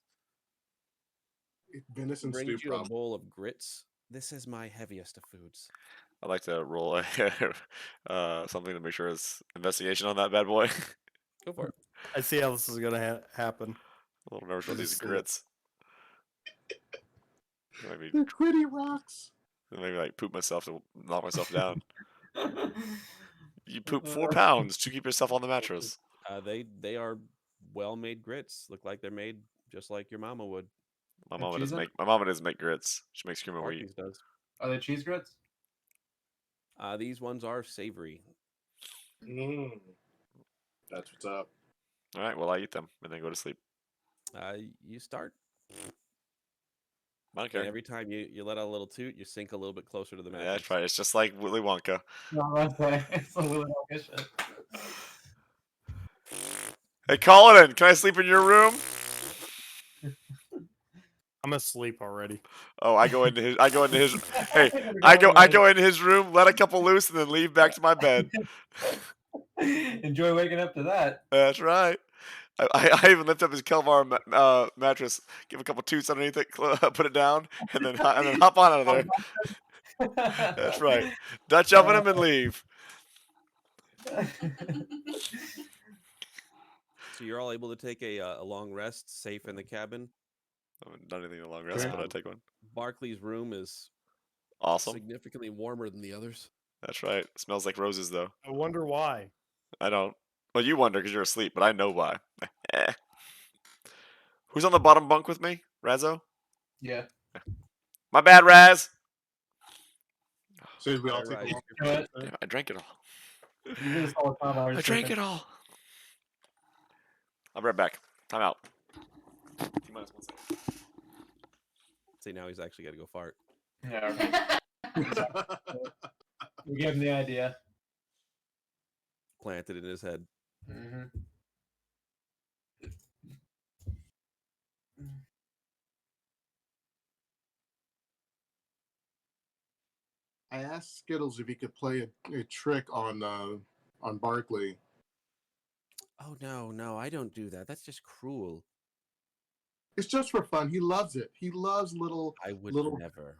Venison stew, Brings you a probably. bowl of grits. This is my heaviest of foods. I'd like to roll something to make sure it's investigation on that bad boy. Go for it. I see how this is gonna happen. A little nervous with these Just see it. grits. Maybe They're gritty rocks. like poop myself to knock myself down. You poop 4 pounds to keep yourself on the mattress. They are well made grits. Look like they're made just like your mama would. My And mama cheese doesn't make grits. She makes cream of wheat. Barkley's does. are they cheese grits? These ones are savory. That's what's up. All right, well I eat them and then go to sleep. You start, I don't care. and every time you let out a little toot, you sink a little bit closer to the mattress. Yeah, that's right. It's just like Willy Wonka. No, that's right. It's a little shit. Hey, Colin, can I sleep in your room? I'm asleep already. Oh, I go into his. Hey, I go into his room, let a couple loose, and then leave back to my bed. Enjoy waking up to that. That's right. I even lift up his Kelvar mattress, give a couple toots underneath it, put it down, and then hop on out of there. That's right. Dutch oven him and leave. So you're all able to take a long rest, safe in the cabin. I haven't done anything in a long rest, but I take one. Barkley's room is Awesome. significantly warmer than the others. That's right. Smells like roses, though. I wonder why. I don't. Well, you wonder because you're asleep, but I know why. Who's on the bottom bunk with me? Razzo? Yeah. My bad, Raz. So we all All take right. a long Good. Yeah, I drank it all. You do this all the time. I was I drank sleeping. it all. I'll be right back. Time out. T-minus 1 second. See, now he's actually got to go fart. Yeah. Okay. We gave him the idea. Planted in his head. Mm-hmm. I asked Skittles if he could play a trick on Barkley. Oh no, I don't do that. That's just cruel. It's just for fun. He loves it. He loves little. I would little. never.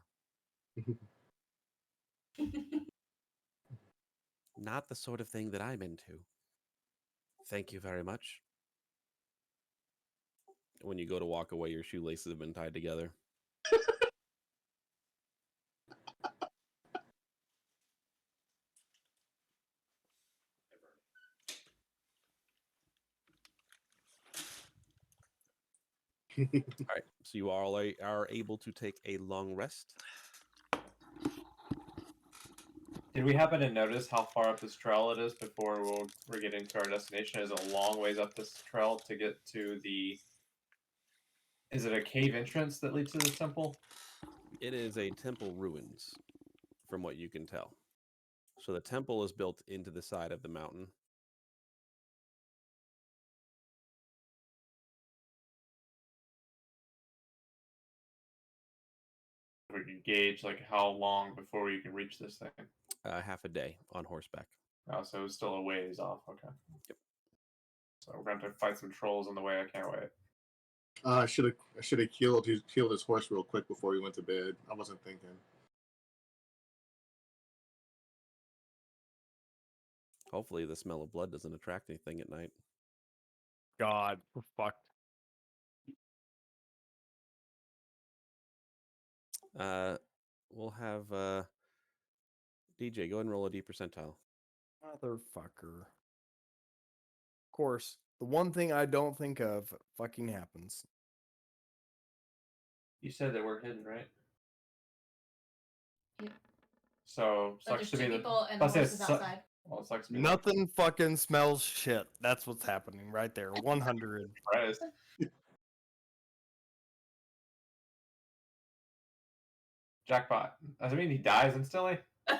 Not the sort of thing that I'm into. Thank you very much. When you go to walk away, your shoelaces have been tied together. All right, so you all are able to take a long rest. Did we happen to notice how far up this trail it is before we're getting to our destination? Is it a long ways up this trail to get to the... Is it a cave entrance that leads to this temple? It is a temple ruins, from what you can tell. So the temple is built into the side of the mountain. We can gauge like how long before you can reach this thing. Half a day on horseback. Oh, so it's still a ways off. Okay. Yep. So we're going to fight some trolls on the way. I can't wait. I should have killed his horse real quick before he went to bed. I wasn't thinking. Hopefully the smell of blood doesn't attract anything at night. God, we're fucked. We'll have DJ go ahead and roll a D percentile. Motherfucker. Of course, the one thing I don't think of fucking happens. You said that we're hidden, right? Yep. So But sucks there's to be two the... people and the Let's say horse is su- outside. Well, it sucks to be Nothing fucking smells shit. That's what's happening right there. 100. surprised. Jackpot. Does it mean he dies instantly? The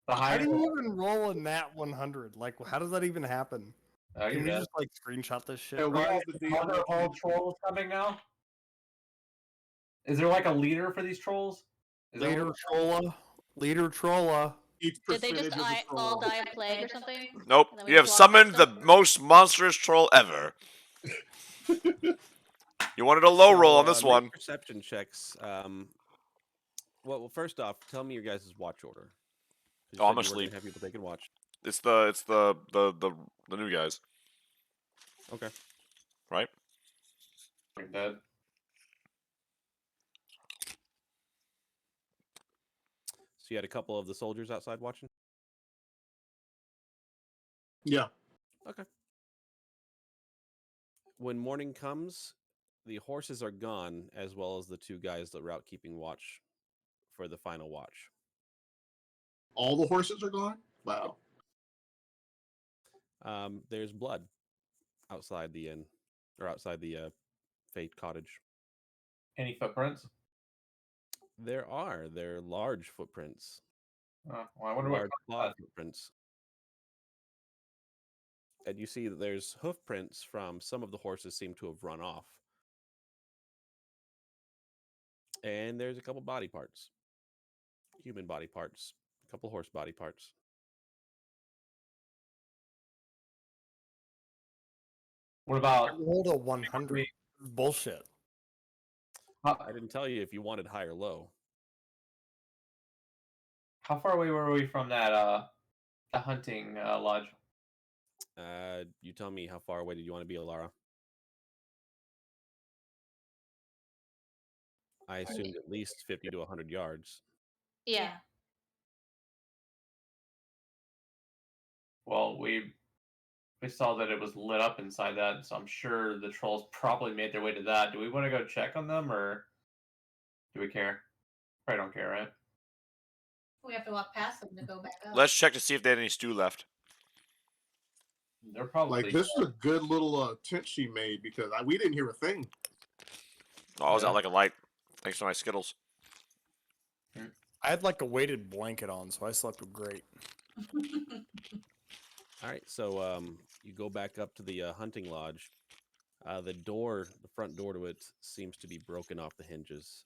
How higher... do you even roll a nat 100? Like, how does that even happen? Oh, Can you're we dead. just like screenshot this shit? Yeah, Are the there all trolls coming now? Is there like a leader for these trolls? Is that Leader what- Trolla. Leader Trolla. Each Did they percentage just of the all troll. die of plague or something? Nope. And then we You have just walk past summoned the them? most monstrous troll ever. You wanted a low So, roll on this make one. perception checks. Well, first off, tell me your guys' watch order. 'Cause you Oh, I'm said you were asleep. gonna have people taking watch. It's the new guys, Okay. right? We're dead. So you had a couple of the soldiers outside watching? Yeah. Okay. When morning comes, the horses are gone, as well as the two guys that were out keeping watch for the final watch. All the horses are gone? Wow. There's blood outside the inn, or outside the Fate Cottage. Any footprints? They're large footprints. Oh, well, I wonder what Large caused claw that. footprints. And you see that there's hoof prints from some of the horses seem to have run off. And there's a couple body parts. Human body parts. A couple horse body parts. What I about... rolled a 100. Bullshit. I didn't tell you if you wanted high or low. How far away were we from that the hunting lodge? You tell me, how far away did you want to be, Alara? I assumed at least 50 to 100 yards. Yeah. Well, we saw that it was lit up inside that, so I'm sure the trolls probably made their way to that. Do we want to go check on them, or do we care? Probably don't care, right? We have to walk past them to go back up. Let's check to see if they had any stew left. They're probably... Like, this is a good little tent she made because we didn't hear a thing. Oh, I was Yeah. out like a light. Thanks for my Skittles. I had like a weighted blanket on, so I slept great. All right, so you go back up to the hunting lodge. The front door to it seems to be broken off the hinges.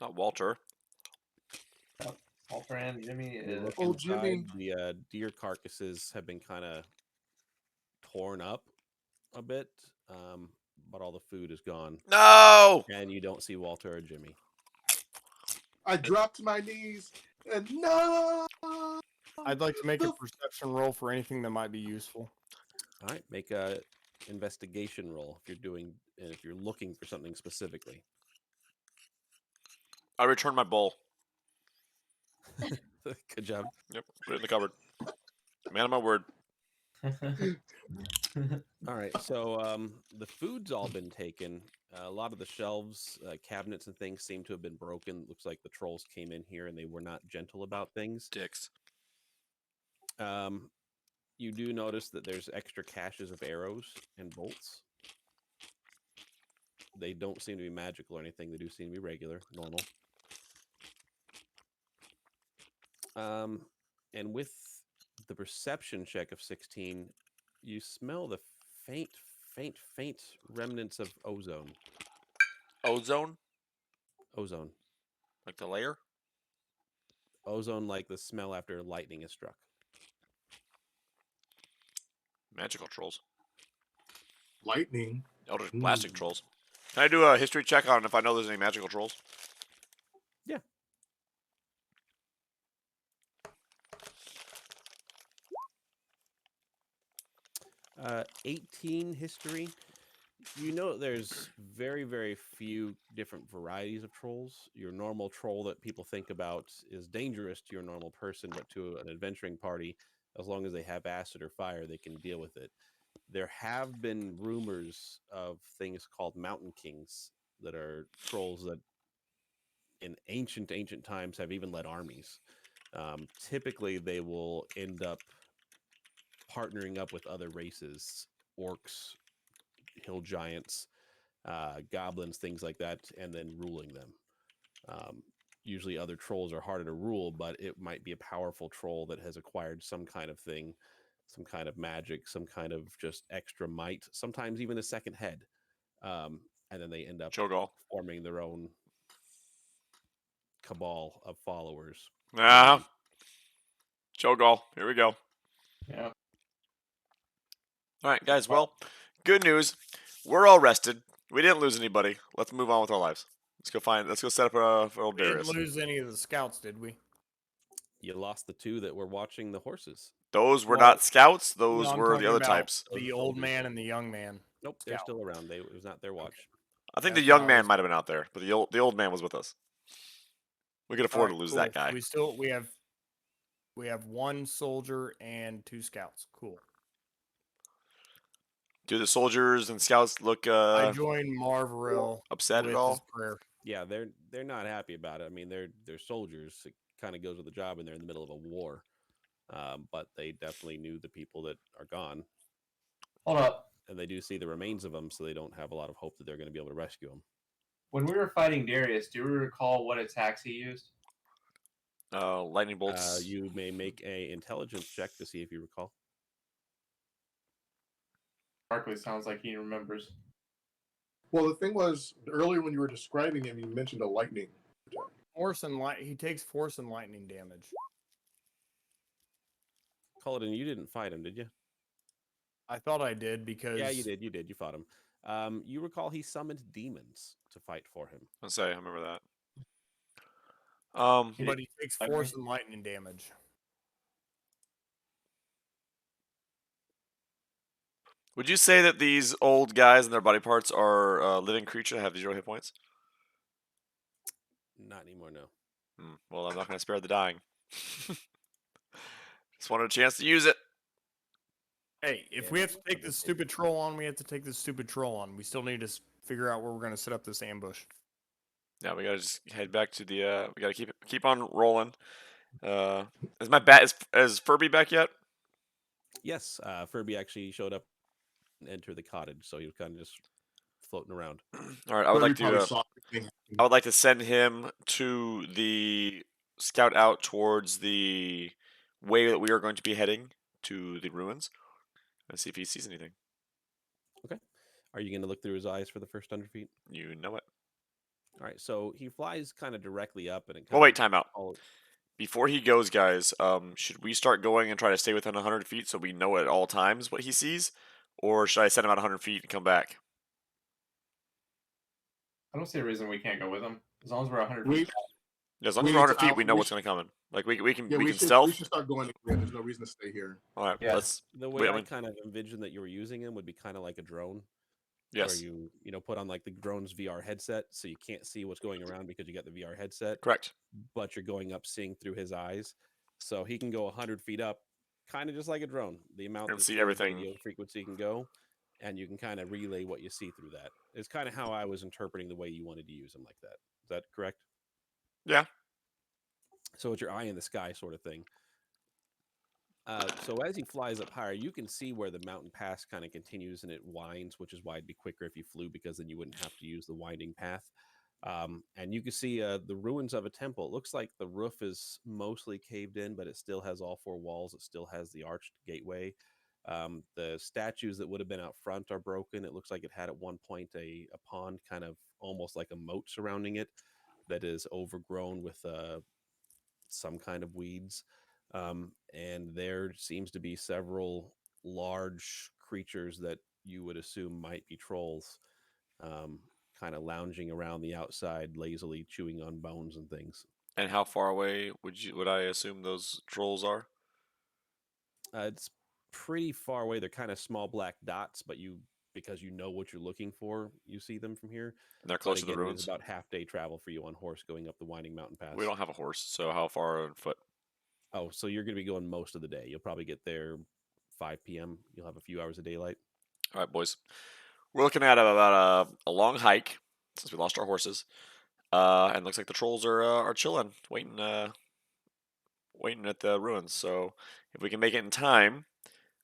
Not Walter. Walter and Jimmy You is... look Oh, inside, Jimmy. the deer carcasses have been kind of torn up a bit, but all the food is gone. No! And you don't see Walter or Jimmy. I dropped to my knees and no. I'd like to make a perception roll for anything that might be useful. All right, make a investigation roll if you're looking for something specifically. I returned my bowl. Good job. Yep, put it in the cupboard. Man of my word. All right, so the food's all been taken. A lot of the shelves, cabinets, and things seem to have been broken. Looks like the trolls came in here and they were not gentle about things. Dicks. You do notice that there's extra caches of arrows and bolts. They don't seem to be magical or anything. They do seem to be regular, normal. And with the perception check of 16, you smell the faint remnants of ozone. Ozone? Ozone. Like the layer? Ozone, like the smell after lightning is struck. Magical trolls. Lightning. Eldritch plastic trolls. Can I do a history check on if I know there's any magical trolls? Yeah. Uh, 18 history. You know there's very few different varieties of trolls. Your normal troll that people think about is dangerous to your normal person, but to an adventuring party, as long as they have acid or fire, they can deal with it. There have been rumors of things called mountain kings that are trolls that in ancient times have even led armies. Typically, they will end up partnering up with other races, orcs, hill giants, goblins, things like that, and then ruling them. Usually other trolls are harder to rule, but it might be a powerful troll that has acquired some kind of thing, some kind of magic, some kind of just extra might, sometimes even a second head. And then they end up Cho'Gall. forming their own cabal of followers. Cho'Gall. Here we go. Yeah. All right, guys. Well, good news. We're all rested. We didn't lose anybody. Let's move on with our lives. Let's go set up for old We didn't Darius. lose any of the scouts, did we? You lost the two that were watching the horses. Those were Well, not scouts. Those No, I'm were the talking other about types. Those The are old soldiers. man and the young man. Nope, they're Scout. still around. It was not their watch. I think That's the young what I man was- might have been out there, but the old man was with us. We could afford Alright, to lose cool. that guy. We have one soldier and 2 scouts. Cool. Do the soldiers and scouts look I joined Marvarell upset with at all? his prayer. Yeah, they're not happy about it. I mean, they're soldiers. It kind of goes with the job, and they're in the middle of a war. But they definitely knew the people that are gone, Hold up. and they do see the remains of them, so they don't have a lot of hope that they're going to be able to rescue them. When we were fighting Darius, do we recall what attacks he used? Lightning bolts. You may make a intelligence check to see if you recall. Barkley sounds like he remembers. Well, the thing was, earlier when you were describing him, you mentioned a lightning. He takes force and lightning damage. Culloden, you didn't fight him, did you? I thought I did because Yeah, you did. You did. You fought him. You recall he summoned demons to fight for him. I remember that. But he takes force and lightning damage. Would you say that these old guys and their body parts are living creatures that have 0 hit points? Not anymore, no. Well, I'm not going to spare the dying. Just wanted a chance to use it. Hey, if we have to take this stupid troll on, we have to take this stupid troll on. We still need to figure out where we're going to set up this ambush. Yeah, we gotta just head back to the. We gotta keep on rolling. Is my bat is Furby back yet? Yes, Furby actually showed up and entered the cottage, so he was kind of just floating around. All right, I would like Probably to. saw everything. I would like to send him to the scout out towards the way that we are going to be heading to the ruins, and see if he sees anything. Okay. Are you going to look through his eyes for the first 100 feet? You know it. All right, so he flies kind of directly up, and it. Oh wait, time out. Follows. Before he goes, guys, should we start going and try to stay within 100 feet so we know at all times what he sees? Or should I send him out 100 feet and come back? I don't see a reason we can't go with him. As long as we're 100 We, feet. Yeah, as long as We we're need 100 to feet, we out- know we what's should- going to come in. Like, we can yeah, we should stealth. we should start going. Yeah, there's no reason to stay here. All right, Yeah. let's. The way Wait, I kind of envisioned that you were using him would be kind of like a drone. Yes, Where you put on like the drone's VR headset, so you can't see what's going around because you got the VR headset, correct. but you're going up seeing through his eyes. So he can go 100 feet up kind of just like a drone. The amount And that see your everything. radio frequency can go, and you can kind of relay what you see through that. It's kind of how I was interpreting the way you wanted to use them like that. Is that correct? Yeah. So it's your eye in the sky sort of thing. So as he flies up higher, you can see where the mountain pass kind of continues and it winds, which is why it'd be quicker if you flew because then you wouldn't have to use the winding path. And you can see the ruins of a temple. It looks like the roof is mostly caved in, but it still has all four walls. It still has the arched gateway. The statues that would have been out front are broken. It looks like it had at one point a pond, kind of almost like a moat surrounding it, that is overgrown with some kind of weeds. And there seems to be several large creatures that you would assume might be trolls, kind of lounging around the outside, lazily chewing on bones and things. And how far away would I assume those trolls are? It's pretty far away. They're kind of small black dots, but because you know what you're looking for, you see them from here. And they're But close to the again, it is ruins. about half-day travel for you on horse going up the winding mountain pass. We don't have a horse, so how far on foot? Oh, so you're going to be going most of the day. You'll probably get there 5 p.m. You'll have a few hours of daylight. All right, boys. We're looking at about a long hike since we lost our horses, and looks like the trolls are chilling, waiting at the ruins. So if we can make it in time,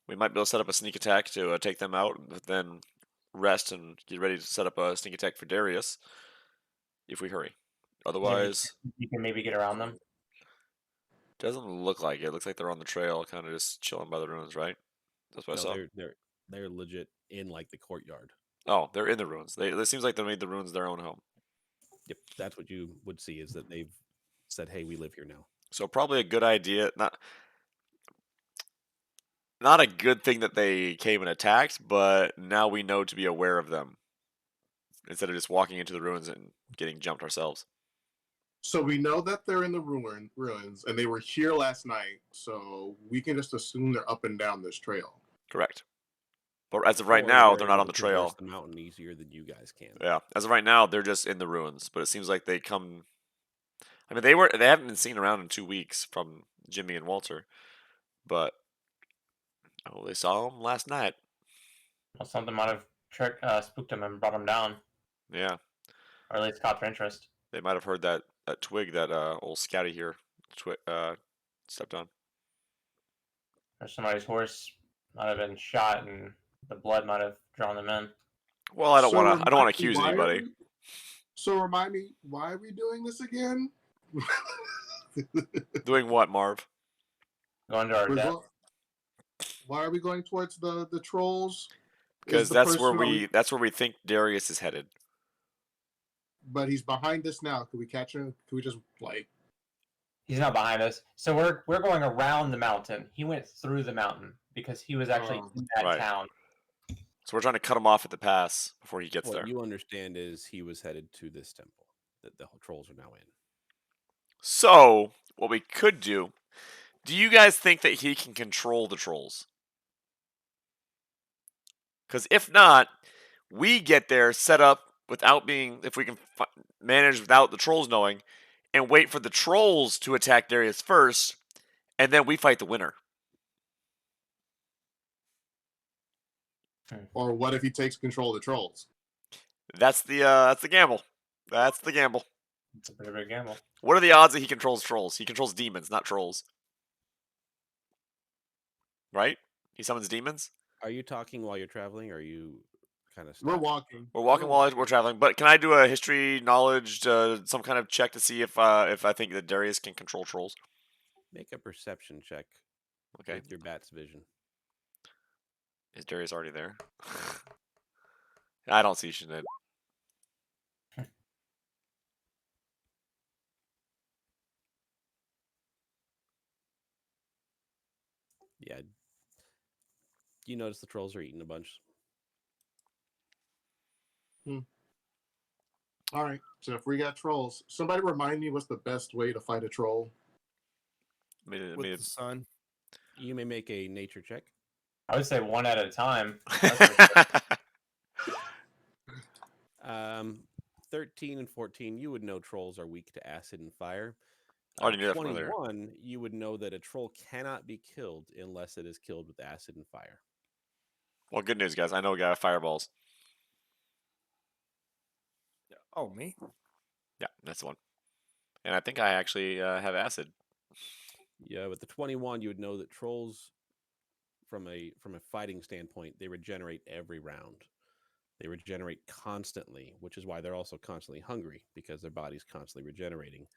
we might be able to set up a sneak attack to take them out, but then rest and get ready to set up a sneak attack for Darius if we hurry. Otherwise, You can maybe get around them. doesn't look like it. It looks like they're on the trail, kind of just chilling by the ruins, right? That's what I saw. They're legit in like the courtyard. Oh, they're in the ruins. It seems like they made the ruins their own home. Yep, that's what you would see is that they've said, "Hey, we live here now." So probably a good idea. Not a good thing that they came and attacked, but now we know to be aware of them instead of just walking into the ruins and getting jumped ourselves. So we know that they're in the ruins, and they were here last night. So we can just assume they're up and down this trail. Correct. But as of right Or now, they're they're not able on the to traverse trail. the mountain easier than you guys can. Yeah. As of right now, they're just in the ruins. But it seems like they come. I mean, they haven't been seen around in 2 weeks from Jimmy and Walter, but they saw them last night. Well, something might have spooked them and brought them down, Yeah. or at least caught their interest. They might have heard that twig that old Scouty here stepped on. Or somebody's horse might have been shot, and the blood might have drawn them in. Well, I don't want to accuse anybody. So remind me, why are we doing this again? Doing what, Marv? Going to our death. Why are we going towards the trolls? Because that's where we think Darius is headed. But he's behind us now. Can we catch him? Can we just like? He's not behind us. So we're going around the mountain. He went through the mountain because he was actually in that town. So we're trying to cut him off at the pass before he gets there. What you understand is he was headed to this temple that the trolls are now in. So what we could do you guys think that he can control the trolls? Because if not, we get there set up if we can manage without the trolls knowing, and wait for the trolls to attack Darius first, and then we fight the winner. Or what if he takes control of the trolls? That's the gamble. That's the gamble. It's a pretty big gamble. What are the odds that he controls trolls? He controls demons, not trolls. Right? He summons demons? Are you talking while you're traveling, or are you kind of We're walking. We're walking while we're traveling. But can I do a history, knowledge, some kind of check to see if I think that Darius can control trolls? Make a perception check. Okay. With your bat's vision. Is Darius already there? I don't see Shanid. Yeah. You notice the trolls are eating a bunch. All right. So if we got trolls, somebody remind me what's the best way to fight a troll? With the sun. You may make a nature check. I would say one at a time. 13 and 14, you would know trolls are weak to acid and fire. I already knew that from earlier. 21, you would know that a troll cannot be killed unless it is killed with acid and fire. Well, good news, guys. I know a guy with fireballs. Oh, me? Yeah, that's the one. And I think I actually have acid. Yeah, with the 21, you would know that trolls, from a fighting standpoint, they regenerate every round. They regenerate constantly, which is why they're also constantly hungry, because their body's constantly regenerating,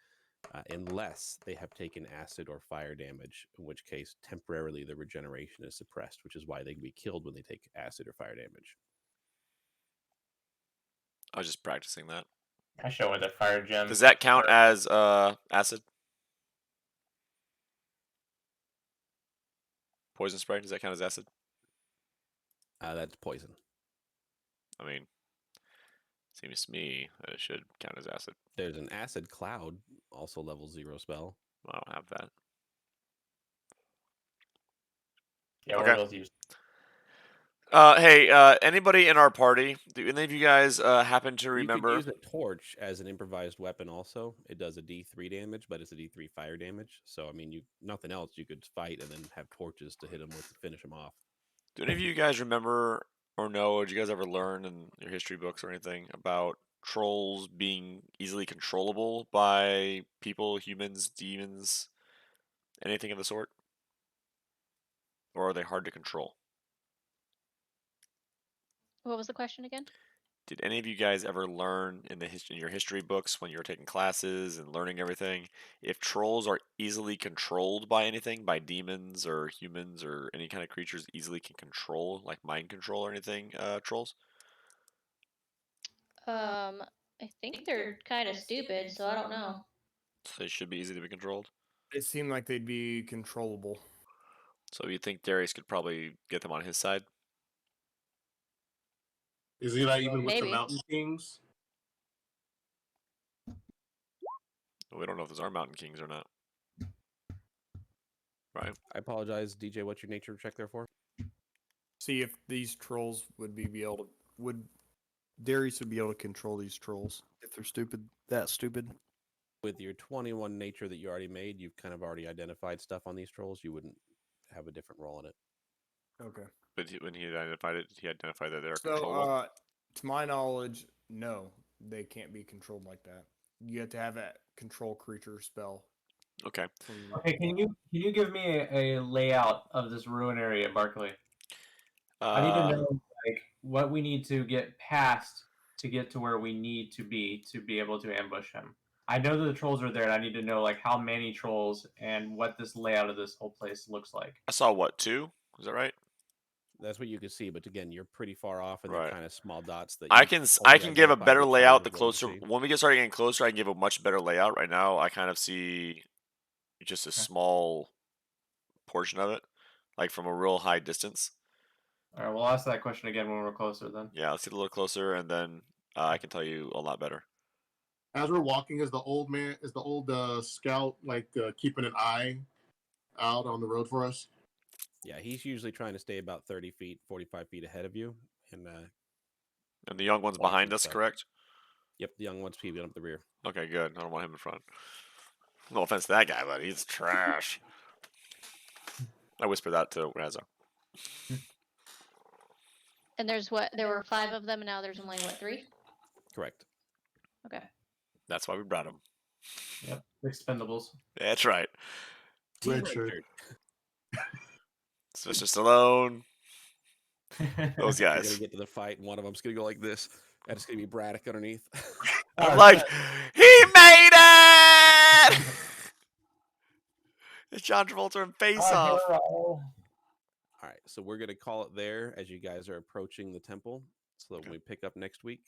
unless they have taken acid or fire damage, in which case temporarily the regeneration is suppressed, which is why they can be killed when they take acid or fire damage. I was just practicing that. I show with a fire gem. Does that count as acid? Poison spray? Does that count as acid? That's poison. I mean, seems to me that it should count as acid. There's an acid cloud, also level 0 spell. I don't have that. Yeah, Okay. what use? Hey, anybody in our party? Do any of you guys happen to remember? You could use a torch as an improvised weapon. Also, it does a D3 damage, but it's a D3 fire damage. So, I mean, you nothing else. You could fight and then have torches to hit them with to finish them off. Do any of you guys remember or know? Or did you guys ever learn in your history books or anything about trolls being easily controllable by people, humans, demons, anything of the sort? Or are they hard to control? What was the question again? Did any of you guys ever learn in your history books when you were taking classes and learning everything if trolls are easily controlled by anything, by demons or humans or any kind of creatures easily can control, like mind control or anything? Trolls. I think they're kind of stupid, so I don't know. So they should be easy to be controlled. It seemed like they'd be controllable. So you think Darius could probably get them on his side? Is he not even with the Maybe. Mountain Kings? We don't know if those are Mountain Kings or not. Right. I apologize, DJ. What's your nature check there for? See if these trolls would be able to Darius would be able to control these trolls if they're that stupid. With your 21 nature that you already made, you've kind of already identified stuff on these trolls. You wouldn't have a different role in it. Okay. But when he identified it, he identified that they're So, controllable. to my knowledge, no, they can't be controlled like that. You have to have a control creature spell. Okay. Okay, can you give me a layout of this ruin area, Barkley? I need to know like what we need to get past to get to where we need to be able to ambush him. I know that the trolls are there, and I need to know like how many trolls and what this layout of this whole place looks like. I saw what, 2? Is that right? That's what you can see, but again, you're pretty far off, and Right. they're kind of small dots. That I only can give a identify better which layout one the is what you closer. see. When we start getting closer, I can give a much better layout. Right now, I kind of see just a small portion of it, like from a real high distance. All right, we'll ask that question again when we're closer. Then. Yeah, let's get a little closer, and then I can tell you a lot better. As we're walking, is the old scout like keeping an eye out on the road for us? Yeah, he's usually trying to stay about 30 feet, 45 feet ahead of you, and And the young one's watching behind us, stuff. correct? Yep, the young one's peeping up the rear. Okay, good. I don't want him in front. No offense to that guy, but he's trash. I whispered that to Raza. And there were 5 of them, and now there's only 3? Correct. Okay. That's why we brought him. Yep. Expendables. That's right. Richard. Sylvester Stallone. Those We're guys. gonna get to the fight, and one of them's gonna go like this, and it's gonna be Braddock underneath. I'm like, he made it! It's John Travolta in Face Off. All right, so we're gonna call it there as you guys are approaching the temple, so that when we pick up next week.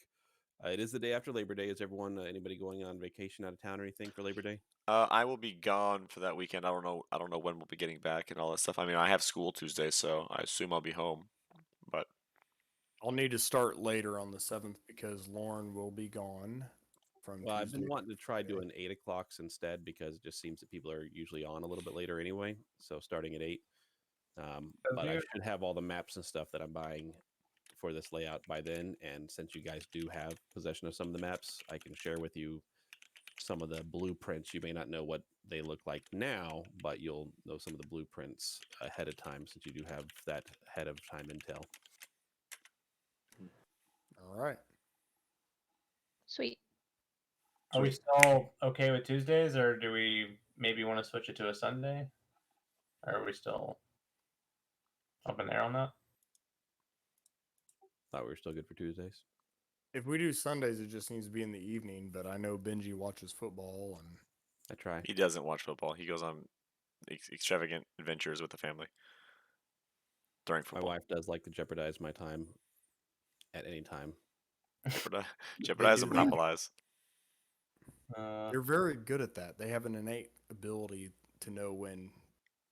It is the day after Labor Day. Is everyone, anybody going on vacation out of town or anything for Labor Day? I will be gone for that weekend. I don't know when we'll be getting back and all that stuff. I mean, I have school Tuesday, so I assume I'll be home. But I'll need to start later on the 7th because Lauren will be gone from Well, I've Tuesday. been wanting to try doing 8 o'clocks instead because it just seems that people are usually on a little bit later anyway. So starting at 8. But I should have all the maps and stuff that I'm buying for this layout by then. And since you guys do have possession of some of the maps, I can share with you some of the blueprints. You may not know what they look like now, but you'll know some of the blueprints ahead of time since you do have that ahead of time intel. All right. Sweet. Are we still okay with Tuesdays, or do we maybe want to switch it to a Sunday? Or are we still up in there on that? Thought we were still good for Tuesdays. If we do Sundays, it just needs to be in the evening. But I know Benji watches football, and I try. He doesn't watch football. He goes on extravagant adventures with the family during My football. wife does like to jeopardize my time at any time. Jeopardize and do that. monopolize. they're very good at that. They have an innate ability to know when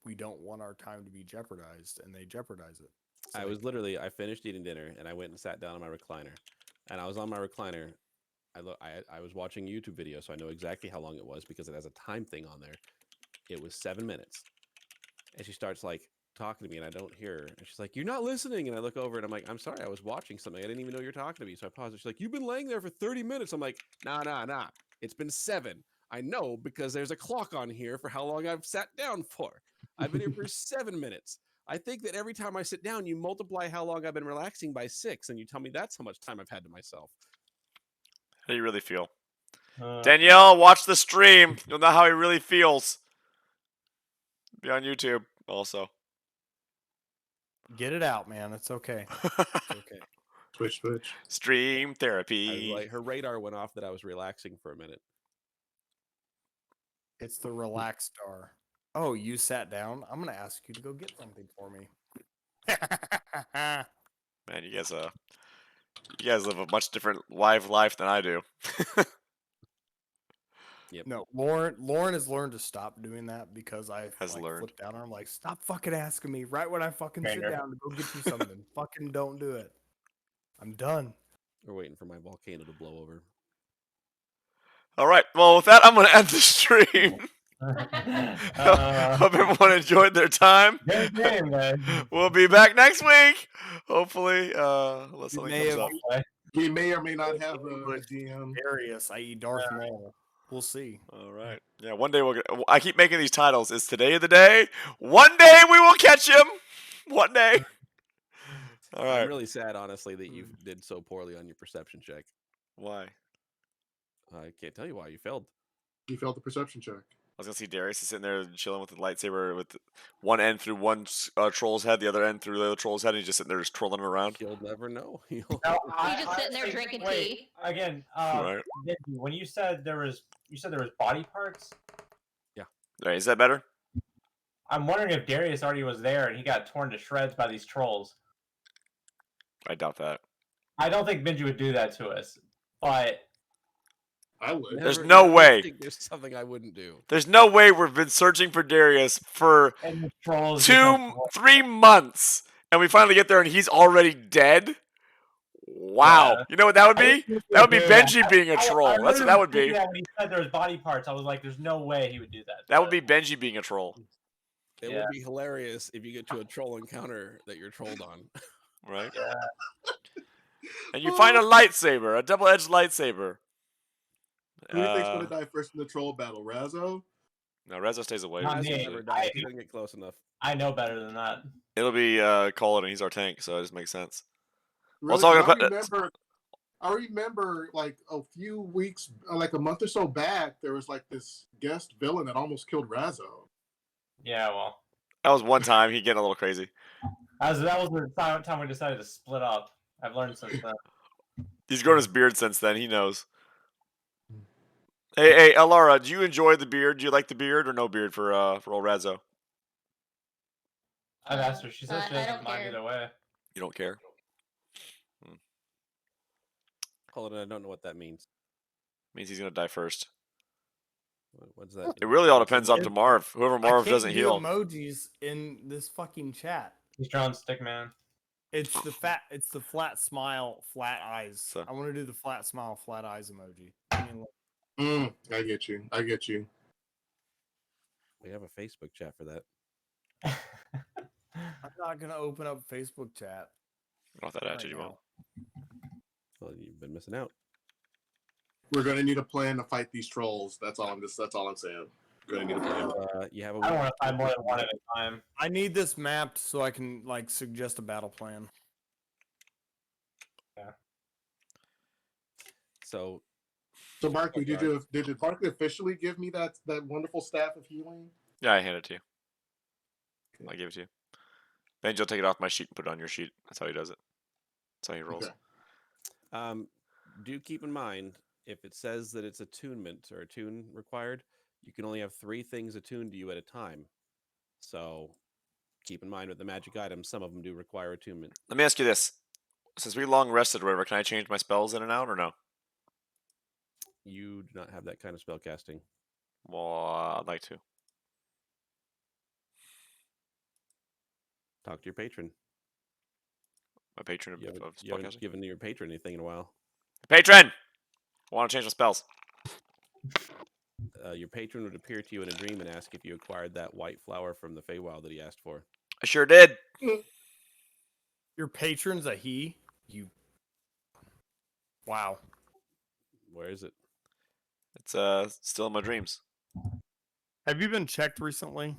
we don't want our time to be jeopardized, and they jeopardize it. It's I like- I finished eating dinner and I went and sat down on my recliner, and I was on my recliner. I was watching a YouTube video, so I know exactly how long it was because it has a time thing on there. It was 7 minutes, and she starts like talking to me, and I don't hear her. And she's like, "You're not listening." And I look over, and I'm like, "I'm sorry, I was watching something. I didn't even know you're talking to me." So I paused. And she's like, "You've been laying there for 30 minutes." I'm like, "Nah. It's been 7. I know because there's a clock on here for how long I've sat down for. I've been here for 7 minutes. I think that every time I sit down, you multiply how long I've been relaxing by 6, and you tell me that's how much time I've had to myself." How do you really feel? Danielle, watch the stream. You'll know how he really feels. Be on YouTube also. Get it out, man. It's okay. It's okay. Twitch. Stream I was therapy. like, her radar went off that I was relaxing for a minute. It's the relaxed star. Oh, you sat down? I'm gonna ask you to go get something for me. Man, you guys live a much different life than I do. Yep. No, Lauren has learned to stop doing that because I Has learned. flipped down. I'm like, stop fucking asking me right when I fucking Trainer. sit down to go get you something. Fucking don't do it. I'm done. We're waiting for my volcano to blow over. All right. Well, with that, I'm going to end the stream. Hope everyone enjoyed their time. Good game, guys. We'll be back next week. Hopefully, unless something may comes have- up. We may or may not have a DM. Darius, i.e. Darth Maul. We'll see. All right. Yeah, one day I keep making these titles. Is today the day? One day we will catch him. One day. All right. I'm really sad, honestly, that you did so poorly on your perception check. Why? I can't tell you why you failed. You failed the perception check. I was gonna see Darius is sitting there chilling with the lightsaber with one end through one troll's head, the other end through the other troll's head, and he's just sitting there just trolling around. You'll never know. He's just sitting there drinking tea. Again, Right. Nikki, when you said there was body parts. All right, is that better? I'm wondering if Darius already was there and he got torn to shreds by these trolls. I doubt that. I don't think Benji would do that to us, but I would. There's no way. I think there's something I wouldn't do. There's no way we've been searching for Darius for and the trolls 3 months, and we finally get there and he's already dead. Wow. Yeah. You know what that would be? That would be Benji being a troll. I That's what that would be. When he said there was body parts, I was like, "There's no way he would do that." That would be Benji being a troll, It Yeah. would be hilarious if you get to a troll encounter that you're trolled on. right? Yeah. And you find a lightsaber, a double-edged lightsaber. Who do you think's gonna die first in the troll battle? Razzo? No, Rezo stays away. Not Raz will me. never die. He doesn't get close enough. I know better than that. It'll be Colin, and he's our tank, so it just makes sense. Really? Also, I'm 'Cause gonna I remember like a few weeks, like a month or so back, there was like this guest villain that almost killed Razzo. Yeah, well, That was one time he getting a little crazy. that was the time we decided to split up. I've learned since then. He's grown his beard since then. He knows. Hey, Alara, do you enjoy the beard? Do you like the beard or no beard for old Razzo? I've asked her. She says I she doesn't don't mind care. either way. You don't care? Hold on, I don't know what that means. Means he's gonna die first. What's that? It really all depends up to Marv. Whoever Marv I can't doesn't do heal. emojis in this fucking chat. He's drawing stick man. It's the flat smile, flat eyes. So- I want to do the flat smile, flat eyes emoji. I get you. We have a Facebook chat for that. I'm not gonna open up Facebook chat. Not that attitude you now. won't. Well, you've been missing out. We're gonna need a plan to fight these trolls. That's all I'm saying. Gonna need a plan. You have a I don't week want to find more than to- one at a time. I need this mapped so I can like suggest a battle plan. So So, Barkley, did Barkley officially give me that wonderful staff of healing? Yeah, I hand it to you. I give it to you. Then you'll take it off my sheet and put it on your sheet. That's how he does it. That's how he rolls. Okay. Do keep in mind, if it says that it's attunement or attune required, you can only have 3 things attuned to you at a time. So keep in mind with the magic items, some of them do require attunement. Let me ask you this: since we long rested or whatever, can I change my spells in and out or no? You do not have that kind of spell casting. Well, I'd like to. Talk to your patron. My patron You of haven't spellcasting. given your patron anything in a while. Patron! I want to change my spells. Your patron would appear to you in a dream and ask if you acquired that white flower from the Feywild that he asked for. I sure did. Your patron's a he? You. Wow. Where is it? It's still in my dreams. Have you been checked recently?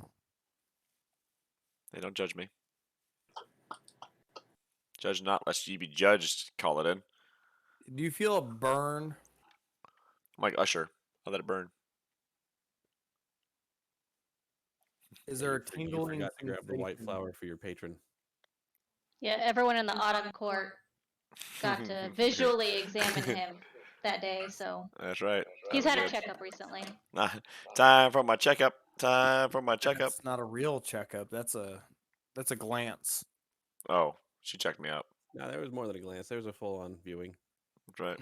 They don't judge me. Judge not, lest ye be judged. Call it in. Do you feel a burn? I'm like Usher. I'll let it burn. Is there a You tingling forgot to grab the white sensation? flower for your patron. Yeah, everyone in the autumn court got to visually examine him that day, so That's right. he's That had a was good. checkup recently. Time for my checkup. Time for my checkup. That's not a real checkup. That's a glance. Oh, she checked me out. No, there was more than a glance. There was a full-on viewing. That's right.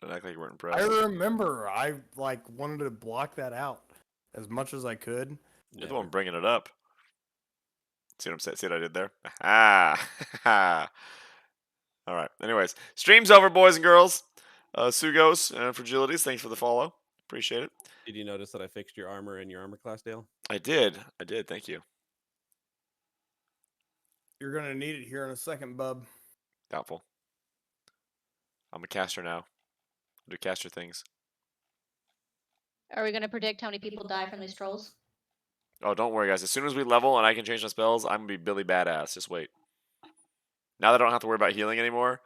Don't act like you weren't I impressed. remember I like wanted to block that out as much as I could. You're the one bringing it up. See what I'm saying? See what I did there? Ah. All right. Anyways, stream's over, boys and girls. Sugos and Fragilities, thanks for the follow. Appreciate it. Did you notice that I fixed your armor in your armor class, Dale? I did. Thank you. You're gonna need it here in a second, bub. Doubtful. I'm a caster now. I do caster things. Are we going to predict how many people die from these trolls? Oh, don't worry, guys. As soon as we level and I can change my spells, I'm going to be Billy Badass. Just wait. Now that I don't have to worry about healing anymore.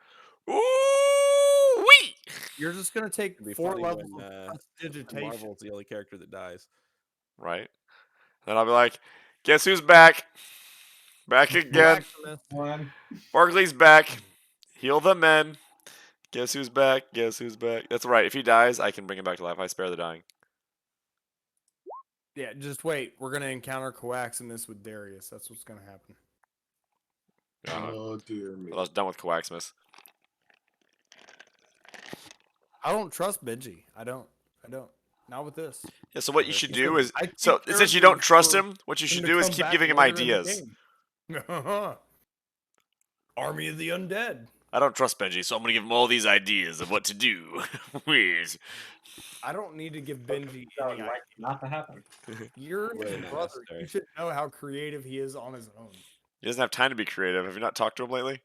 Ooh-wee! You're just gonna take It'd be 4 funny levels when, of prestidigitation. Marvel's the only character that dies. Right? Then I'll be like, guess who's back? Back again. One. Barkley's back. Heal the men. Guess who's back? Guess who's back? That's right. If he dies, I can bring him back to life. I spare the dying. Yeah, just wait. We're gonna encounter Coax in this with Darius. That's what's gonna happen. Oh dear me. Well, I was done with Coaxmas. I don't trust Benji. I don't. Not with this. Yeah, so what you should do is, I take so since you don't trust him, what you should do is keep giving him ideas. Army of the Undead. I don't trust Benji, so I'm going to give him all these ideas of what to do. Weird. I don't need to give Benji So any you like it not to happen. You're Really his not brother. necessary. You should know how creative he is on his own. He doesn't have time to be creative. Have you not talked to him lately?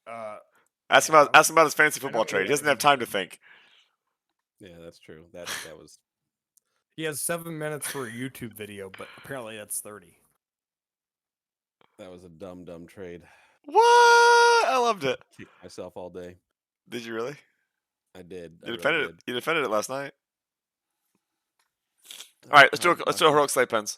Uh, Ask him about his fantasy football know trade. He that doesn't have time to think. Yeah, that's true. That was he has 7 minutes for a YouTube video, but apparently that's 30. a dumb trade. What? I loved it. Kicked myself all day. Did you really? I did. I You really defended did. it. You defended it last night. All right, let's do a heroic slate pens.